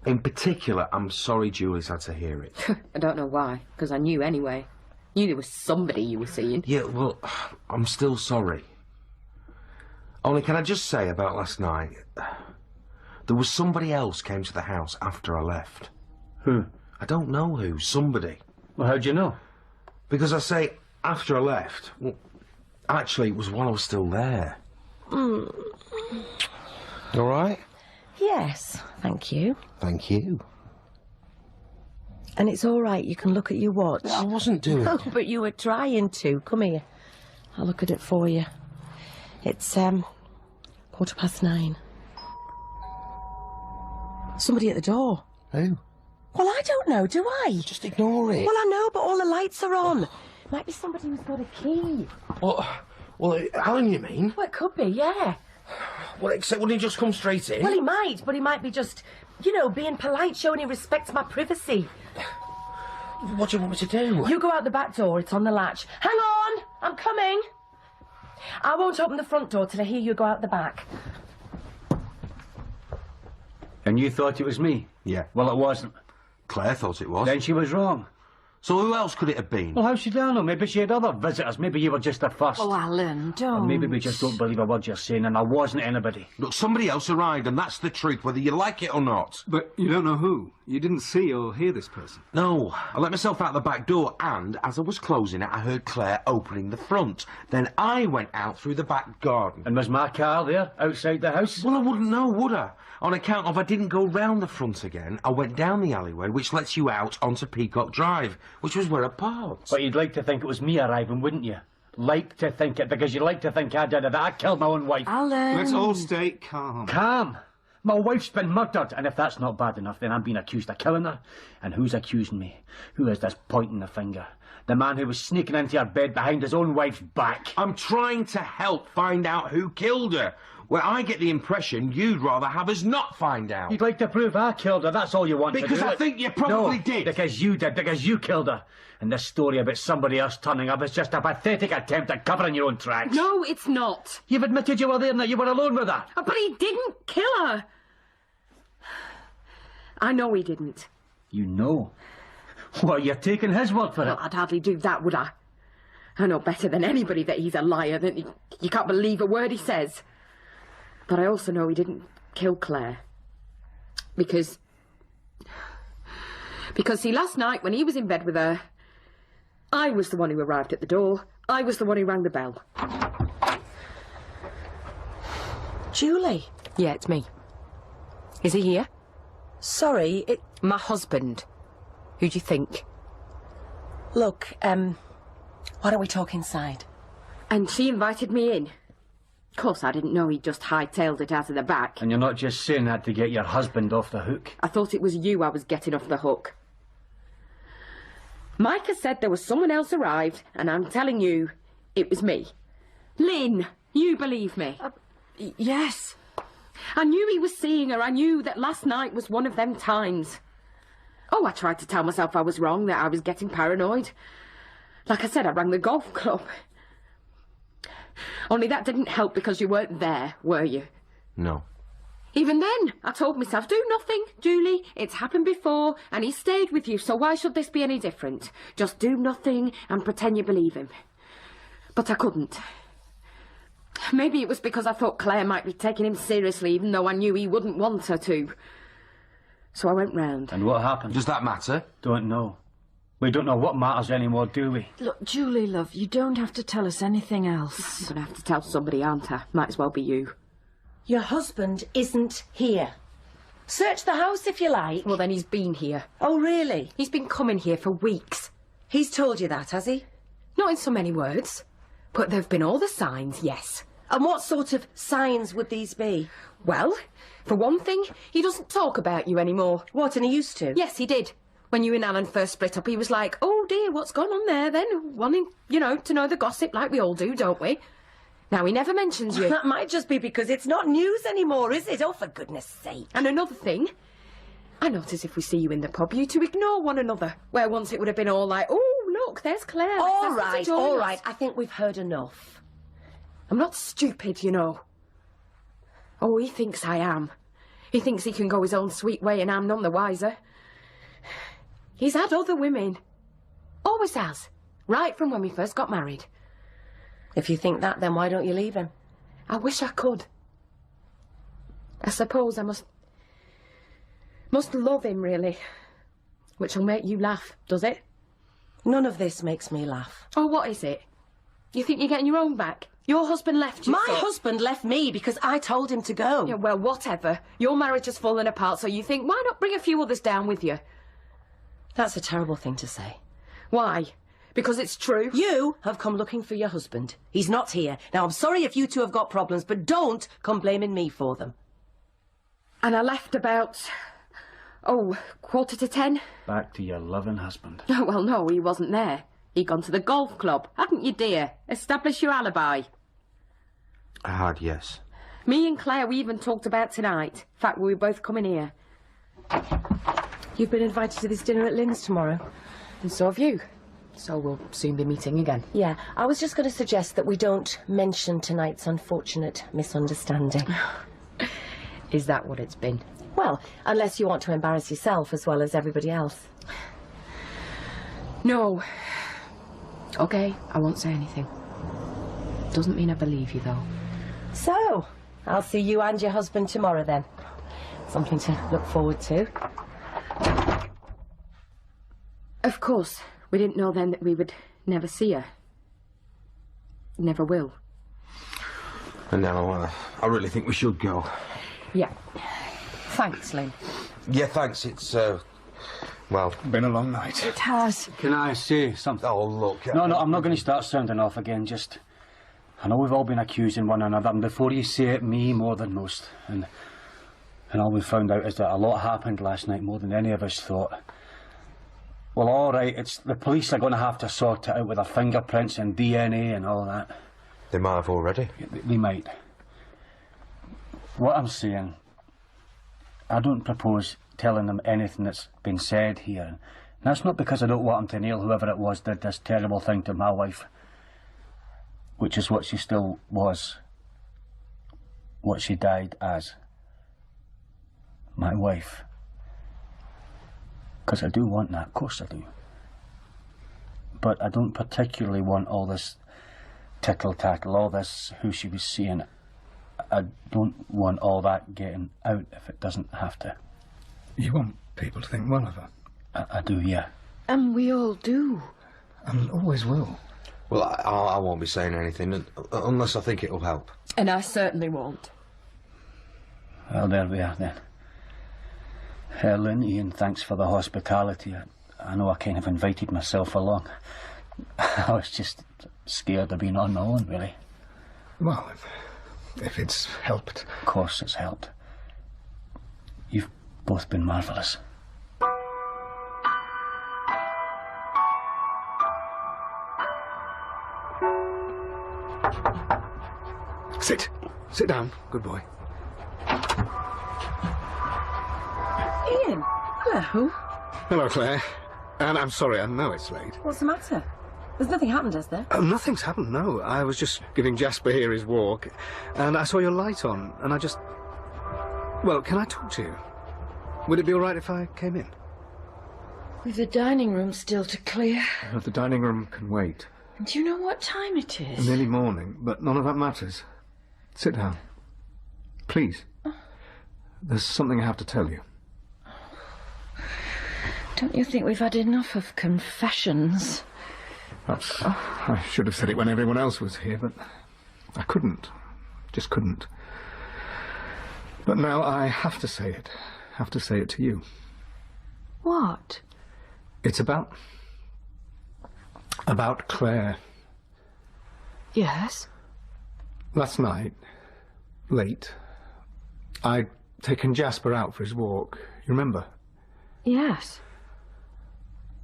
In particular, I'm sorry Julie's had to hear it. I don't know why, because I knew anyway. Knew there was somebody you were seeing. Yeah, well, I'm still sorry. Only can I just say about last night, there was somebody else came to the house after I left. Who? I don't know who, somebody. Well, how'd you know? Because I say after I left, well, actually it was while I was still there. All right? Yes, thank you. Thank you. And it's all right, you can look at your watch. I wasn't doing Oh, it. but you were trying to. Come here. I'll look at it for you. It's, 9:15. Somebody at the door. Who? Well, I don't know, do I? Just ignore it. Well, I know, but all the lights are on. Might be somebody who's got a key. Well, Alan, you mean? Well, it could be, yeah. Well, except wouldn't he just come straight in? Well, he might, but he might be just, being polite, showing he respects my privacy. What do you want me to do? You go out the back door, it's on the latch. Hang on, I'm coming. I won't open the front door till I hear you go out the back. And you thought it was me? Yeah. Well, it wasn't. Claire thought it was. Then she was wrong. So who else could it have been? Well, how should I know? Maybe she had other visitors. Maybe you were just the first. Oh, Alan, don't. Or maybe we just don't believe a word you're saying and I wasn't anybody. Look, somebody else arrived, and that's the truth, whether you like it or not. But you don't know who. You didn't see or hear this person. No, I let myself out the back door, and as I was closing it, I heard Claire opening the front. Then I went out through the back garden. And was my car there, outside the house? Well, I wouldn't know, would I? On account of I didn't go round the front again, I went down the alleyway, which lets you out onto Peacock Drive, which was where I parked. But you'd like to think it was me arriving, wouldn't you? Like to think it, because you'd like to think I did it, that I killed my own wife. Alan! Let's all stay calm. Calm? My wife's been murdered, and if that's not bad enough, then I'm being accused of killing her. And who's accusing me? Who is this pointing the finger? The man who was sneaking into her bed behind his own wife's back. I'm trying to help find out who killed her. Well, I get the impression you'd rather have us not find out. You'd like to prove I killed her, that's all you want to do. Because I think you probably No, did. because you did, because you killed her. And this story about somebody else turning up is just a pathetic attempt at covering your own tracks. No, it's not. You've admitted you were there and that you were alone with her. Oh, but he didn't kill her. I know he didn't. You know? Well, you're taking his word for it. Well, I'd hardly do that, would I? I know better than anybody that he's a liar, that you can't believe a word he says. But I also know he didn't kill Claire. Because, see, last night when he was in bed with her, I was the one who arrived at the door. I was the one who rang the bell. Julie? Yeah, it's me. Is he here? Sorry, My husband. Who do you think? Look, why don't we talk inside? And she invited me in. Of course, I didn't know he'd just hightailed it out of the back. And you're not just saying that to get your husband off the hook. I thought it was you I was getting off the hook. Micah said there was someone else arrived, and I'm telling you, it was me. Lynn, you believe me? Yes. I knew he was seeing her. I knew that last night was one of them times. Oh, I tried to tell myself I was wrong, that I was getting paranoid. Like I said, I rang the golf club. Only that didn't help because you weren't there, were you? No. Even then, I told myself, do nothing, Julie. It's happened before, and he stayed with you, so why should this be any different? Just do nothing and pretend you believe him. But I couldn't. Maybe it was because I thought Claire might be taking him seriously, even though I knew he wouldn't want her to. So I went round. And what happened? Does that matter? Don't know. We don't know what matters anymore, do we? Look, Julie, love, you don't have to tell us anything else. I'm going to have to tell somebody, aren't I? Might as well be you. Your husband isn't here. Search the house if you like. Well, then he's been here. Oh, really? He's been coming here for weeks. He's told you that, has he? Not in so many words. But there've been all the signs, yes. And what sort of signs would these be? Well, for one thing, he doesn't talk about you anymore. What, and he used to? Yes, he did. When you and Alan first split up, he was like, oh dear, what's gone on there then? Wanting, to know the gossip like we all do, don't we? Now he never mentions you. That might just be because it's not news anymore, is it? Oh, for goodness sake. And another thing, I notice if we see you in the pub, you two ignore one another. Where once it would have been all like, oh, look, there's Claire. All right. I think we've heard enough. I'm not stupid, you know. Oh, he thinks I am. He thinks he can go his own sweet way and I'm none the wiser. He's had other women. Always has. Right from when we first got married. If you think that, then why don't you leave him? I wish I could. I suppose I must love him, really. Which'll make you laugh, does it? None of this makes me laugh. Oh, what is it? You think you're getting your own back? Your husband left you. My husband left me because I told him to go. Yeah, well, whatever. Your marriage has fallen apart, so you think, why not bring a few others down with you? That's a terrible thing to say. Why? Because it's true? You have come looking for your husband. He's not here. Now, I'm sorry if you two have got problems, but don't come blaming me for them. And I left about, 10:15. Back to your loving husband. Oh, well, no, he wasn't there. He'd gone to the golf club. Hadn't you, dear? Establish your alibi. I had, yes. Me and Claire, we even talked about tonight. In fact, we were both coming here. You've been invited to this dinner at Lynn's tomorrow. And so have you. So we'll soon be meeting again. Yeah, I was just going to suggest that we don't mention tonight's unfortunate misunderstanding. Is that what it's been? Well, unless you want to embarrass yourself as well as everybody else. No. OK, I won't say anything. Doesn't mean I believe you, though. So, I'll see you and your husband tomorrow, then. Something to look forward to. Of course, we didn't know then that we would never see her. Never will. And now, I really think we should go. Yeah. Thanks, Lynn. Yeah, thanks. It's, well... Been a long night. It has. Can I say something? Oh, look... No, I'm not going to start sounding off again, just... I know we've all been accusing one another, and before you say it, me more than most. And all we found out is that a lot happened last night, more than any of us thought. Well, all right, it's the police are going to have to sort it out with their fingerprints and DNA and all that. They might have already. They might. What I'm saying, I don't propose telling them anything that's been said here. And that's not because I don't want them to nail whoever it was did this terrible thing to my wife. Which is what she still was. What she died as. My wife. Because I do want that, of course I do. But I don't particularly want all this tittle-tattle, all this who she was seeing. I don't want all that getting out if it doesn't have to. You want people to think well of her? I do, yeah. And we all do. And always will. Well, I won't be saying anything, unless I think it'll help. And I certainly won't. Well, there we are, then. Lynn, Ian, thanks for the hospitality. I know I kind of invited myself along. I was just scared of being on my own, really. Well, if it's helped. Of course it's helped. You've both been marvellous. Sit down, good boy. Ian, hello. Hello, Claire. And I'm sorry, I know it's late. What's the matter? There's nothing happened, has there? Oh, nothing's happened, no. I was just giving Jasper here his walk, and I saw your light on, and I just... Well, can I talk to you? Would it be all right if I came in? With the dining room still to clear. Oh, the dining room can wait. Do you know what time it is? Nearly morning, but none of that matters. Sit down. Please. There's something I have to tell you. Don't you think we've had enough of confessions? Perhaps I should have said it when everyone else was here, but I couldn't. Just couldn't. But now I have to say it. Have to say it to you. What? It's about Claire. Yes? Last night, late, I'd taken Jasper out for his walk. You remember? Yes.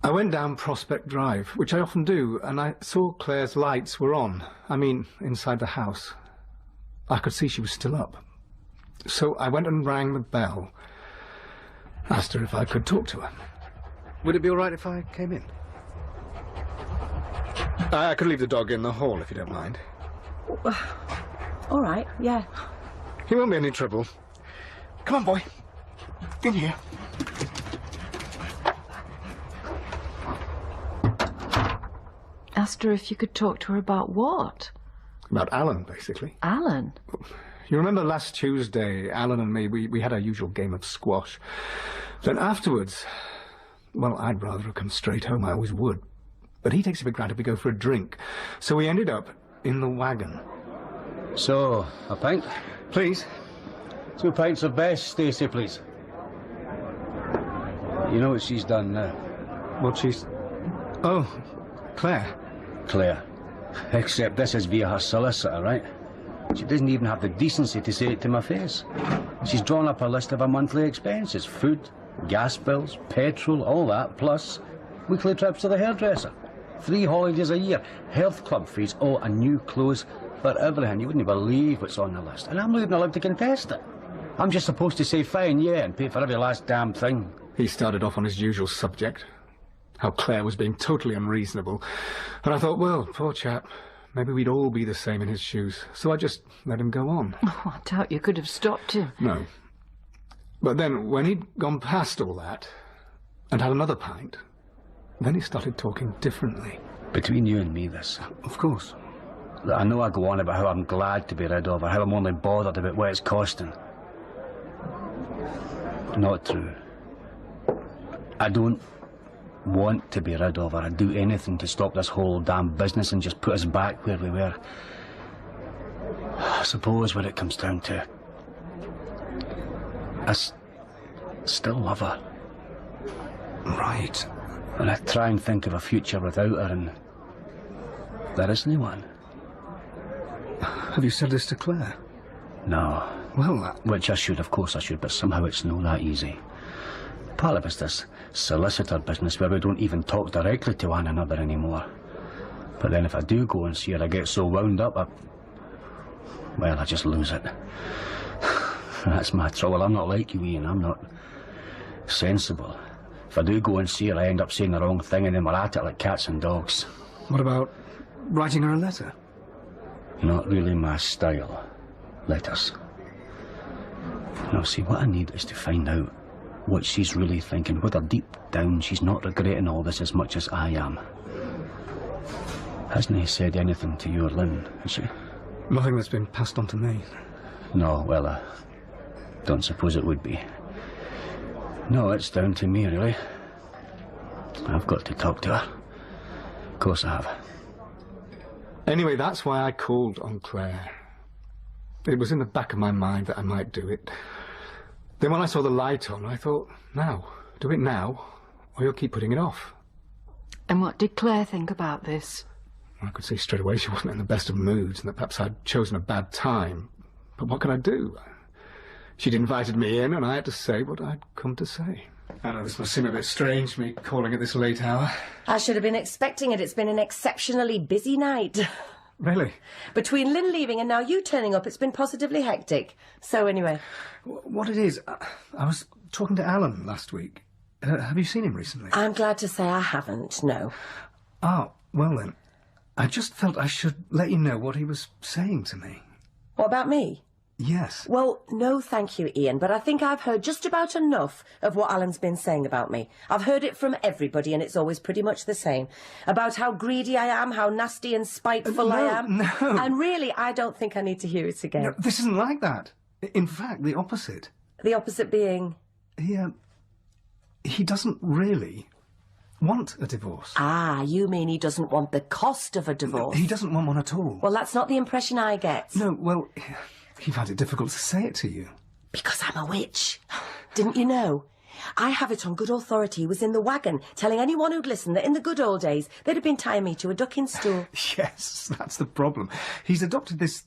I went down Prospect Drive, which I often do, and I saw Claire's lights were on. I mean, inside the house. I could see she was still up. So I went and rang the bell. Asked her if I could talk to her. Would it be all right if I came in? I could leave the dog in the hall, if you don't mind. All right, yeah. He won't be any trouble. Come on, boy. In here. Asked her if you could talk to her about what? About Alan, basically. Alan? You remember last Tuesday, Alan and me, we had our usual game of squash. Then afterwards, well, I'd rather have come straight home, I always would. But he takes it for granted we go for a drink. So we ended up in the wagon. So, a pint? Please. 2 pints of best, Stacey, please. You know what she's done now? What she's... Oh, Claire. Claire. Except this is via her solicitor, right? She doesn't even have the decency to say it to my face. She's drawn up a list of her monthly expenses. Food, gas bills, petrol, all that, plus weekly trips to the hairdresser. 3 holidays a year, health club fees, and new clothes for everything. You wouldn't believe what's on the list. And I'm not even allowed to contest it. I'm just supposed to say fine, yeah, and pay for every last damn thing. He started off on his usual subject. How Claire was being totally unreasonable. And I thought, well, poor chap, maybe we'd all be the same in his shoes. So I just let him go on. Oh, I doubt you could have stopped him. No. But then, when he'd gone past all that, and had another pint, Then he started talking differently. Between you and me, this. Of course. I know I go on about how I'm glad to be rid of her, how I'm only bothered about what it's costing. Not true. I don't want to be rid of her. I'd do anything to stop this whole damn business and just put us back where we were. I suppose when it comes down to... I still love her. Right. And I try and think of a future without her, and there isn't one. Have you said this to Claire? No. Well, which I should, of course I should, but somehow it's not that easy. Part of it's this solicitor business where we don't even talk directly to one another anymore. But then if I do go and see her, I get so wound up, well, I just lose it. That's my trouble. I'm not like you, Ian. I'm not sensible. If I do go and see her, I end up saying the wrong thing and then we're at it like cats and dogs. What about writing her a letter? Not really my style. Letters. No, see, what I need is to find out what she's really thinking, whether deep down she's not regretting all this as much as I am. Hasn't he said anything to you or Lynn, has she? Nothing that's been passed on to me. No, well, I don't suppose it would be. No, it's down to me, really. I've got to talk to her. Of course I have. Anyway, that's why I called on Claire. It was in the back of my mind that I might do it. Then when I saw the light on, I thought, now, do it now, or you'll keep putting it off. And what did Claire think about this? I could see straight away she wasn't in the best of moods and that perhaps I'd chosen a bad time. But what could I do? She'd invited me in and I had to say what I'd come to say. I know this must seem a bit strange, me calling at this late hour. I should have been expecting it. It's been an exceptionally busy night. Really? Between Lynn leaving and now you turning up, it's been positively hectic. So anyway... What it is, I was talking to Alan last week. Have you seen him recently? I'm glad to say I haven't, no. Oh, well then. I just felt I should let you know what he was saying to me. What about me? Yes. Well, no thank you, Ian, but I think I've heard just about enough of what Alan's been saying about me. I've heard it from everybody and it's always pretty much the same. About how greedy I am, how nasty and spiteful I am. No. And really, I don't think I need to hear it again. No, this isn't like that. In fact, the opposite. The opposite being? He doesn't really want a divorce. Ah, you mean he doesn't want the cost of a divorce? He doesn't want one at all. Well, that's not the impression I get. No, well, he found it difficult to say it to you. Because I'm a witch. Didn't you know? I have it on good authority. He was in the wagon, telling anyone who'd listen that in the good old days, they'd have been tying me to a ducking stool. Yes, that's the problem. He's adopted this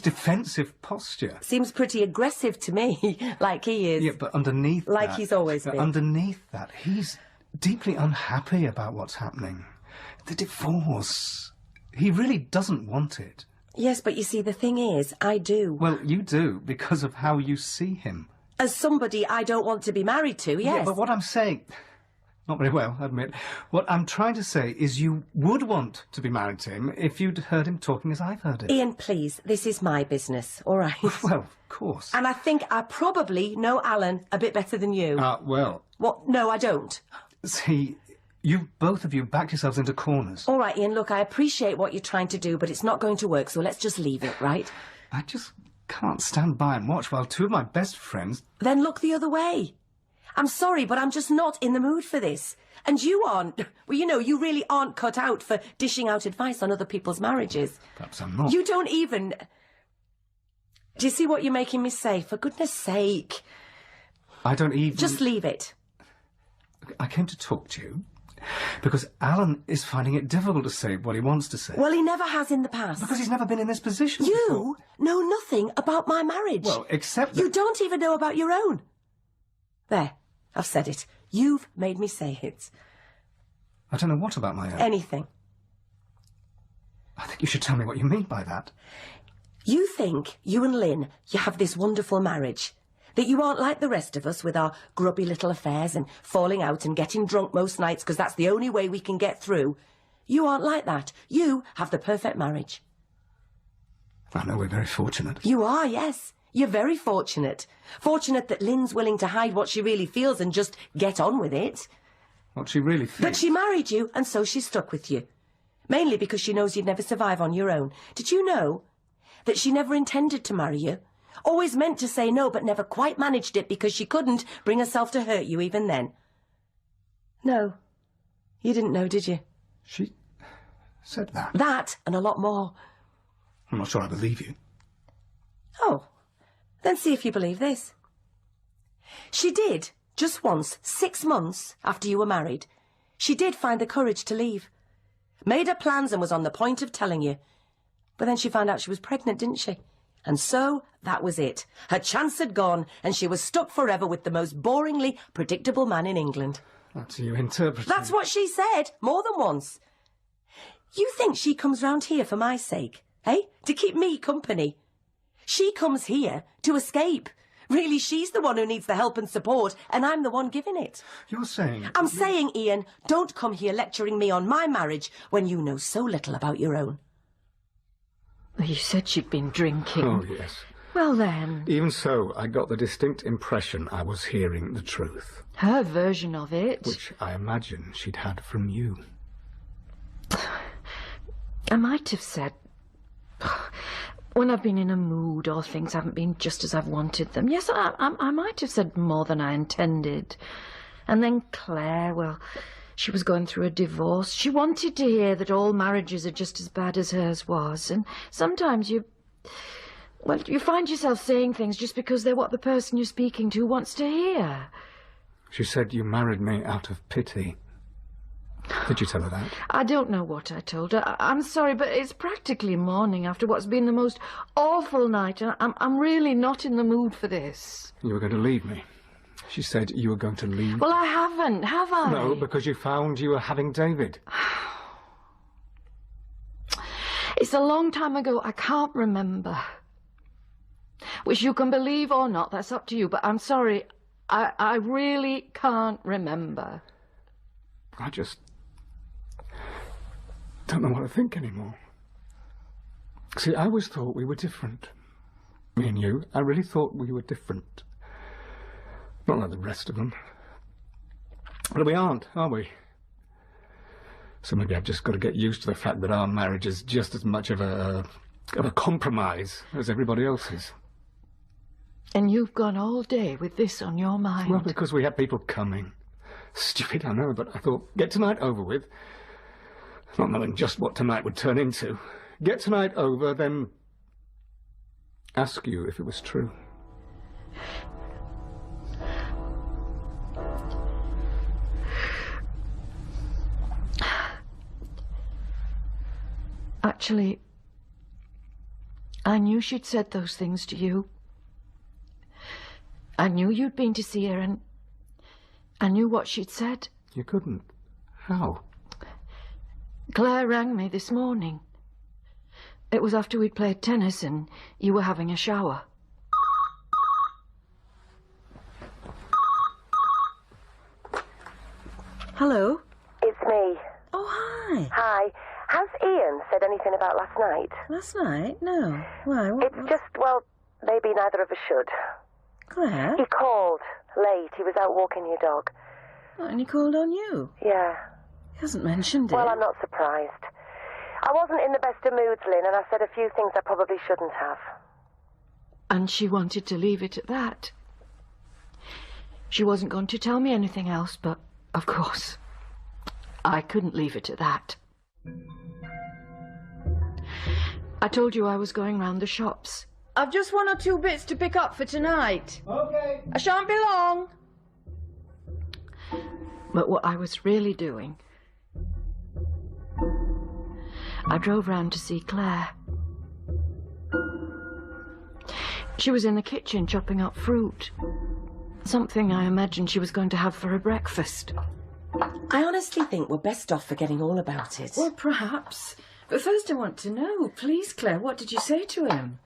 defensive posture. Seems pretty aggressive to me, like he is. Yeah, but underneath like he's always been. Underneath that, he's deeply unhappy about what's happening. The divorce. He really doesn't want it. Yes, but you see, the thing is, I do. Well, you do, because of how you see him. As somebody I don't want to be married to, yes. Yeah, but what I'm saying... Not very well, I admit. What I'm trying to say is you would want to be married to him if you'd heard him talking as I've heard it. Ian, please, this is my business, all right? Well, of course. And I think I probably know Alan a bit better than you. Well... What? No, I don't. See, both of you backed yourselves into corners. All right, Ian, look, I appreciate what you're trying to do, but it's not going to work, so let's just leave it, right? I just can't stand by and watch while two of my best friends... Then look the other way. I'm sorry, but I'm just not in the mood for this. And you aren't. Well, you know, you really aren't cut out for dishing out advice on other people's marriages. Perhaps I'm not. You don't even... Do you see what you're making me say? For goodness sake. I don't even... Just leave it. I came to talk to you because Alan is finding it difficult to say what he wants to say. Well, he never has in the past. Because he's never been in this position You before. know nothing about my marriage. Well, except that... You don't even know about your own. There, I've said it. You've made me say it. I don't know what about my own. Anything. I think you should tell me what you mean by that. You think, you and Lynn, you have this wonderful marriage. That you aren't like the rest of us with our grubby little affairs and falling out and getting drunk most nights because that's the only way we can get through. You aren't like that. You have the perfect marriage. I know we're very fortunate. You are, yes. You're very fortunate. Fortunate that Lynn's willing to hide what she really feels and just get on with it. what she really thinks. That she married you, and so she's stuck with you. Mainly because she knows you'd never survive on your own. Did you know that she never intended to marry you? Always meant to say no, but never quite managed it because she couldn't bring herself to hurt you even then. No. You didn't know, did you? She said that? That, and a lot more. I'm not sure I believe you. Oh. Then see if you believe this. She did, just once, 6 months after you were married, she did find the courage to leave. Made her plans and was on the point of telling you. But then she found out she was pregnant, didn't she? And so, that was it. Her chance had gone, and she was stuck forever with the most boringly predictable man in England. That's you interpreting. That's what she said, more than once. You think she comes round here for my sake, eh? To keep me company? She comes here to escape. Really, she's the one who needs the help and support, and I'm the one giving it. You're saying... I'm saying, Ian, don't come here lecturing me on my marriage when you know so little about your own. You said she'd been drinking. Oh, yes. Well, then... Even so, I got the distinct impression I was hearing the truth. Her version of it. Which I imagine she'd had from you. I might have said... When I've been in a mood or things haven't been just as I've wanted them. Yes, I might have said more than I intended. And then Claire, well, she was going through a divorce. She wanted to hear that all marriages are just as bad as hers was. And sometimes you find yourself saying things just because they're what the person you're speaking to wants to hear. She said you married me out of pity. Did you tell her that? I don't know what I told her. I'm sorry, but it's practically morning after what's been the most awful night, and I'm really not in the mood for this. You were going to leave me. She said you were going to leave. Well, I haven't, have I? No, because you found you were having David. It's a long time ago. I can't remember. Which you can believe or not, that's up to you, but I'm sorry. I really can't remember. I just don't know what to think anymore. See, I always thought we were different. Me and you, I really thought we were different. Not like the rest of them. But we aren't, are we? So maybe I've just got to get used to the fact that our marriage is just as much of a compromise as everybody else's. And you've gone all day with this on your mind? Well, because we had people coming. Stupid, I know, but I thought, get tonight over with. Not knowing just what tonight would turn into. Get tonight over, then ask you if it was true. Actually, I knew she'd said those things to you. I knew you'd been to see her, and I knew what she'd said. You couldn't. How? Claire rang me this morning. It was after we'd played tennis and you were having a shower. Hello? It's me. Oh, hi. Hi. Has Ian said anything about last night? Last night? No. Why? What? It's just, well, maybe neither of us should. Claire? He called late. He was out walking your dog. Oh, and he called on you? Yeah. He hasn't mentioned it. Well, I'm not surprised. I wasn't in the best of moods, Lynn, and I said a few things I probably shouldn't have. And she wanted to leave it at that. She wasn't going to tell me anything else, but, of course, I couldn't leave it at that. I told you I was going round the shops. I've just 1 or 2 bits to pick up for tonight. Okay. I shan't be long. But what I was really doing, I drove round to see Claire. She was in the kitchen chopping up fruit. Something I imagined she was going to have for her breakfast. I honestly think we're best off forgetting all about it. Well, perhaps. But first I want to know, please, Claire, what did you say to him?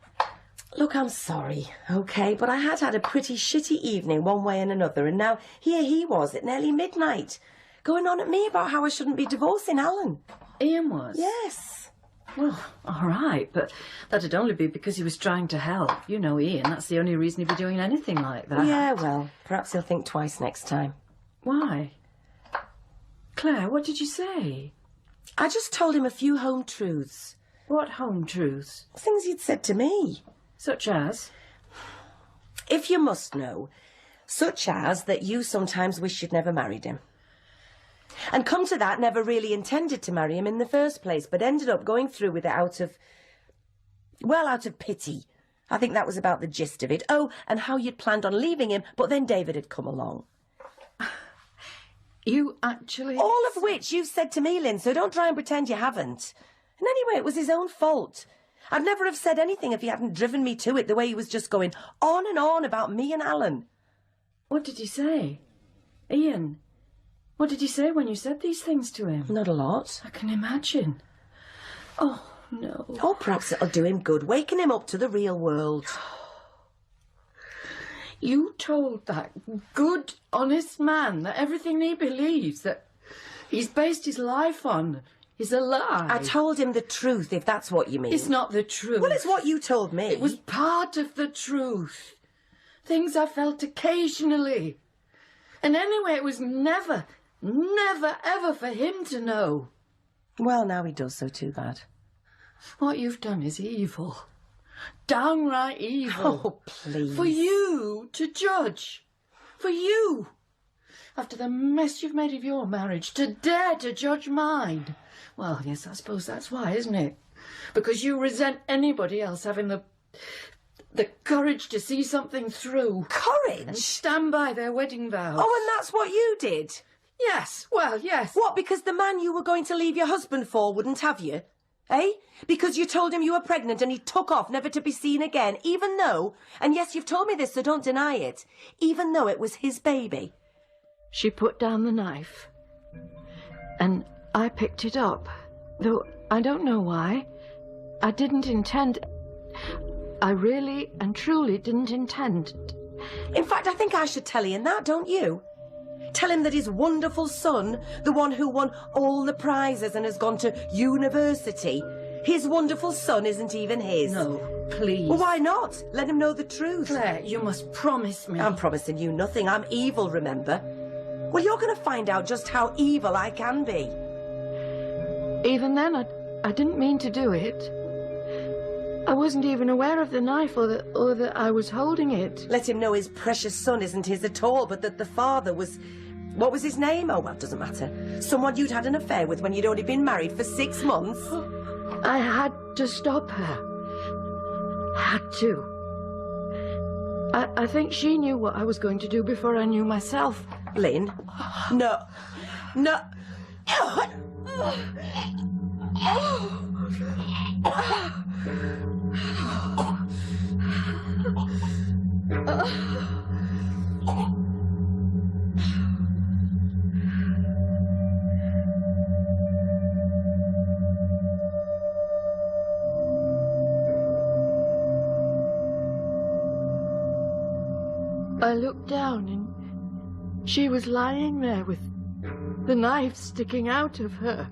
Look, I'm sorry, OK, but I had a pretty shitty evening one way and another, and now here he was at nearly midnight, going on at me about how I shouldn't be divorcing Alan. Ian was? Yes. Well, all right, but that'd only be because he was trying to help. You know Ian, that's the only reason he'd be doing anything like that. Yeah, well, perhaps he'll think twice next time. Why? Claire, what did you say? I just told him a few home truths. What home truths? Things he'd said to me. Such as? If you must know. Such as that you sometimes wish you'd never married him. And come to that, never really intended to marry him in the first place, but ended up going through with it out of pity. I think that was about the gist of it. Oh, and how you'd planned on leaving him, but then David had come along. You actually... All of which you've said to me, Lynn, so don't try and pretend you haven't. And anyway, it was his own fault. I'd never have said anything if he hadn't driven me to it the way he was just going on and on about me and Alan. What did he say? Ian, what did he say when you said these things to him? Not a lot. I can imagine. Oh, no. Oh, perhaps it'll do him good, waking him up to the real world. You told that good, honest man that everything he believes, that he's based his life on, is a lie. I told him the truth, if that's what you mean. It's not the truth. Well, it's what you told me. It was part of the truth. Things I felt occasionally. And anyway, it was never, ever for him to know. Well, now he does, so too bad. What you've done is evil. Downright evil. Oh, please. For you to judge. For you. After the mess you've made of your marriage, to dare to judge mine. Well, yes, I suppose that's why, isn't it? Because you resent anybody else having the courage to see something through. Courage? And stand by their wedding vows. Oh, and that's what you did? Yes, well, yes. What, because the man you were going to leave your husband for wouldn't have you? Eh? Because you told him you were pregnant and he took off never to be seen again, even though, and yes, you've told me this, so don't deny it, even though it was his baby. She put down the knife, and I picked it up, though I don't know why. I didn't intend... I really and truly didn't intend... In fact, I think I should tell Ian that, don't you? Tell him that his wonderful son, the one who won all the prizes and has gone to university, his wonderful son isn't even his. No, please. Well, why not? Let him know the truth. Claire, you must promise me. I'm promising you nothing. I'm evil, remember? Well, you're going to find out just how evil I can be. Even then, I didn't mean to do it. I wasn't even aware of the knife or that I was holding it. Let him know his precious son isn't his at all, but that the father was... What was his name? Oh, well, it doesn't matter. Someone you'd had an affair with when you'd only been married for 6 months. I had to stop her. Had to. I think she knew what I was going to do before I knew myself. Lynn? No. No. I looked down and she was lying there with the knife sticking out of her.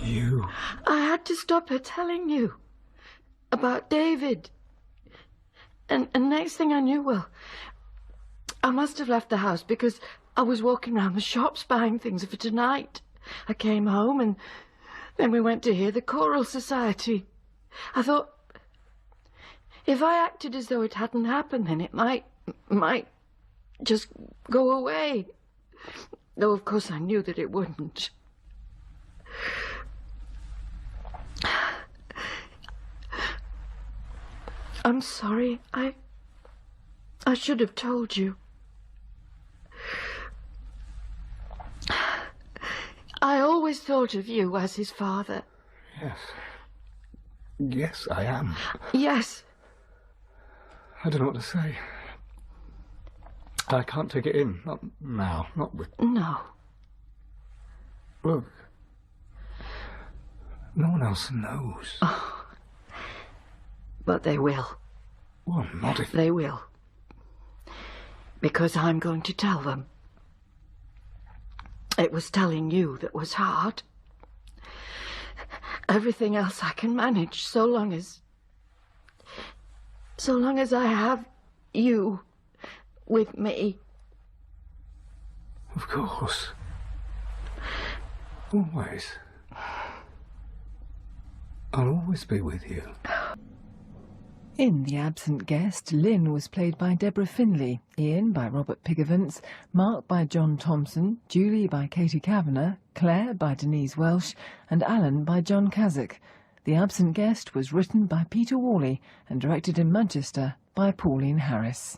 You... I had to stop her telling you about David. And next thing I knew, well, I must have left the house because I was walking around the shops buying things for tonight. I came home and then we went to hear the choral society. I thought, if I acted as though it hadn't happened, then it might just go away. Though, of course, I knew that it wouldn't. I'm sorry. I should have told you. I always thought of you as his father. Yes. Yes, I am. Yes. I don't know what to say. I can't take it in. Not now. Not with... No. Look. No one else knows. Oh. But they will. Well, not if... They will. Because I'm going to tell them. It was telling you that was hard. Everything else I can manage so long as I have you with me. Of course. Always. I'll always be with you. In The Absent Guest, Lynn was played by Deborah Findlay, Ian by Robert Pigavance, Mark by John Thompson, Julie by Katie Kavanagh, Claire by Denise Welsh, and Alan by John Kazak. The Absent Guest was written by Peter Worley and directed in Manchester by Pauline Harris.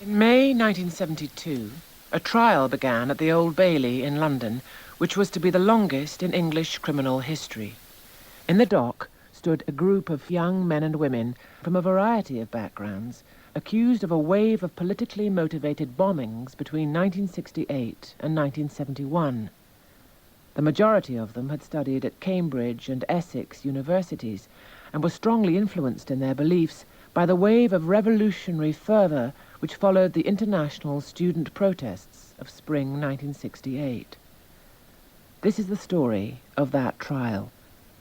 In May 1972, a trial began at the Old Bailey in London, which was to be the longest in English criminal history. In the dock stood a group of young men and women from a variety of backgrounds, accused of a wave of politically motivated bombings between 1968 and 1971. The majority of them had studied at Cambridge and Essex universities and were strongly influenced in their beliefs by the wave of revolutionary fervour which followed the international student protests of spring 1968. This is the story of that trial,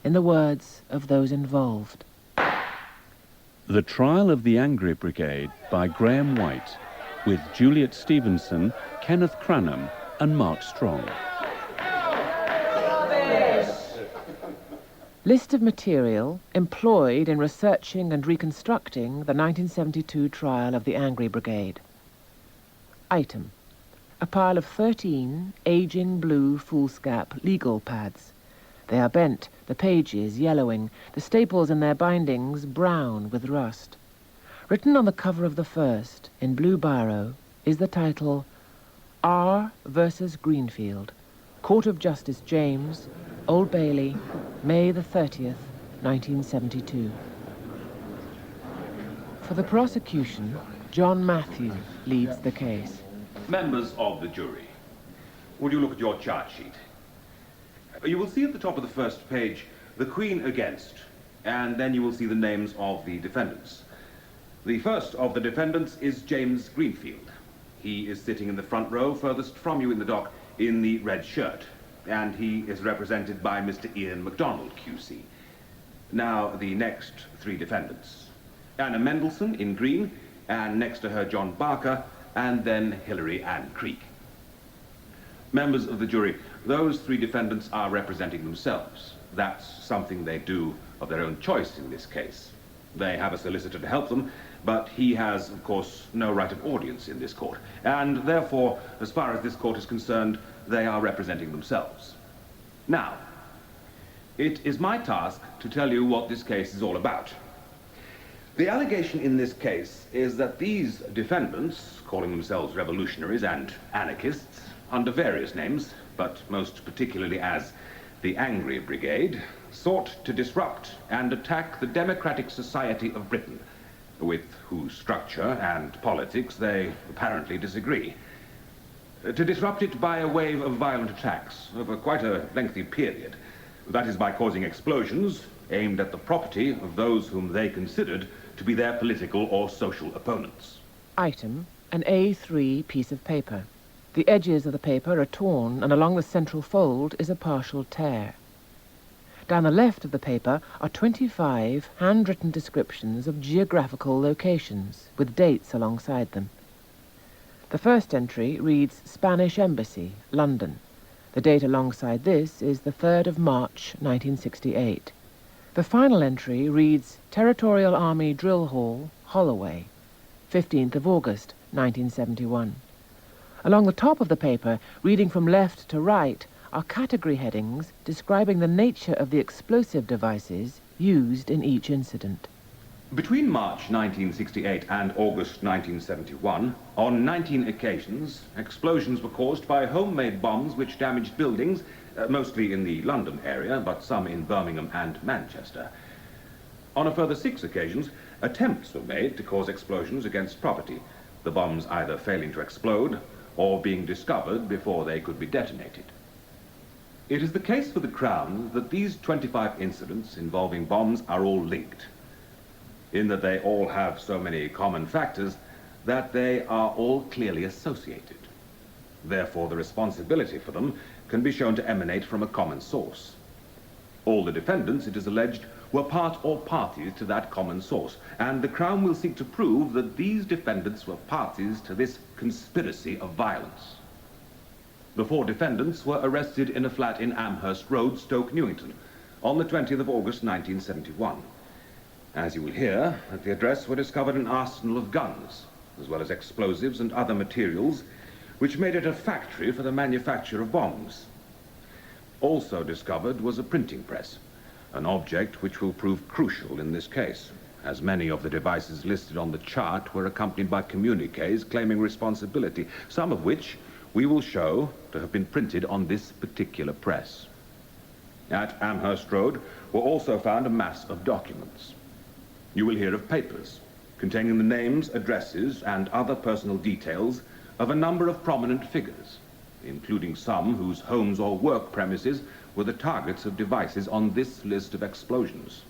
in the words of those involved. The Trial of the Angry Brigade by Graham White, with Juliet Stevenson, Kenneth Cranham and Mark Strong. List of material employed in researching and reconstructing the 1972 trial of the Angry Brigade. Item: a pile of 13 aging blue foolscap legal pads. They are bent, the pages yellowing, the staples in their bindings brown with rust. Written on the cover of the first, in blue biro, is the title, R versus Greenfield, Court of Justice James, Old Bailey, May the 30th, 1972. For the prosecution, John Matthew leads the case. Members of the jury, would you look at your charge sheet? You will see at the top of the first page, the Queen against, and then you will see the names of the defendants. The first of the defendants is James Greenfield. He is sitting in the front row, furthest from you in the dock, in the red shirt, and he is represented by Mr. Ian MacDonald, QC. Now, the next three defendants. Anna Mendelssohn in green, and next to her John Barker, and then Hilary Ann Creek. Members of the jury, those three defendants are representing themselves. That's something they do of their own choice in this case. They have a solicitor to help them, but he has, of course, no right of audience in this court, and therefore, as far as this court is concerned, they are representing themselves. Now, it is my task to tell you what this case is all about. The allegation in this case is that these defendants, calling themselves revolutionaries and anarchists, under various names, but most particularly as the Angry Brigade, sought to disrupt and attack the democratic society of Britain, with whose structure and politics they apparently disagree. To disrupt it by a wave of violent attacks over quite a lengthy period. That is by causing explosions aimed at the property of those whom they considered to be their political or social opponents. Item: an A3 piece of paper. The edges of the paper are torn, and along the central fold is a partial tear. Down the left of the paper are 25 handwritten descriptions of geographical locations, with dates alongside them. The first entry reads Spanish Embassy, London. The date alongside this is the 3rd of March, 1968. The final entry reads Territorial Army Drill Hall, Holloway, 15th of August, 1971. Along the top of the paper, reading from left to right, are category headings describing the nature of the explosive devices used in each incident. Between March 1968 and August 1971, on 19 occasions, explosions were caused by homemade bombs which damaged buildings, mostly in the London area, but some in Birmingham and Manchester. On a further 6 occasions, attempts were made to cause explosions against property, the bombs either failing to explode or being discovered before they could be detonated. It is the case for the Crown that these 25 incidents involving bombs are all linked, in that they all have so many common factors that they are all clearly associated. Therefore, the responsibility for them can be shown to emanate from a common source. All the defendants, it is alleged, were part or parties to that common source, and the Crown will seek to prove that these defendants were parties to this conspiracy of violence. The 4 defendants were arrested in a flat in Amherst Road, Stoke Newington, on the 20th of August 1971. As you will hear, at the address were discovered an arsenal of guns, as well as explosives and other materials, which made it a factory for the manufacture of bombs. Also discovered was a printing press, an object which will prove crucial in this case, as many of the devices listed on the chart were accompanied by communiques claiming responsibility, some of which we will show to have been printed on this particular press. At Amherst Road were also found a mass of documents. You will hear of papers containing the names, addresses, and other personal details of a number of prominent figures, including some whose homes or work premises were the targets of devices on this list of explosions.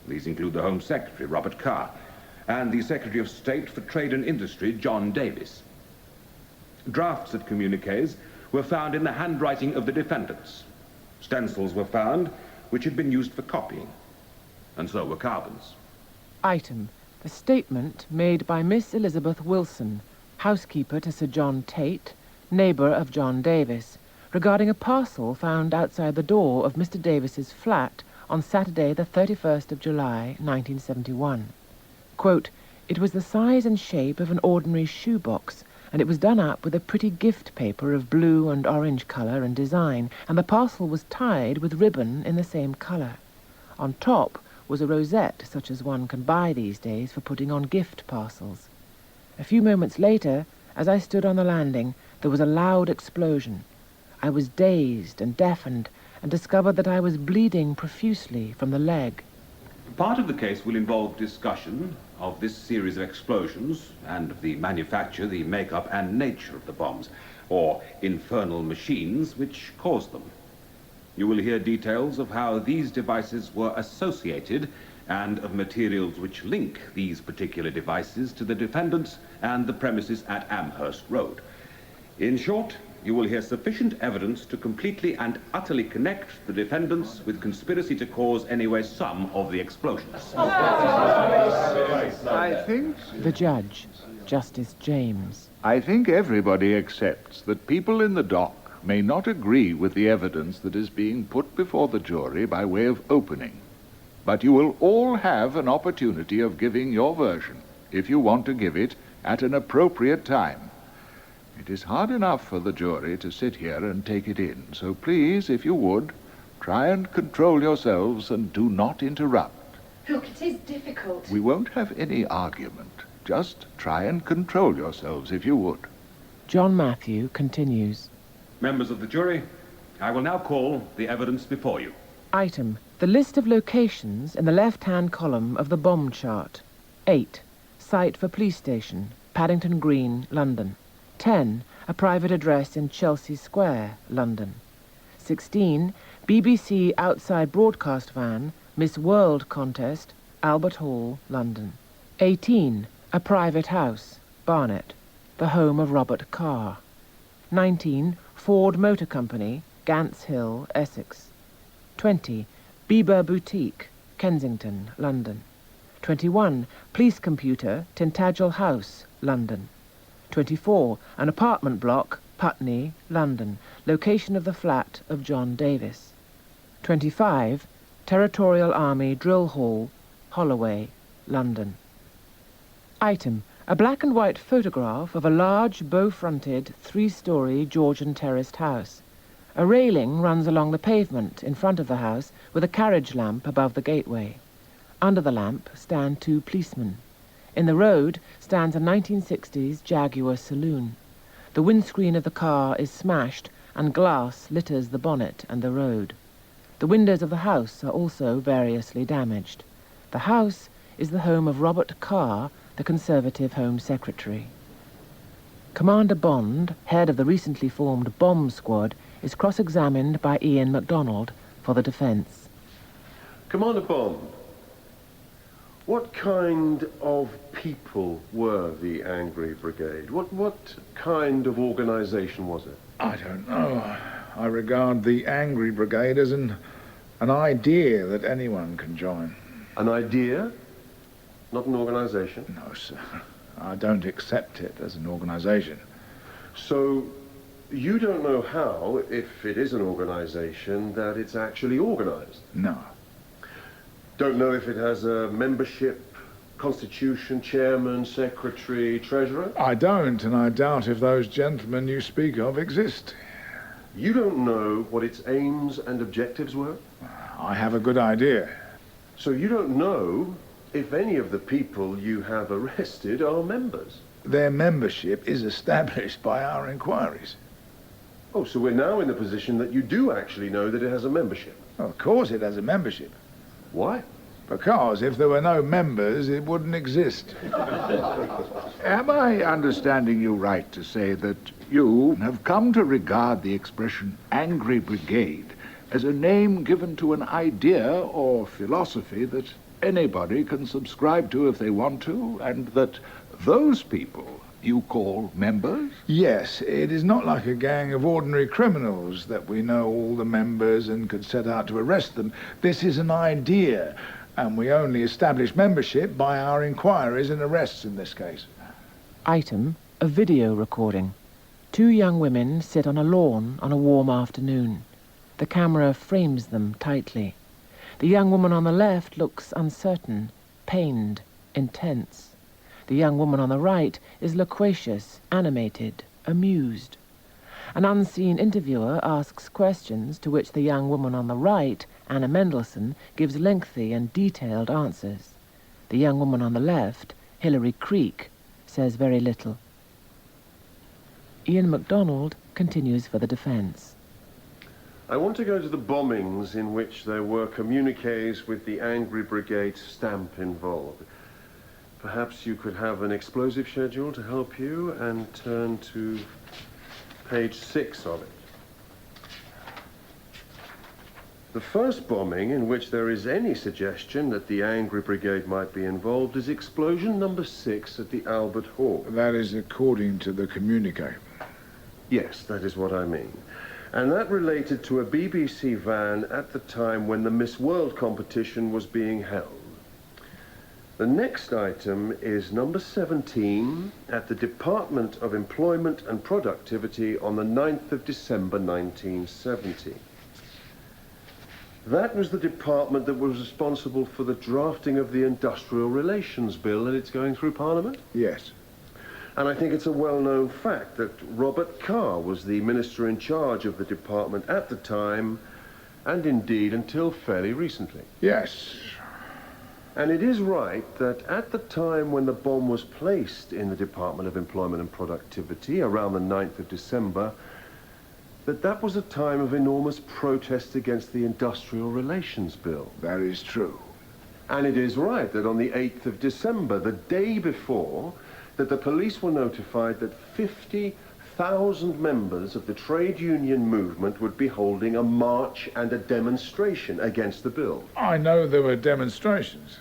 These include the Home Secretary, Robert Carr, and the Secretary of State for Trade and Industry, John Davis. Drafts of communiques were found in the handwriting of the defendants. Stencils were found which had been used for copying, and so were carbons. Item: the statement made by Miss Elizabeth Wilson, housekeeper to Sir John Tate, neighbour of John Davis, regarding a parcel found outside the door of Mr. Davis's flat on Saturday the 31st of July, 1971. Quote, "It was the size and shape of an ordinary shoebox, and it was done up with a pretty gift paper of blue and orange colour and design, and the parcel was tied with ribbon in the same colour. On top was a rosette such as one can buy these days for putting on gift parcels. A few moments later, as I stood on the landing, there was a loud explosion. I was dazed and deafened, and discovered that I was bleeding profusely from the leg." Part of the case will involve discussion of this series of explosions and of the manufacture, the makeup, and nature of the bombs, or infernal machines which caused them. You will hear details of how these devices were associated and of materials which link these particular devices to the defendants and the premises at Amherst Road. In short, you will hear sufficient evidence to completely and utterly connect the defendants with conspiracy to cause anyway some of the explosions. I think... The judge, Justice James. I think everybody accepts that people in the dock may not agree with the evidence that is being put before the jury by way of opening. But you will all have an opportunity of giving your version, if you want to give it, at an appropriate time. It is hard enough for the jury to sit here and take it in, so please, if you would, try and control yourselves and do not interrupt. Look, it is difficult. We won't have any argument. Just try and control yourselves, if you would. John Matthew continues. Members of the jury, I will now call the evidence before you. Item: the list of locations in the left-hand column of the bomb chart. 8. Site for police station, Paddington Green, London. 10. A private address in Chelsea Square, London. 16. BBC outside broadcast van, Miss World contest, Albert Hall, London. 18. A private house, Barnet, the home of Robert Carr. 19. Ford Motor Company, Gants Hill, Essex. 20. Bieber Boutique, Kensington, London. 21. Police computer, Tintagel House, London. 24. An apartment block, Putney, London, location of the flat of John Davis. 25. Territorial Army Drill Hall, Holloway, London. Item: a black and white photograph of a large, bow-fronted, 3-story Georgian terraced house. A railing runs along the pavement in front of the house with a carriage lamp above the gateway. Under the lamp stand 2 policemen. In the road stands a 1960s Jaguar saloon. The windscreen of the car is smashed and glass litters the bonnet and the road. The windows of the house are also variously damaged. The house is the home of Robert Carr, the Conservative Home Secretary. Commander Bond, head of the recently formed bomb squad, is cross-examined by Ian MacDonald for the defence. Commander Bond, What kind of people were the Angry Brigade? What kind of organisation was it? I don't know. I regard the Angry Brigade as an idea that anyone can join. An idea? Not an organisation? No, sir. I don't accept it as an organisation. So, you don't know how, if it is an organisation, that it's actually organised? No. Don't know if it has a membership, constitution, chairman, secretary, treasurer? I don't, and I doubt if those gentlemen you speak of exist. You don't know what its aims and objectives were? I have a good idea. So you don't know if any of the people you have arrested are members? Their membership is established by our inquiries. Oh, so we're now in the position that you do actually know that it has a membership? Of course it has a membership. Why? Because if there were no members, it wouldn't exist. Am I understanding you right to say that you have come to regard the expression Angry Brigade as a name given to an idea or philosophy that anybody can subscribe to if they want to, and that those people you call members? Yes, it is not like a gang of ordinary criminals that we know all the members and could set out to arrest them. This is an idea, and we only establish membership by our inquiries and arrests in this case. Item, a video recording. 2 young women sit on a lawn on a warm afternoon. The camera frames them tightly. The young woman on the left looks uncertain, pained, intense. The young woman on the right is loquacious, animated, amused. An unseen interviewer asks questions to which the young woman on the right, Anna Mendelssohn, gives lengthy and detailed answers. The young woman on the left, Hilary Creek, says very little. Ian MacDonald continues for the defence. I want to go to the bombings in which there were communiques with the Angry Brigade stamp involved. Perhaps you could have an explosive schedule to help you and turn to page 6 of it. The first bombing in which there is any suggestion that the Angry Brigade might be involved is explosion number 6 at the Albert Hall. That is according to the communique. Yes, that is what I mean. And that related to a BBC van at the time when the Miss World competition was being held. The next item is number 17 at the Department of Employment and Productivity on the 9th of December 1970. That was the department that was responsible for the drafting of the Industrial Relations Bill and it's going through Parliament? Yes. And I think it's a well-known fact that Robert Carr was the minister in charge of the department at the time, and indeed until fairly recently. Yes. And it is right that at the time when the bomb was placed in the Department of Employment and Productivity, around the 9th of December, that was a time of enormous protest against the Industrial Relations Bill. That is true. And it is right that on the 8th of December, the day before, that the police were notified that 50,000 members of the trade union movement would be holding a march and a demonstration against the bill. I know there were demonstrations.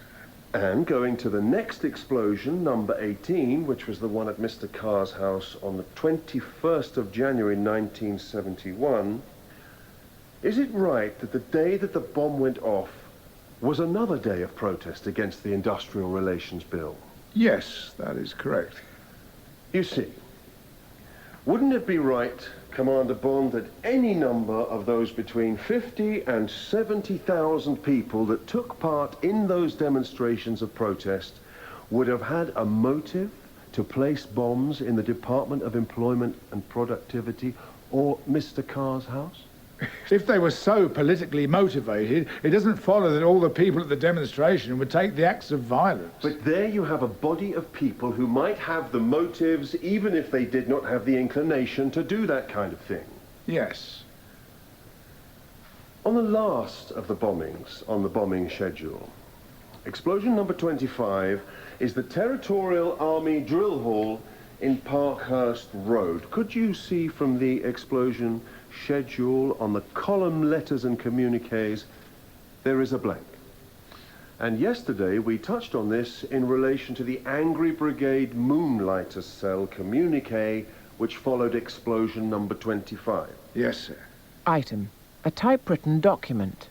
And going to the next explosion, number 18, which was the one at Mr. Carr's house on the 21st of January 1971, is it right that the day that the bomb went off was another day of protest against the Industrial Relations Bill? Yes, that is correct. You see, wouldn't it be right, Commander Bond, that any number of those between 50 and 70,000 people that took part in those demonstrations of protest would have had a motive to place bombs in the Department of Employment and Productivity or Mr. Carr's house? If they were so politically motivated, it doesn't follow that all the people at the demonstration would take the acts of violence. But there you have a body of people who might have the motives, even if they did not have the inclination to do that kind of thing. Yes. On the last of the bombings on the bombing schedule, explosion number 25 is the Territorial Army Drill Hall in Parkhurst Road. Could you see from the explosion schedule on the column letters and communiques, there is a blank? And yesterday we touched on this in relation to the Angry Brigade Moonlighter Cell communique which followed explosion number 25. Yes, sir. Item. A typewritten document.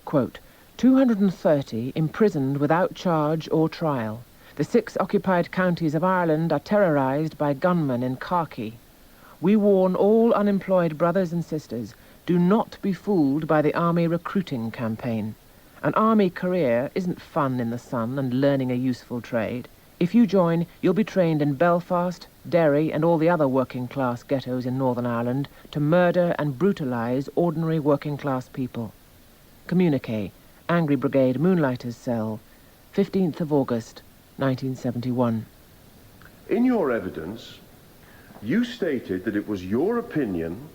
Quote, 230 imprisoned without charge or trial. The 6 occupied counties of Ireland are terrorised by gunmen in khaki. We warn all unemployed brothers and sisters, do not be fooled by the army recruiting campaign. An army career isn't fun in the sun and learning a useful trade. If you join, you'll be trained in Belfast, Derry and all the other working-class ghettos in Northern Ireland to murder and brutalise ordinary working-class people. Communique, Angry Brigade Moonlighters Cell, 15th of August, 1971. In your evidence, you stated that it was your opinion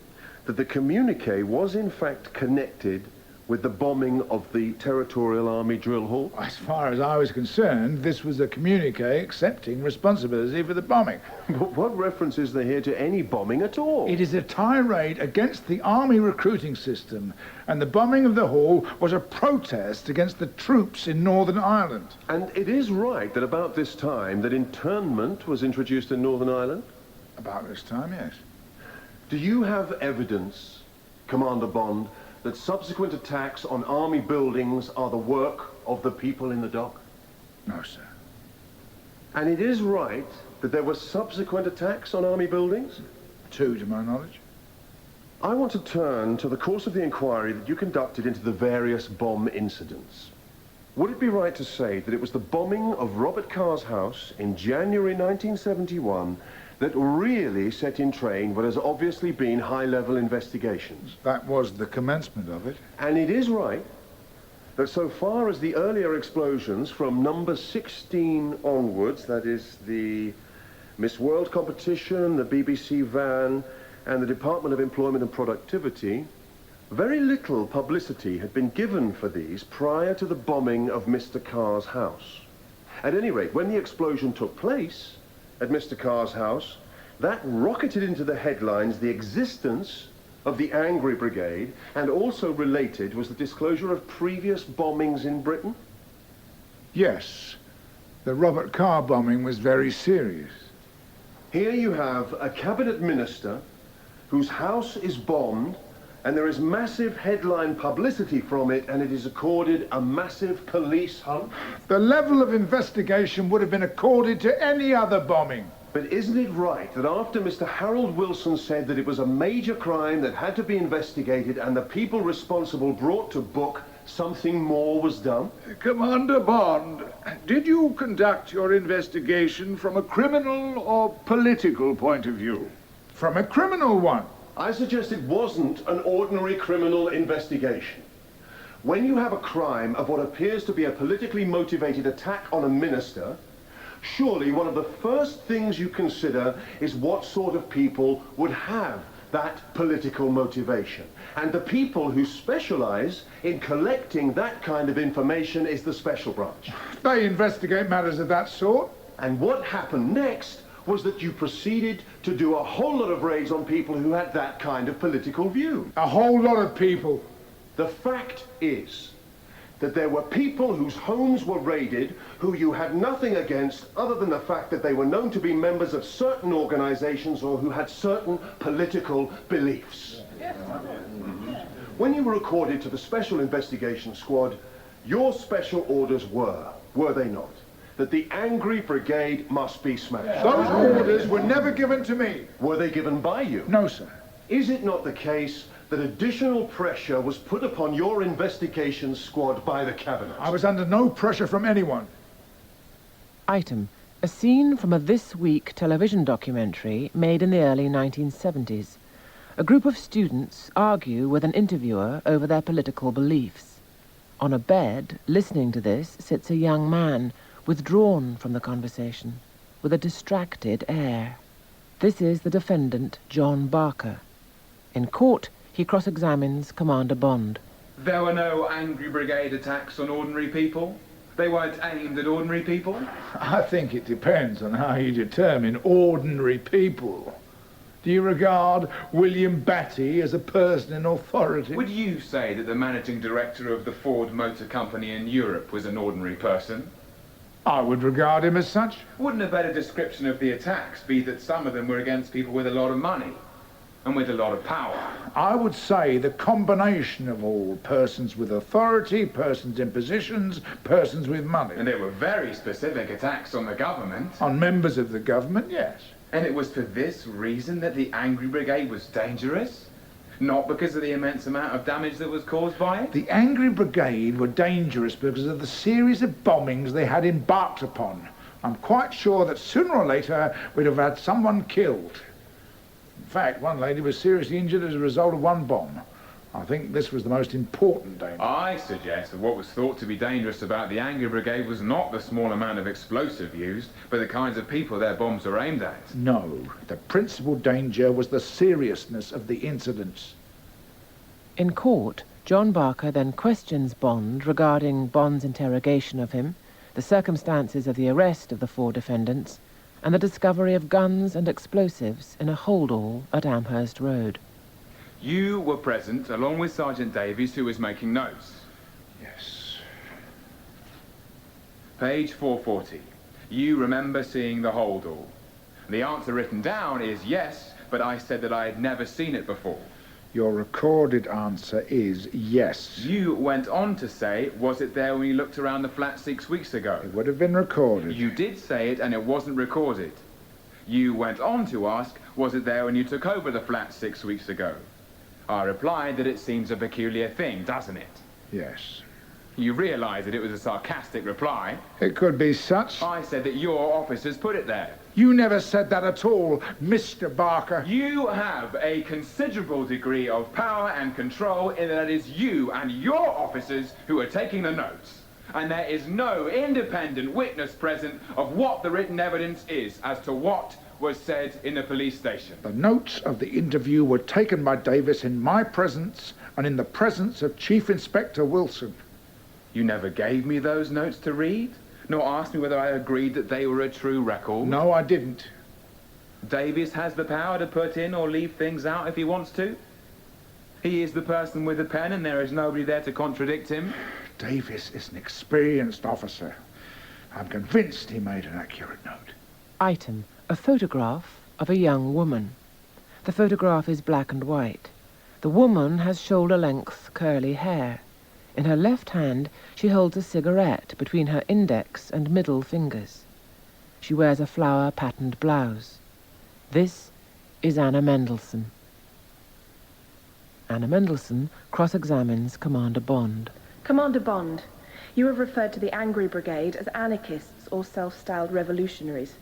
that the communique was in fact connected with the bombing of the Territorial Army drill hall? As far as I was concerned, this was a communique accepting responsibility for the bombing. But what reference is there here to any bombing at all? It is a tirade against the army recruiting system, and the bombing of the hall was a protest against the troops in Northern Ireland. And it is right that about this time that internment was introduced in Northern Ireland? About this time, yes. Do you have evidence, Commander Bond, that subsequent attacks on army buildings are the work of the people in the dock? No, sir. And it is right that there were subsequent attacks on army buildings? 2, to my knowledge. I want to turn to the course of the inquiry that you conducted into the various bomb incidents. Would it be right to say that it was the bombing of Robert Carr's house in January 1971 that really set in train what has obviously been high-level investigations? That was the commencement of it. And it is right that so far as the earlier explosions from number 16 onwards, that is the Miss World competition, the BBC van, and the Department of Employment and Productivity, very little publicity had been given for these prior to the bombing of Mr. Carr's house. At any rate, when the explosion took place at Mr. Carr's house, that rocketed into the headlines the existence of the Angry Brigade, and also related was the disclosure of previous bombings in Britain? Yes. The Robert Carr bombing was very serious. Here you have a cabinet minister whose house is bombed, and there is massive headline publicity from it, and it is accorded a massive police hunt. The level of investigation would have been accorded to any other bombing. But isn't it right that after Mr. Harold Wilson said that it was a major crime that had to be investigated and the people responsible brought to book, something more was done? Commander Bond, did you conduct your investigation from a criminal or political point of view? From a criminal one. I suggest it wasn't an ordinary criminal investigation. When you have a crime of what appears to be a politically motivated attack on a minister, surely one of the first things you consider is what sort of people would have that political motivation. And the people who specialize in collecting that kind of information is the special branch. They investigate matters of that sort. And what happened next was that you proceeded to do a whole lot of raids on people who had that kind of political view. A whole lot of people. The fact is that there were people whose homes were raided who you had nothing against other than the fact that they were known to be members of certain organizations or who had certain political beliefs. When you were accorded to the Special Investigation Squad, your special orders were they not, that the Angry Brigade must be smashed? Those orders were never given to me. Were they given by you? No, sir. Is it not the case that additional pressure was put upon your investigation squad by the Cabinet? I was under no pressure from anyone. Item. A scene from a This Week television documentary made in the early 1970s. A group of students argue with an interviewer over their political beliefs. On a bed, listening to this, sits a young man, withdrawn from the conversation, with a distracted air. This is the defendant, John Barker. In court, he cross-examines Commander Bond. There were no Angry Brigade attacks on ordinary people? They weren't aimed at ordinary people? I think it depends on how you determine ordinary people. Do you regard William Batty as a person in authority? Would you say that the managing director of the Ford Motor Company in Europe was an ordinary person? I would regard him as such. Wouldn't a better description of the attacks be that some of them were against people with a lot of money and with a lot of power? I would say the combination of all: persons with authority, persons in positions, persons with money. And there were very specific attacks on the government. On members of the government, yes. And it was for this reason that the Angry Brigade was dangerous? Not because of the immense amount of damage that was caused by it? The Angry Brigade were dangerous because of the series of bombings they had embarked upon. I'm quite sure that sooner or later we'd have had someone killed. In fact, one lady was seriously injured as a result of one bomb. I think this was the most important danger. I suggest that what was thought to be dangerous about the Angry Brigade was not the small amount of explosive used, but the kinds of people their bombs were aimed at. No, the principal danger was the seriousness of the incidents. In court, John Barker then questions Bond regarding Bond's interrogation of him, the circumstances of the arrest of the 4 defendants, and the discovery of guns and explosives in a hold-all at Amherst Road. You were present, along with Sergeant Davies, who was making notes. Yes. Page 440. You remember seeing the hold-all. The answer written down is yes, but I said that I had never seen it before. Your recorded answer is yes. You went on to say, was it there when you looked around the flat 6 weeks ago? It would have been recorded. You did say it, and it wasn't recorded. You went on to ask, was it there when you took over the flat 6 weeks ago? I replied that it seems a peculiar thing, doesn't it? Yes. You realise that it was a sarcastic reply. It could be such. I said that your officers put it there. You never said that at all, Mr. Barker. You have a considerable degree of power and control in that it is you and your officers who are taking the notes. And there is no independent witness present of what the written evidence is as to what was said in the police station. The notes of the interview were taken by Davis in my presence and in the presence of Chief Inspector Wilson. You never gave me those notes to read, nor asked me whether I agreed that they were a true record. No, I didn't. Davis has the power to put in or leave things out if he wants to. He is the person with the pen, and there is nobody there to contradict him. Davis is an experienced officer. I'm convinced he made an accurate note. Item: a photograph of a young woman. The photograph is black and white. The woman has shoulder-length curly hair. In her left hand, she holds a cigarette between her index and middle fingers. She wears a flower-patterned blouse. This is Anna Mendelssohn. Anna Mendelssohn cross-examines Commander Bond. Commander Bond, you have referred to the Angry Brigade as anarchists or self-styled revolutionaries.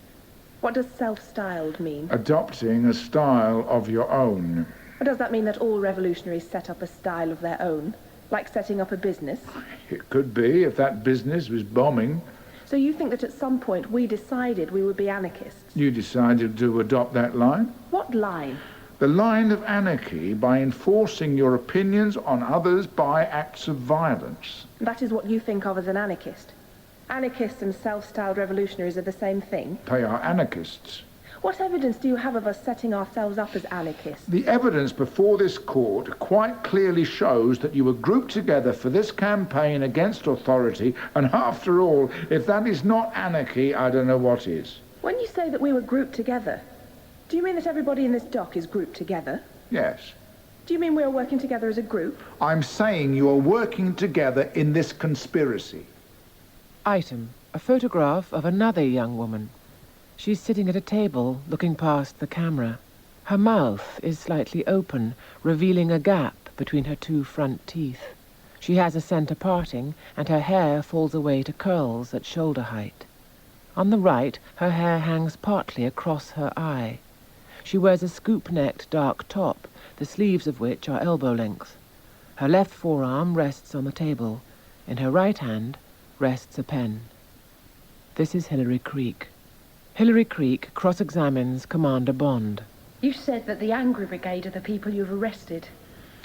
What does self-styled mean? Adopting a style of your own. Or does that mean that all revolutionaries set up a style of their own? Like setting up a business? It could be, if that business was bombing. So you think that at some point we decided we would be anarchists? You decided to adopt that line? What line? The line of anarchy by enforcing your opinions on others by acts of violence. That is what you think of as an anarchist? Anarchists and self-styled revolutionaries are the same thing? They are anarchists. What evidence do you have of us setting ourselves up as anarchists? The evidence before this court quite clearly shows that you were grouped together for this campaign against authority, and after all, if that is not anarchy, I don't know what is. When you say that we were grouped together, do you mean that everybody in this dock is grouped together? Yes. Do you mean we are working together as a group? I'm saying you are working together in this conspiracy. Item: a photograph of another young woman. She's sitting at a table, looking past the camera. Her mouth is slightly open, revealing a gap between her 2 front teeth. She has a center parting, and her hair falls away to curls at shoulder height. On the right, her hair hangs partly across her eye. She wears a scoop-necked dark top, the sleeves of which are elbow-length. Her left forearm rests on the table. In her right hand rests a pen. This is Hilary Creek. Hilary Creek cross-examines Commander Bond. You said that the Angry Brigade are the people you've arrested.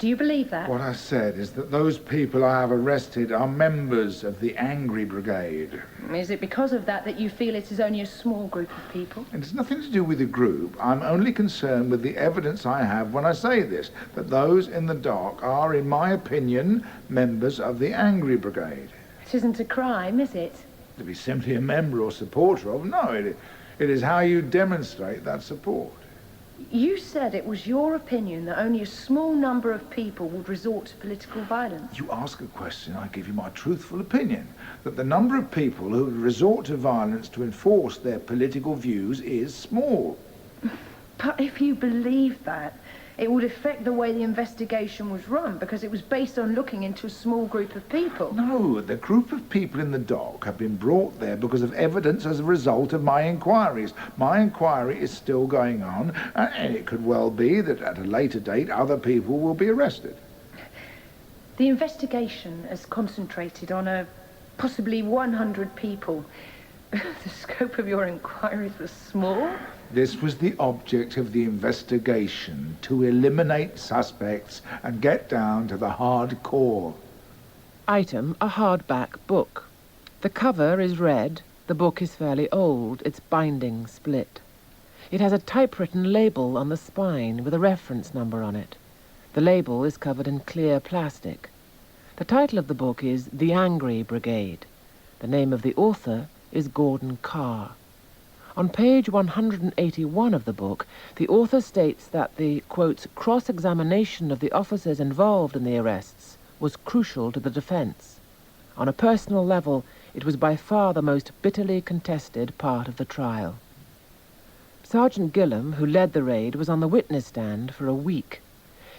Do you believe that? What I said is that those people I have arrested are members of the Angry Brigade. Is it because of that that you feel it is only a small group of people? And it's nothing to do with the group. I'm only concerned with the evidence I have when I say this, that those in the dock are, in my opinion, members of the Angry Brigade. It isn't a crime, is it? To be simply a member or supporter of, no, it is how you demonstrate that support. You said it was your opinion that only a small number of people would resort to political violence. You ask a question, I give you my truthful opinion, that the number of people who would resort to violence to enforce their political views is small. But if you believe that, it would affect the way the investigation was run, because it was based on looking into a small group of people. No, the group of people in the dock have been brought there because of evidence as a result of my inquiries. My inquiry is still going on, and it could well be that at a later date other people will be arrested. The investigation has concentrated on possibly 100 people. The scope of your inquiries was small. This was the object of the investigation, to eliminate suspects and get down to the hard core. Item, a hardback book. The cover is red, the book is fairly old, its binding split. It has a typewritten label on the spine with a reference number on it. The label is covered in clear plastic. The title of the book is The Angry Brigade. The name of the author is Gordon Carr. On page 181 of the book, the author states that the, quote, cross-examination of the officers involved in the arrests was crucial to the defense. On a personal level, it was by far the most bitterly contested part of the trial. Sergeant Gillam, who led the raid, was on the witness stand for a week.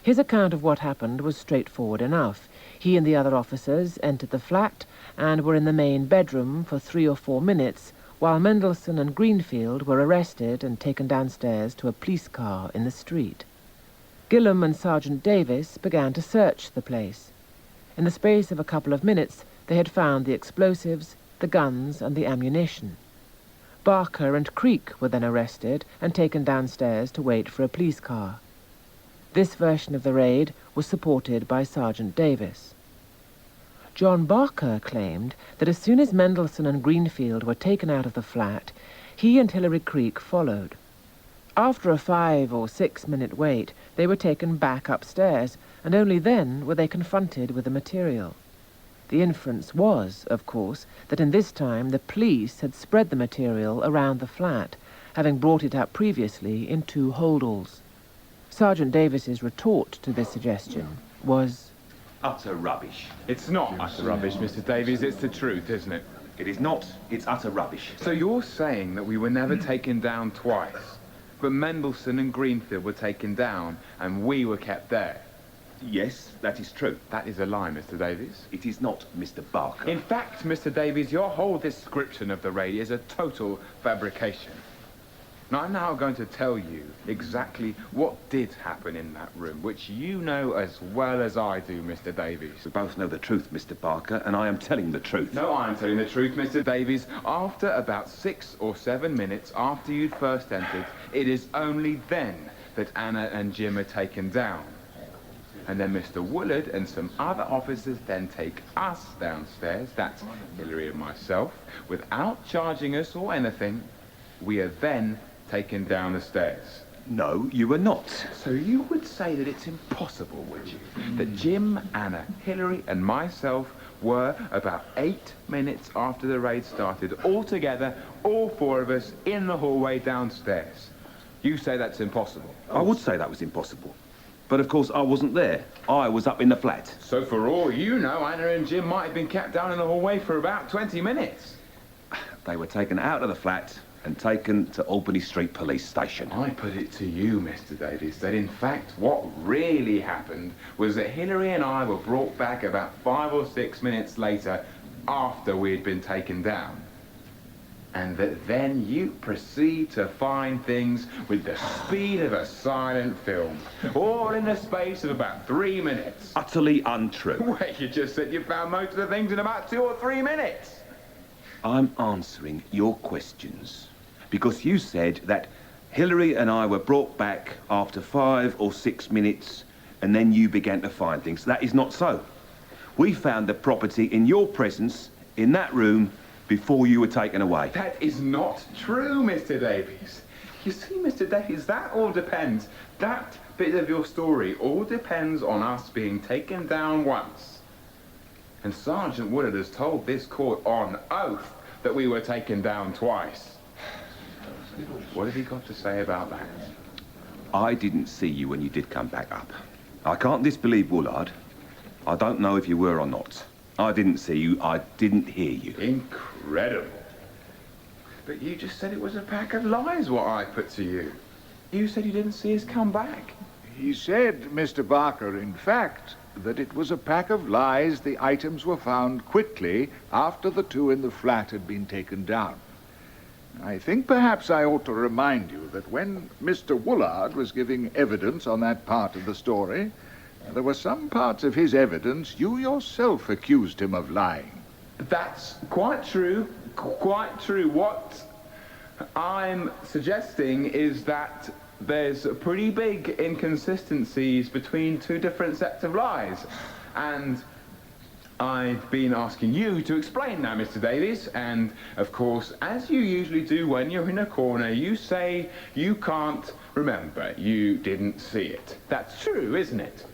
His account of what happened was straightforward enough. He and the other officers entered the flat and were in the main bedroom for 3 or 4 minutes, while Mendelssohn and Greenfield were arrested and taken downstairs to a police car in the street. Gillam and Sergeant Davis began to search the place. In the space of a couple of minutes, they had found the explosives, the guns, and the ammunition. Barker and Creek were then arrested and taken downstairs to wait for a police car. This version of the raid was supported by Sergeant Davis. John Barker claimed that as soon as Mendelssohn and Greenfield were taken out of the flat, he and Hilary Creek followed. After a 5 or 6 minute wait, they were taken back upstairs, and only then were they confronted with the material. The inference was, of course, that in this time the police had spread the material around the flat, having brought it up previously in 2 holdalls. Sergeant Davis's retort to this suggestion was utter rubbish. It's not utter rubbish, Mr. Davies. It's the truth, isn't it? It is not. It's utter rubbish. So you're saying that we were never taken down twice, but Mendelssohn and Greenfield were taken down and we were kept there? Yes, that is true. That is a lie, Mr. Davies. It is not, Mr. Barker. In fact, Mr. Davies, your whole description of the raid is a total fabrication. Now, I'm now going to tell you exactly what did happen in that room, which you know as well as I do, Mr. Davies. We both know the truth, Mr. Barker, and I am telling the truth. No, I'm telling the truth, Mr. Davies. After about 6 or 7 minutes after you'd first entered, it is only then that Anna and Jim are taken down. And then Mr. Woolard and some other officers then take us downstairs, that's Hilary and myself, without charging us or anything. We are then taken down the stairs. No, you were not. So you would say that it's impossible, would you, that Jim, Anna, Hilary and myself were, about 8 minutes after the raid started, all together, all 4 of us, in the hallway downstairs? You say that's impossible? I would say that was impossible. But of course I wasn't there. I was up in the flat. So for all you know, Anna and Jim might have been kept down in the hallway for about 20 minutes. They were taken out of the flat and taken to Albany Street Police Station. I put it to you, Mr. Davies, that in fact what really happened was that Hilary and I were brought back about 5 or 6 minutes later after we'd been taken down. And that then you proceed to find things with the speed of a silent film, all in the space of about 3 minutes. Utterly untrue. Well, you just said you found most of the things in about 2 or 3 minutes. I'm answering your questions because you said that Hilary and I were brought back after 5 or 6 minutes and then you began to find things. That is not so. We found the property in your presence in that room before you were taken away. That is not true, Mr. Davies. You see, Mr. Davies, that all depends. That bit of your story all depends on us being taken down once. And Sergeant Woodard has told this court on oath that we were taken down twice. What have you got to say about that? I didn't see you when you did come back up. I can't disbelieve Woolard. I don't know if you were or not. I didn't see you, I didn't hear you. Incredible. But you just said it was a pack of lies, what I put to you. You said you didn't see us come back. He said, Mr. Barker, in fact, that it was a pack of lies. The items were found quickly after the two in the flat had been taken down. I think perhaps I ought to remind you that when Mr. Woolard was giving evidence on that part of the story, there were some parts of his evidence you yourself accused him of lying. That's quite true, quite true. What I'm suggesting is that there's pretty big inconsistencies between two different sets of lies. And I've been asking you to explain now, Mr. Davies, and of course, as you usually do when you're in a corner, you say you can't remember, you didn't see it. That's true, isn't it?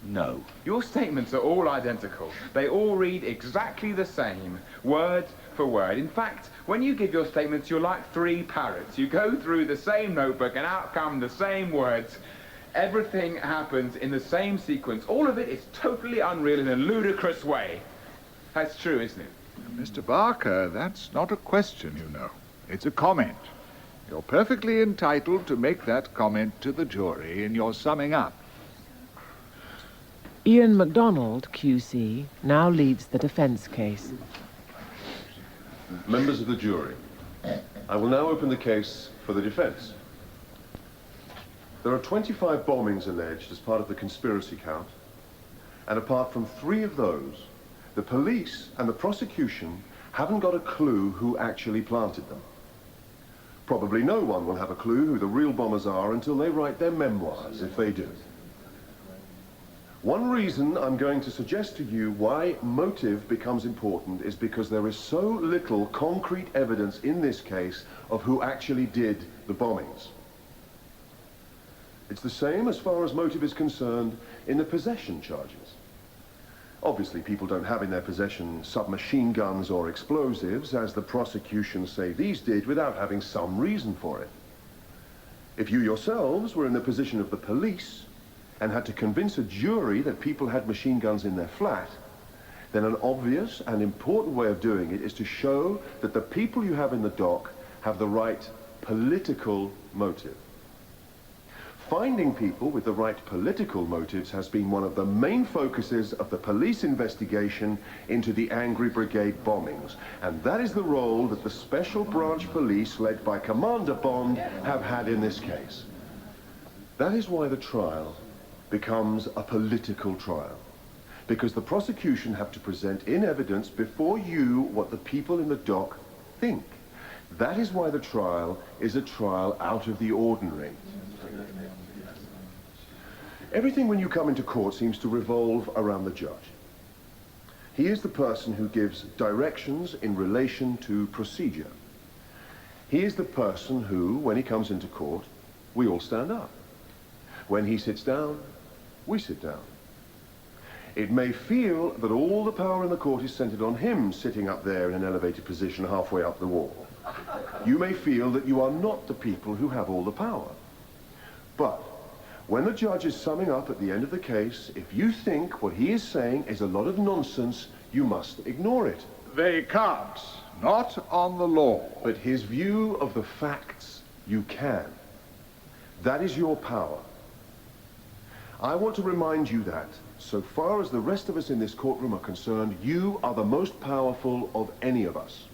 No. Your statements are all identical. They all read exactly the same, word for word. In fact, when you give your statements, you're like three parrots. You go through the same notebook and out come the same words. Everything happens in the same sequence. All of it is totally unreal in a ludicrous way. That's true, isn't it? Mr. Barker, that's not a question, you know. It's a comment. You're perfectly entitled to make that comment to the jury in your summing up. Ian MacDonald, QC, now leads the defence case. Members of the jury, I will now open the case for the defence. There are 25 bombings alleged as part of the conspiracy count, and apart from 3 of those, the police and the prosecution haven't got a clue who actually planted them. Probably no one will have a clue who the real bombers are until they write their memoirs, if they do. One reason I'm going to suggest to you why motive becomes important is because there is so little concrete evidence in this case of who actually did the bombings. It's the same as far as motive is concerned in the possession charges. Obviously, people don't have in their possession submachine guns or explosives, as the prosecution say these did, without having some reason for it. If you yourselves were in the position of the police and had to convince a jury that people had machine guns in their flat, then an obvious and important way of doing it is to show that the people you have in the dock have the right political motive. Finding people with the right political motives has been one of the main focuses of the police investigation into the Angry Brigade bombings, and that is the role that the Special Branch Police, led by Commander Bond, have had in this case. That is why the trial becomes a political trial, because the prosecution have to present in evidence before you what the people in the dock think. That is why the trial is a trial out of the ordinary. Everything when you come into court seems to revolve around the judge. He is the person who gives directions in relation to procedure. He is the person who, when he comes into court, we all stand up. When he sits down, we sit down. It may feel that all the power in the court is centered on him sitting up there in an elevated position halfway up the wall. You may feel that you are not the people who have all the power. But when the judge is summing up at the end of the case, if you think what he is saying is a lot of nonsense, you must ignore it. They can't. Not on the law. But his view of the facts, you can. That is your power. I want to remind you that, so far as the rest of us in this courtroom are concerned, you are the most powerful of any of us.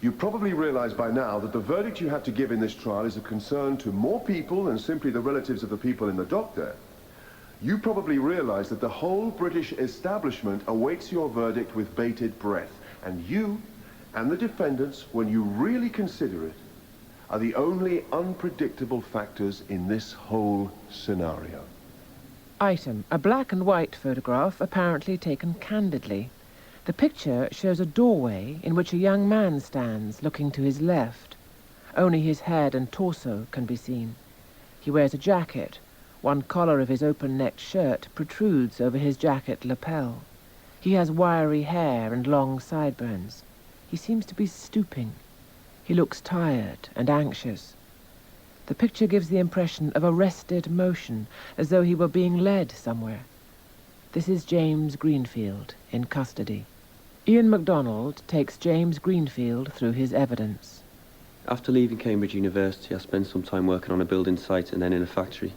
You probably realize by now that the verdict you have to give in this trial is a concern to more people than simply the relatives of the people in the dock there. You probably realize that the whole British establishment awaits your verdict with bated breath. And you and the defendants, when you really consider it, are the only unpredictable factors in this whole scenario. Item, a black and white photograph apparently taken candidly. The picture shows a doorway in which a young man stands, looking to his left. Only his head and torso can be seen. He wears a jacket. One collar of his open-necked shirt protrudes over his jacket lapel. He has wiry hair and long sideburns. He seems to be stooping. He looks tired and anxious. The picture gives the impression of arrested motion, as though he were being led somewhere. This is James Greenfield, in custody. Ian MacDonald takes James Greenfield through his evidence. After leaving Cambridge University, I spent some time working on a building site and then in a factory.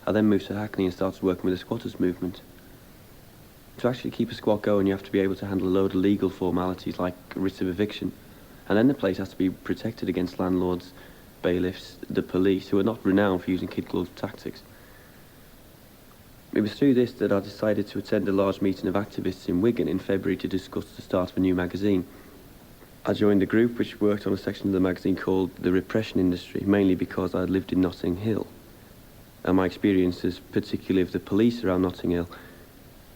I then moved to Hackney and started working with the squatters movement. To actually keep a squat going, you have to be able to handle a load of legal formalities like writs of eviction. And then the place has to be protected against landlords, bailiffs, the police, who are not renowned for using kid-glove tactics. It was through this that I decided to attend a large meeting of activists in Wigan in February to discuss the start of a new magazine. I joined a group which worked on a section of the magazine called The Repression Industry, mainly because I had lived in Notting Hill. And my experiences, particularly of the police around Notting Hill,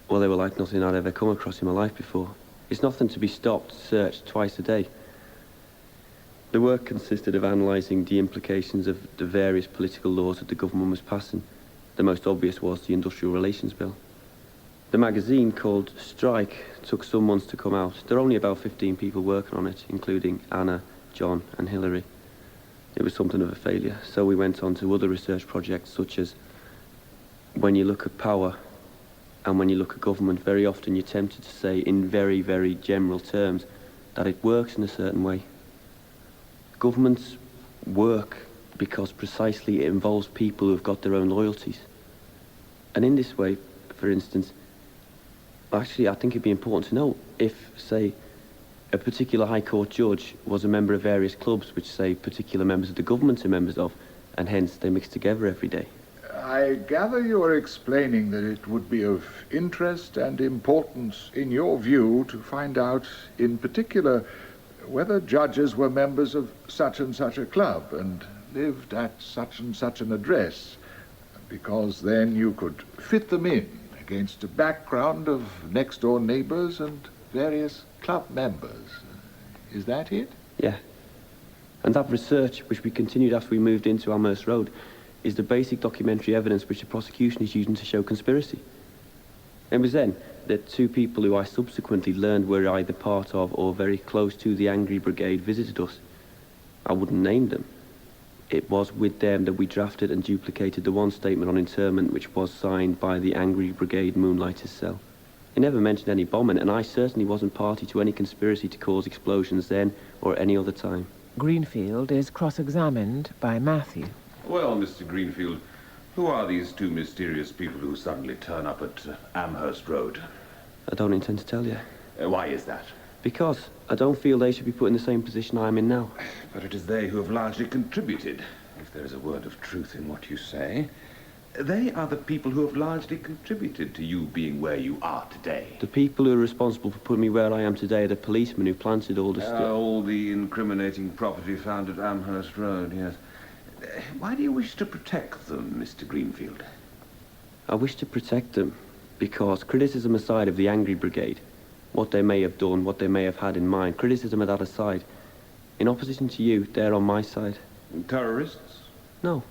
well, they were like nothing I'd ever come across in my life before. It's nothing to be stopped, searched twice a day. The work consisted of analysing the implications of the various political laws that the government was passing. The most obvious was the Industrial Relations Bill. The magazine, called Strike, took some months to come out. There are only about 15 people working on it, including Anna, John and Hilary. It was something of a failure, so we went on to other research projects, such as when you look at power and when you look at government, very often you're tempted to say in very, very general terms that it works in a certain way. Governments work because precisely it involves people who've got their own loyalties. And in this way, for instance, actually I think it'd be important to know if, say, a particular High Court judge was a member of various clubs which, say, particular members of the government are members of, and hence they mix together every day. I gather you are explaining that it would be of interest and importance, in your view, to find out, in particular, whether judges were members of such and such a club and lived at such and such an address, because then you could fit them in against a background of next-door neighbours and various club members. Is that it? Yeah. And that research, which we continued after we moved into Amherst Road, is the basic documentary evidence which the prosecution is using to show conspiracy. It was then that two people who I subsequently learned were either part of or very close to the Angry Brigade visited us. I wouldn't name them. It was with them that we drafted and duplicated the one statement on internment which was signed by the Angry Brigade moonlighters cell. He never mentioned any bombing, and I certainly wasn't party to any conspiracy to cause explosions then or any other time. Greenfield is cross-examined by Matthew. Well, Mr. Greenfield, who are these two mysterious people who suddenly turn up at Amherst Road? I don't intend to tell you. Why is that? Because I don't feel they should be put in the same position I'm in now. But it is they who have largely contributed, if there is a word of truth in what you say. They are the people who have largely contributed to you being where you are today. The people who are responsible for putting me where I am today are the policemen who planted all the stuff. All the incriminating property found at Amherst Road, yes. Why do you wish to protect them, Mr. Greenfield? I wish to protect them because, criticism aside of the Angry Brigade, what they may have done, what they may have had in mind, criticism of that aside, in opposition to you, they're on my side. Terrorists? No,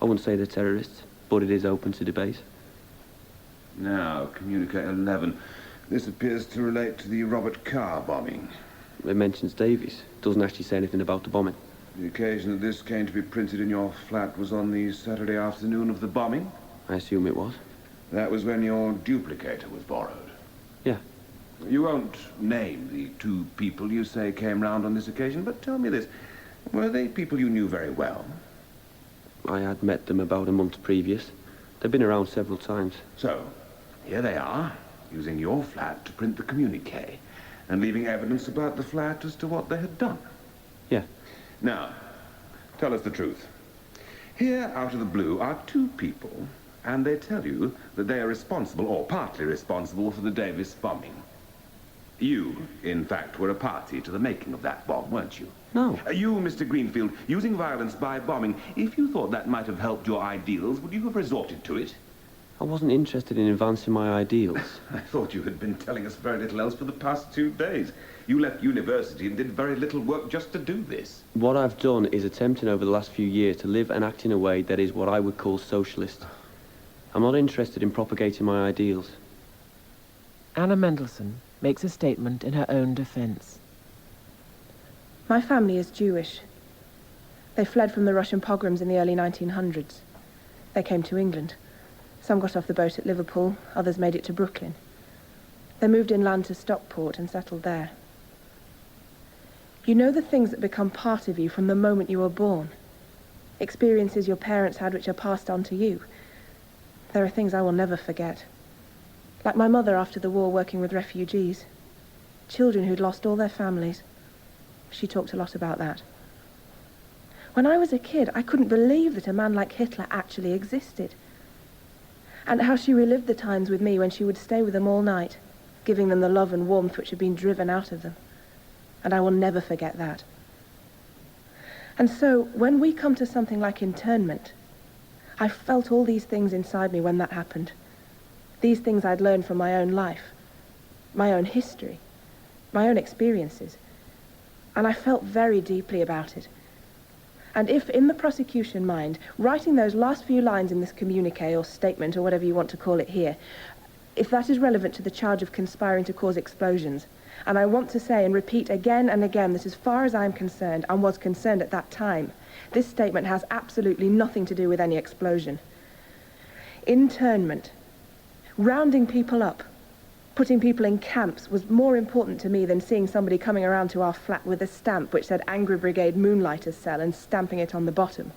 I wouldn't say they're terrorists, but it is open to debate. Now, Communique 11. This appears to relate to the Robert Carr bombing. It mentions Davies. Doesn't actually say anything about the bombing. The occasion that this came to be printed in your flat was on the Saturday afternoon of the bombing? I assume it was. That was when your duplicator was borrowed? Yeah. You won't name the two people you say came round on this occasion, but tell me this. Were they people you knew very well? I had met them about a month previous. They've been around several times. So, here they are, using your flat to print the communique, and leaving evidence about the flat as to what they had done. Yeah. Now, tell us the truth. Here, out of the blue, are two people, and they tell you that they are responsible, or partly responsible, for the Davis bombing. You, in fact, were a party to the making of that bomb, weren't you? No. You, Mr. Greenfield, using violence by bombing, if you thought that might have helped your ideals, would you have resorted to it? I wasn't interested in advancing my ideals. I thought you had been telling us very little else for the past 2 days. You left university and did very little work just to do this. What I've done is attempting over the last few years to live and act in a way that is what I would call socialist. I'm not interested in propagating my ideals. Anna Mendelssohn makes a statement in her own defense. My family is Jewish. They fled from the Russian pogroms in the early 1900s. They came to England. Some got off the boat at Liverpool, others made it to Brooklyn. They moved inland to Stockport and settled there. You know the things that become part of you from the moment you were born. Experiences your parents had which are passed on to you. There are things I will never forget. Like my mother after the war working with refugees. Children who'd lost all their families. She talked a lot about that. When I was a kid, I couldn't believe that a man like Hitler actually existed. And how she relived the times with me when she would stay with them all night, giving them the love and warmth which had been driven out of them. And I will never forget that. And so, when we come to something like internment, I felt all these things inside me when that happened. These things I'd learned from my own life, my own history, my own experiences. And I felt very deeply about it. And if, in the prosecution mind, writing those last few lines in this communique or statement or whatever you want to call it here, if that is relevant to the charge of conspiring to cause explosions, and I want to say and repeat again and again that as far as I'm concerned, and was concerned at that time, this statement has absolutely nothing to do with any explosion. Internment, rounding people up, putting people in camps was more important to me than seeing somebody coming around to our flat with a stamp which said Angry Brigade Moonlighters Cell and stamping it on the bottom.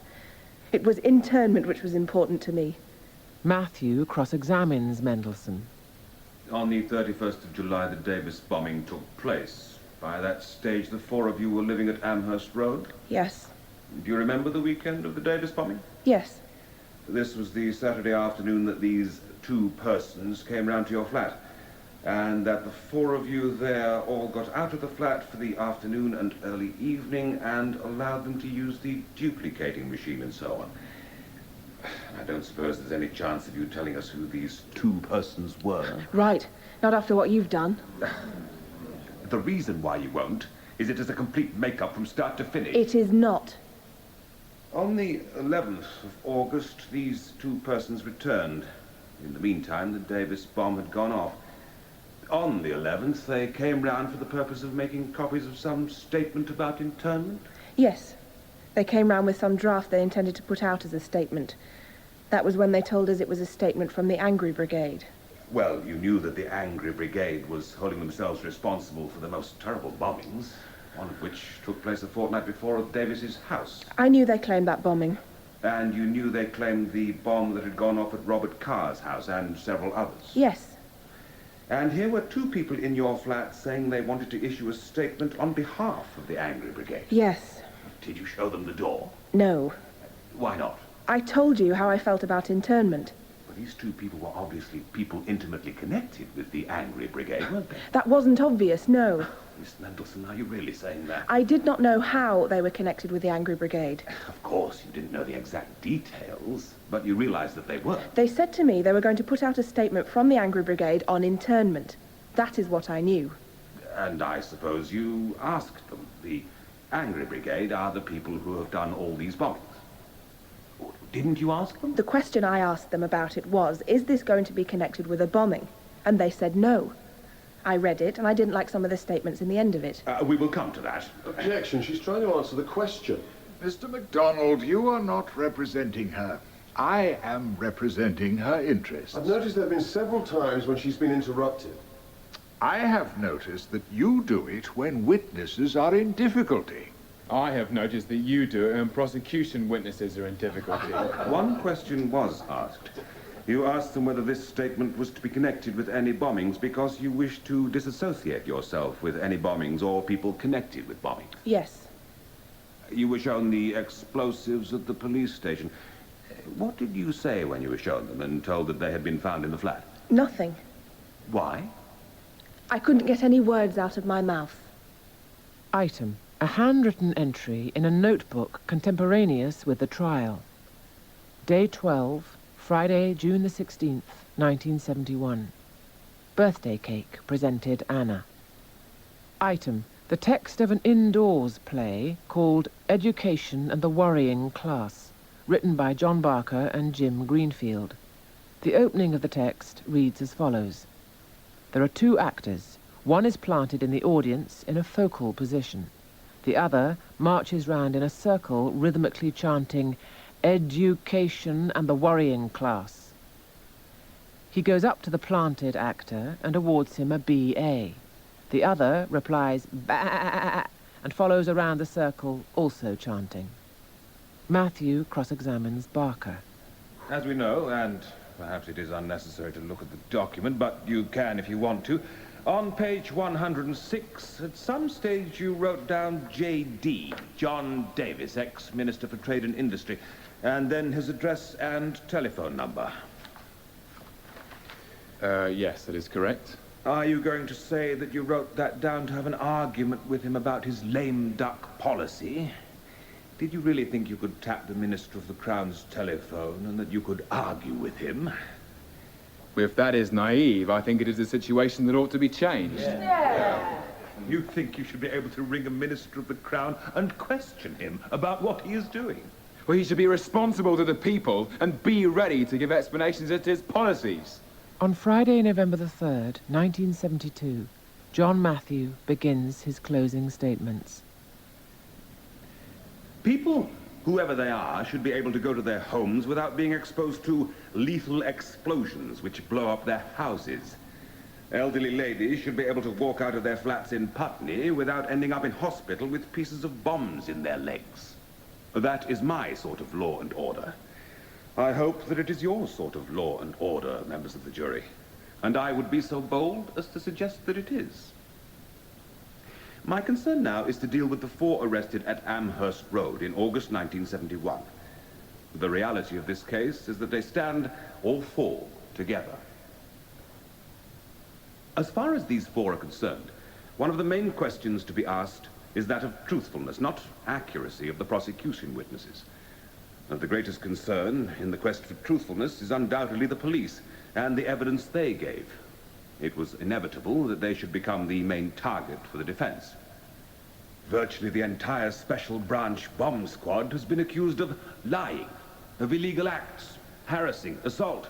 It was internment which was important to me. Matthew cross-examines Mendelssohn. On the 31st of July, the Davis bombing took place. By that stage, the 4 of you were living at Amherst Road? Yes. Do you remember the weekend of the Davis bombing? Yes. This was the Saturday afternoon that these 2 persons came round to your flat, and that the 4 of you there all got out of the flat for the afternoon and early evening and allowed them to use the duplicating machine and so on. I don't suppose there's any chance of you telling us who these 2 persons were. Right. Not after what you've done. The reason why you won't is it is a complete make-up from start to finish. It is not. On the 11th of August, these 2 persons returned. In the meantime, the Davis bomb had gone off. On the 11th, they came round for the purpose of making copies of some statement about internment? Yes. They came round with some draft they intended to put out as a statement. That was when they told us it was a statement from the Angry Brigade. Well, you knew that the Angry Brigade was holding themselves responsible for the most terrible bombings, one of which took place a fortnight before at Davis's house. I knew they claimed that bombing. And you knew they claimed the bomb that had gone off at Robert Carr's house and several others? Yes. And here were 2 people in your flat saying they wanted to issue a statement on behalf of the Angry Brigade? Yes. Did you show them the door? No. Why not? I told you how I felt about internment. But these 2 people were obviously people intimately connected with the Angry Brigade, weren't they? That wasn't obvious, no. Miss Mendelssohn, are you really saying that? I did not know how they were connected with the Angry Brigade. Of course, you didn't know the exact details, but you realized that they were. They said to me they were going to put out a statement from the Angry Brigade on internment. That is what I knew. And I suppose you asked them. The Angry Brigade are the people who have done all these bombings. Didn't you ask them? The question I asked them about it was, is this going to be connected with a bombing? And they said no. I read it, and I didn't like some of the statements in the end of it. We will come to that. Objection. She's trying to answer the question. Mr. MacDonald, you are not representing her. I am representing her interests. I've noticed there have been several times when she's been interrupted. I have noticed that you do it when witnesses are in difficulty. I have noticed that you do it when prosecution witnesses are in difficulty. One question was asked. You asked them whether this statement was to be connected with any bombings because you wish to disassociate yourself with any bombings or people connected with bombings. Yes. You were shown the explosives at the police station. What did you say when you were shown them and told that they had been found in the flat? Nothing. Why? I couldn't get any words out of my mouth. Item. A handwritten entry in a notebook contemporaneous with the trial. Day 12, Friday, June the 16th, 1971. Birthday cake presented Anna. Item: the text of an indoors play called Education and the Worrying Class, written by John Barker and Jim Greenfield. The opening of the text reads as follows. There are two actors. One is planted in the audience in a focal position. The other marches round in a circle, rhythmically chanting, Education and the Worrying Class. He goes up to the planted actor and awards him a B.A. The other replies, Bah, and follows around the circle, also chanting. Matthew cross-examines Barker. As we know, and perhaps it is unnecessary to look at the document, but you can if you want to, on page 106, at some stage you wrote down J.D., John Davis, ex-Minister for Trade and Industry, and then his address and telephone number. Yes, that is correct. Are you going to say that you wrote that down to have an argument with him about his lame duck policy? Did you really think you could tap the Minister of the Crown's telephone and that you could argue with him? If that is naive, I think it is a situation that ought to be changed. Yeah. You think you should be able to ring a Minister of the Crown and question him about what he is doing? Well, he should be responsible to the people and be ready to give explanations as to his policies. On Friday, November the 3rd, 1972, John Matthew begins his closing statements. People, whoever they are, should be able to go to their homes without being exposed to lethal explosions which blow up their houses. Elderly ladies should be able to walk out of their flats in Putney without ending up in hospital with pieces of bombs in their legs. That is my sort of law and order. I hope that it is your sort of law and order, members of the jury, and I would be so bold as to suggest that it is. My concern now is to deal with the 4 arrested at Amherst Road in August 1971. The reality of this case is that they stand all 4 together. As far as these 4 are concerned, one of the main questions to be asked is that of truthfulness, not accuracy of the prosecution witnesses. And the greatest concern in the quest for truthfulness is undoubtedly the police and the evidence they gave. It was inevitable that they should become the main target for the defense. Virtually the entire Special Branch bomb squad has been accused of lying, of illegal acts, harassing, assault.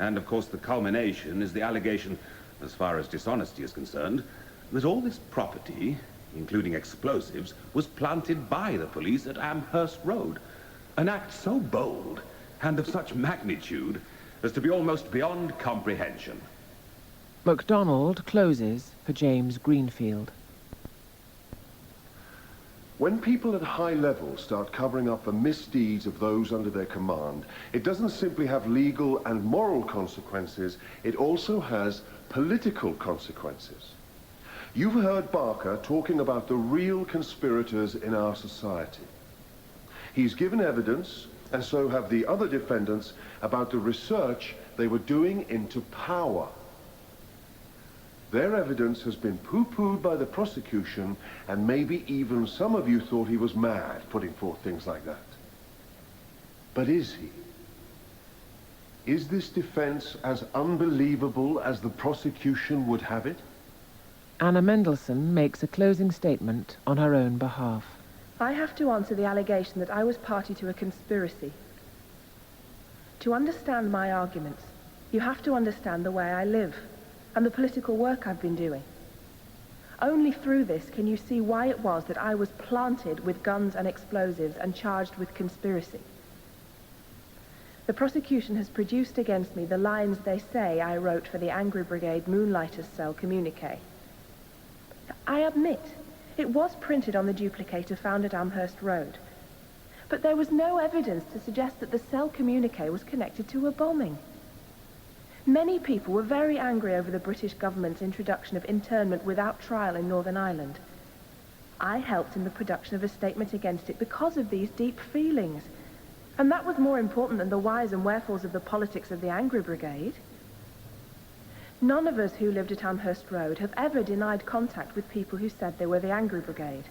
And of course the culmination is the allegation, as far as dishonesty is concerned, that all this property, including explosives, was planted by the police at Amherst Road. An act so bold and of such magnitude as to be almost beyond comprehension. MacDonald closes for James Greenfield. When people at high levels start covering up the misdeeds of those under their command, it doesn't simply have legal and moral consequences, it also has political consequences. You've heard Barker talking about the real conspirators in our society. He's given evidence, and so have the other defendants, about the research they were doing into power. Their evidence has been pooh-poohed by the prosecution, and maybe even some of you thought he was mad, putting forth things like that. But is he? Is this defense as unbelievable as the prosecution would have it? Anna Mendelsohn makes a closing statement on her own behalf. I have to answer the allegation that I was party to a conspiracy. To understand my arguments, you have to understand the way I live and the political work I've been doing. Only through this can you see why it was that I was planted with guns and explosives and charged with conspiracy. The prosecution has produced against me the lines they say I wrote for the Angry Brigade Moonlighters Cell communique. I admit, it was printed on the duplicator found at Amherst Road, but there was no evidence to suggest that the cell communique was connected to a bombing. Many people were very angry over the British government's introduction of internment without trial in Northern Ireland. I helped in the production of a statement against it because of these deep feelings, and that was more important than the whys and wherefores of the politics of the Angry Brigade. None of us who lived at Amherst Road have ever denied contact with people who said they were the Angry Brigade.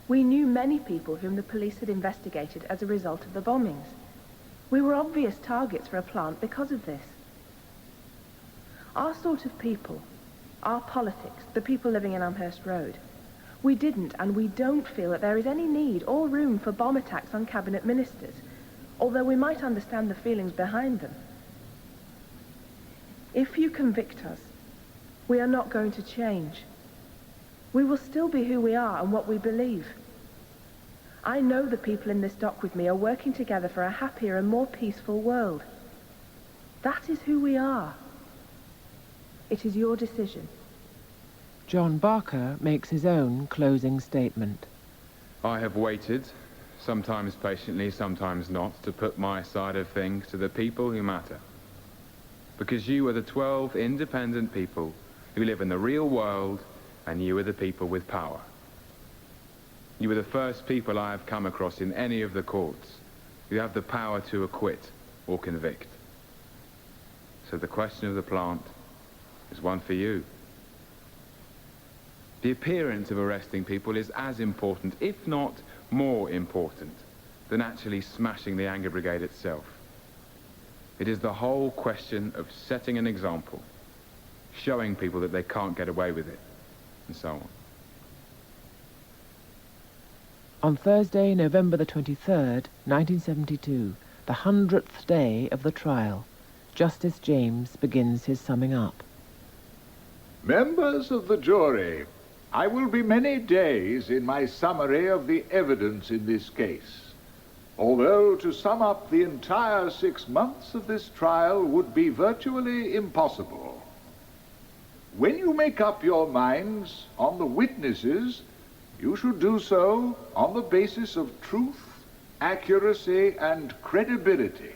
We knew many people whom the police had investigated as a result of the bombings. We were obvious targets for a plant because of this. Our sort of people, our politics, the people living in Amherst Road, we didn't and we don't feel that there is any need or room for bomb attacks on cabinet ministers, although we might understand the feelings behind them. If you convict us, we are not going to change. We will still be who we are and what we believe. I know the people in this dock with me are working together for a happier and more peaceful world. That is who we are. It is your decision. John Barker makes his own closing statement. I have waited, sometimes patiently, sometimes not, to put my side of things to the people who matter. Because you are the 12 independent people who live in the real world, and you are the people with power. You are the first people I have come across in any of the courts who have the power to acquit or convict. So the question of the plant is one for you. The appearance of arresting people is as important, if not more important, than actually smashing the anger brigade itself. It is the whole question of setting an example, showing people that they can't get away with it, and so on. On Thursday, November the 23rd, 1972, the 100th day of the trial, Justice James begins his summing up. Members of the jury, I will be many days in my summary of the evidence in this case, although to sum up the entire 6 months of this trial would be virtually impossible. When you make up your minds on the witnesses, you should do so on the basis of truth, accuracy, and credibility,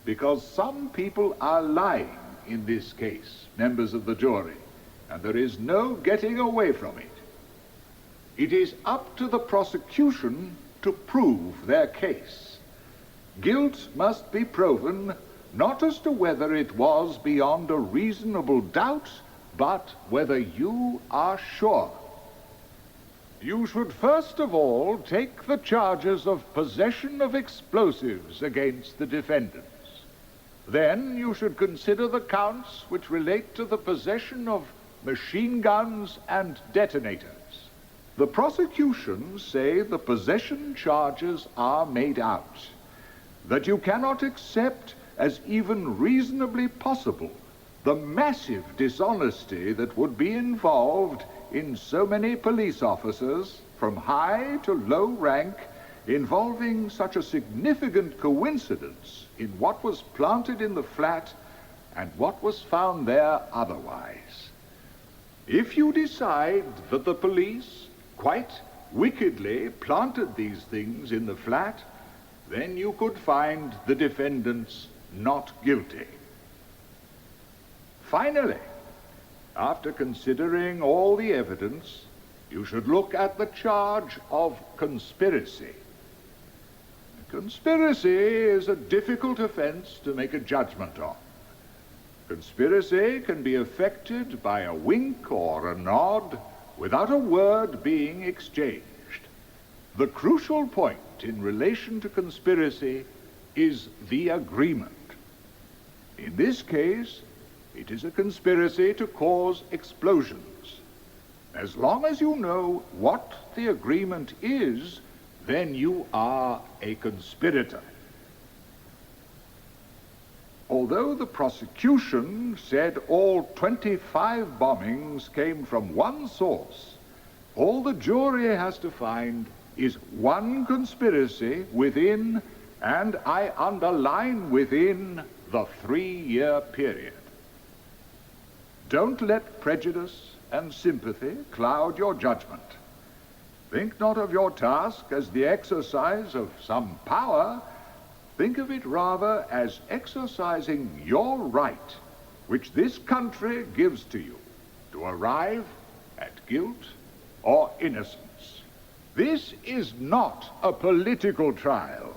because some people are lying in this case, members of the jury, and there is no getting away from it. It is up to the prosecution to prove their case. Guilt must be proven not as to whether it was beyond a reasonable doubt, but whether you are sure. You should first of all take the charges of possession of explosives against the defendants. Then you should consider the counts which relate to the possession of machine guns and detonators. The prosecution say the possession charges are made out, that you cannot accept as even reasonably possible the massive dishonesty that would be involved in so many police officers, from high to low rank, involving such a significant coincidence in what was planted in the flat and what was found there otherwise. If you decide that the police quite wickedly planted these things in the flat, then you could find the defendants not guilty. Finally, after considering all the evidence, you should look at the charge of conspiracy. Conspiracy is a difficult offense to make a judgment on. Conspiracy can be effected by a wink or a nod without a word being exchanged. The crucial point in relation to conspiracy is the agreement. In this case, it is a conspiracy to cause explosions. As long as you know what the agreement is, then you are a conspirator. Although the prosecution said all 25 bombings came from one source, all the jury has to find is one conspiracy within, and I underline within, the 3-year period. Don't let prejudice and sympathy cloud your judgment. Think not of your task as the exercise of some power. Think of it rather as exercising your right, which this country gives to you, to arrive at guilt or innocence. This is not a political trial.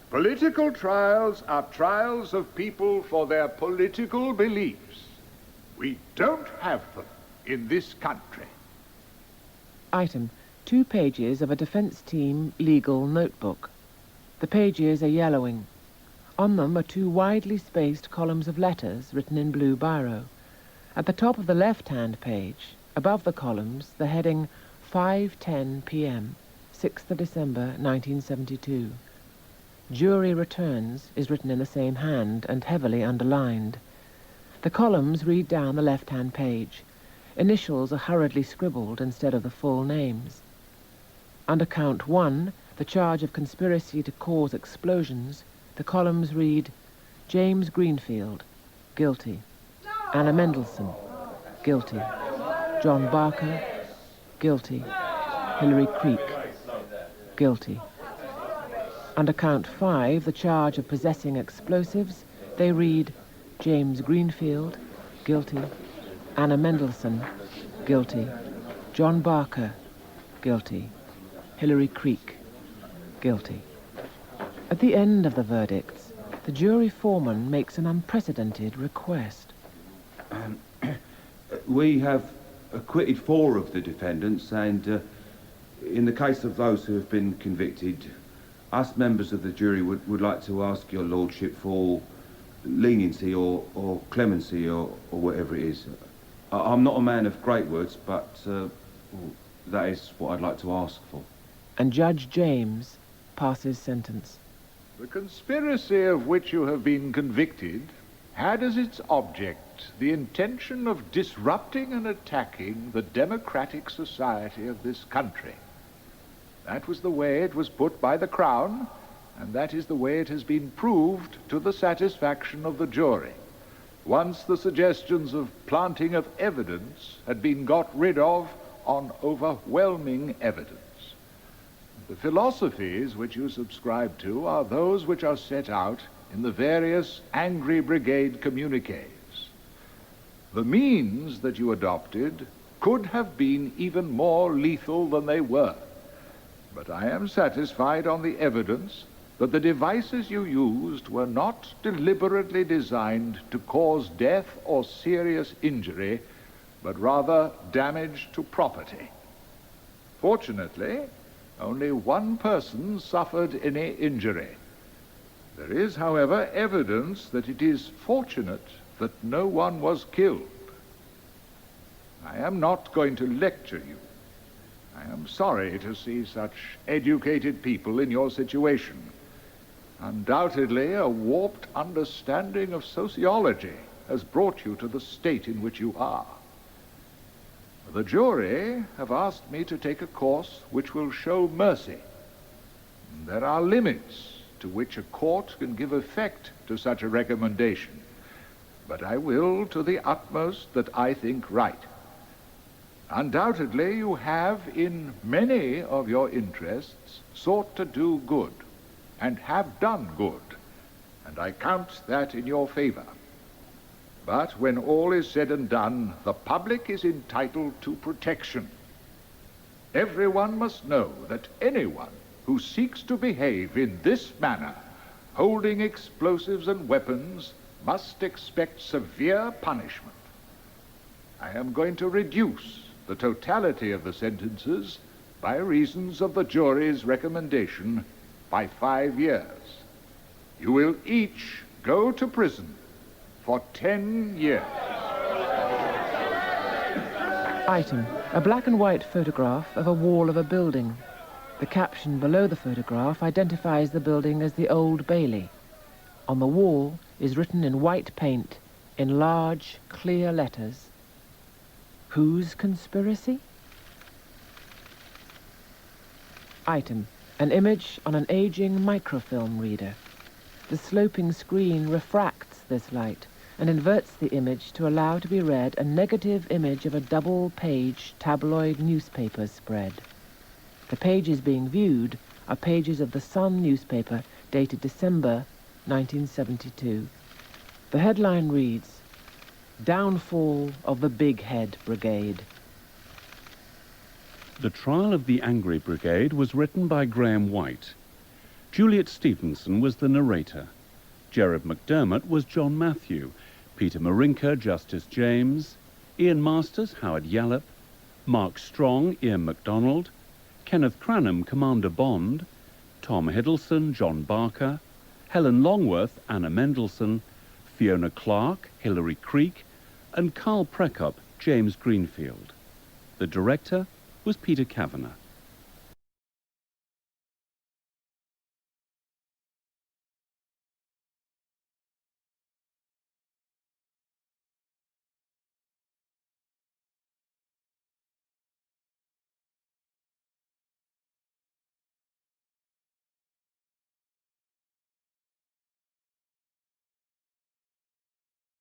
Political trials are trials of people for their political beliefs. We don't have them in this country. Item. 2 pages of a defence team legal notebook. The pages are yellowing. On them are 2 widely spaced columns of letters written in blue biro. At the top of the left-hand page, above the columns, the heading 5:10 p.m., 6th of December, 1972. Jury returns is written in the same hand and heavily underlined. The columns read down the left-hand page. Initials are hurriedly scribbled instead of the full names. Under count 1, the charge of conspiracy to cause explosions, the columns read James Greenfield, guilty. Anna Mendelsohn, guilty. John Barker, guilty. Hilary Creek, guilty. Under count 5, the charge of possessing explosives, they read James Greenfield, guilty. Anna Mendelsohn, guilty. John Barker, guilty. Hilary Creek, guilty. At the end of the verdicts, the jury foreman makes an unprecedented request. We have acquitted 4 of the defendants, and in the case of those who have been convicted, us members of the jury would like to ask your lordship for leniency or clemency or whatever it is. I'm not a man of great words, but that is what I'd like to ask for. And Judge James passes sentence. The conspiracy of which you have been convicted had as its object the intention of disrupting and attacking the democratic society of this country. That was the way it was put by the Crown, and that is the way it has been proved to the satisfaction of the jury. Once the suggestions of planting of evidence had been got rid of on overwhelming evidence. The philosophies which you subscribe to are those which are set out in the various Angry Brigade communiques. The means that you adopted could have been even more lethal than they were. But I am satisfied on the evidence that the devices you used were not deliberately designed to cause death or serious injury, but rather damage to property. Fortunately, only 1 person suffered any injury. There is, however, evidence that it is fortunate that no one was killed. I am not going to lecture you. I am sorry to see such educated people in your situation. Undoubtedly, a warped understanding of sociology has brought you to the state in which you are. The jury have asked me to take a course which will show mercy. There are limits to which a court can give effect to such a recommendation, but I will to the utmost that I think right. Undoubtedly, you have, in many of your interests, sought to do good, and have done good, and I count that in your favor. But when all is said and done, the public is entitled to protection. Everyone must know that anyone who seeks to behave in this manner, holding explosives and weapons, must expect severe punishment. I am going to reduce the totality of the sentences, by reasons of the jury's recommendation, by 5 years. You will each go to prison for 10 years. Item: a black and white photograph of a wall of a building. The caption below the photograph identifies the building as the Old Bailey. On the wall is written in white paint, in large, clear letters, "Whose conspiracy?" Item: an image on an aging microfilm reader. The sloping screen refracts this light and inverts the image to allow to be read a negative image of a double-page tabloid newspaper spread. The pages being viewed are pages of the Sun newspaper dated December 1972. The headline reads, "Downfall of the Big Head Brigade." The Trial of the Angry Brigade was written by Graham White. Juliet Stevenson was the narrator. Gerard McDermott was John Matthew. Peter Marinka, Justice James. Ian Masters, Howard Yallop. Mark Strong, Ian MacDonald. Kenneth Cranham, Commander Bond, Tom Hiddleston, John Barker, Helen Longworth, Anna Mendelssohn, Fiona Clark, Hilary Creek, and Carl Prekop, James Greenfield. The director was Peter Kavanagh.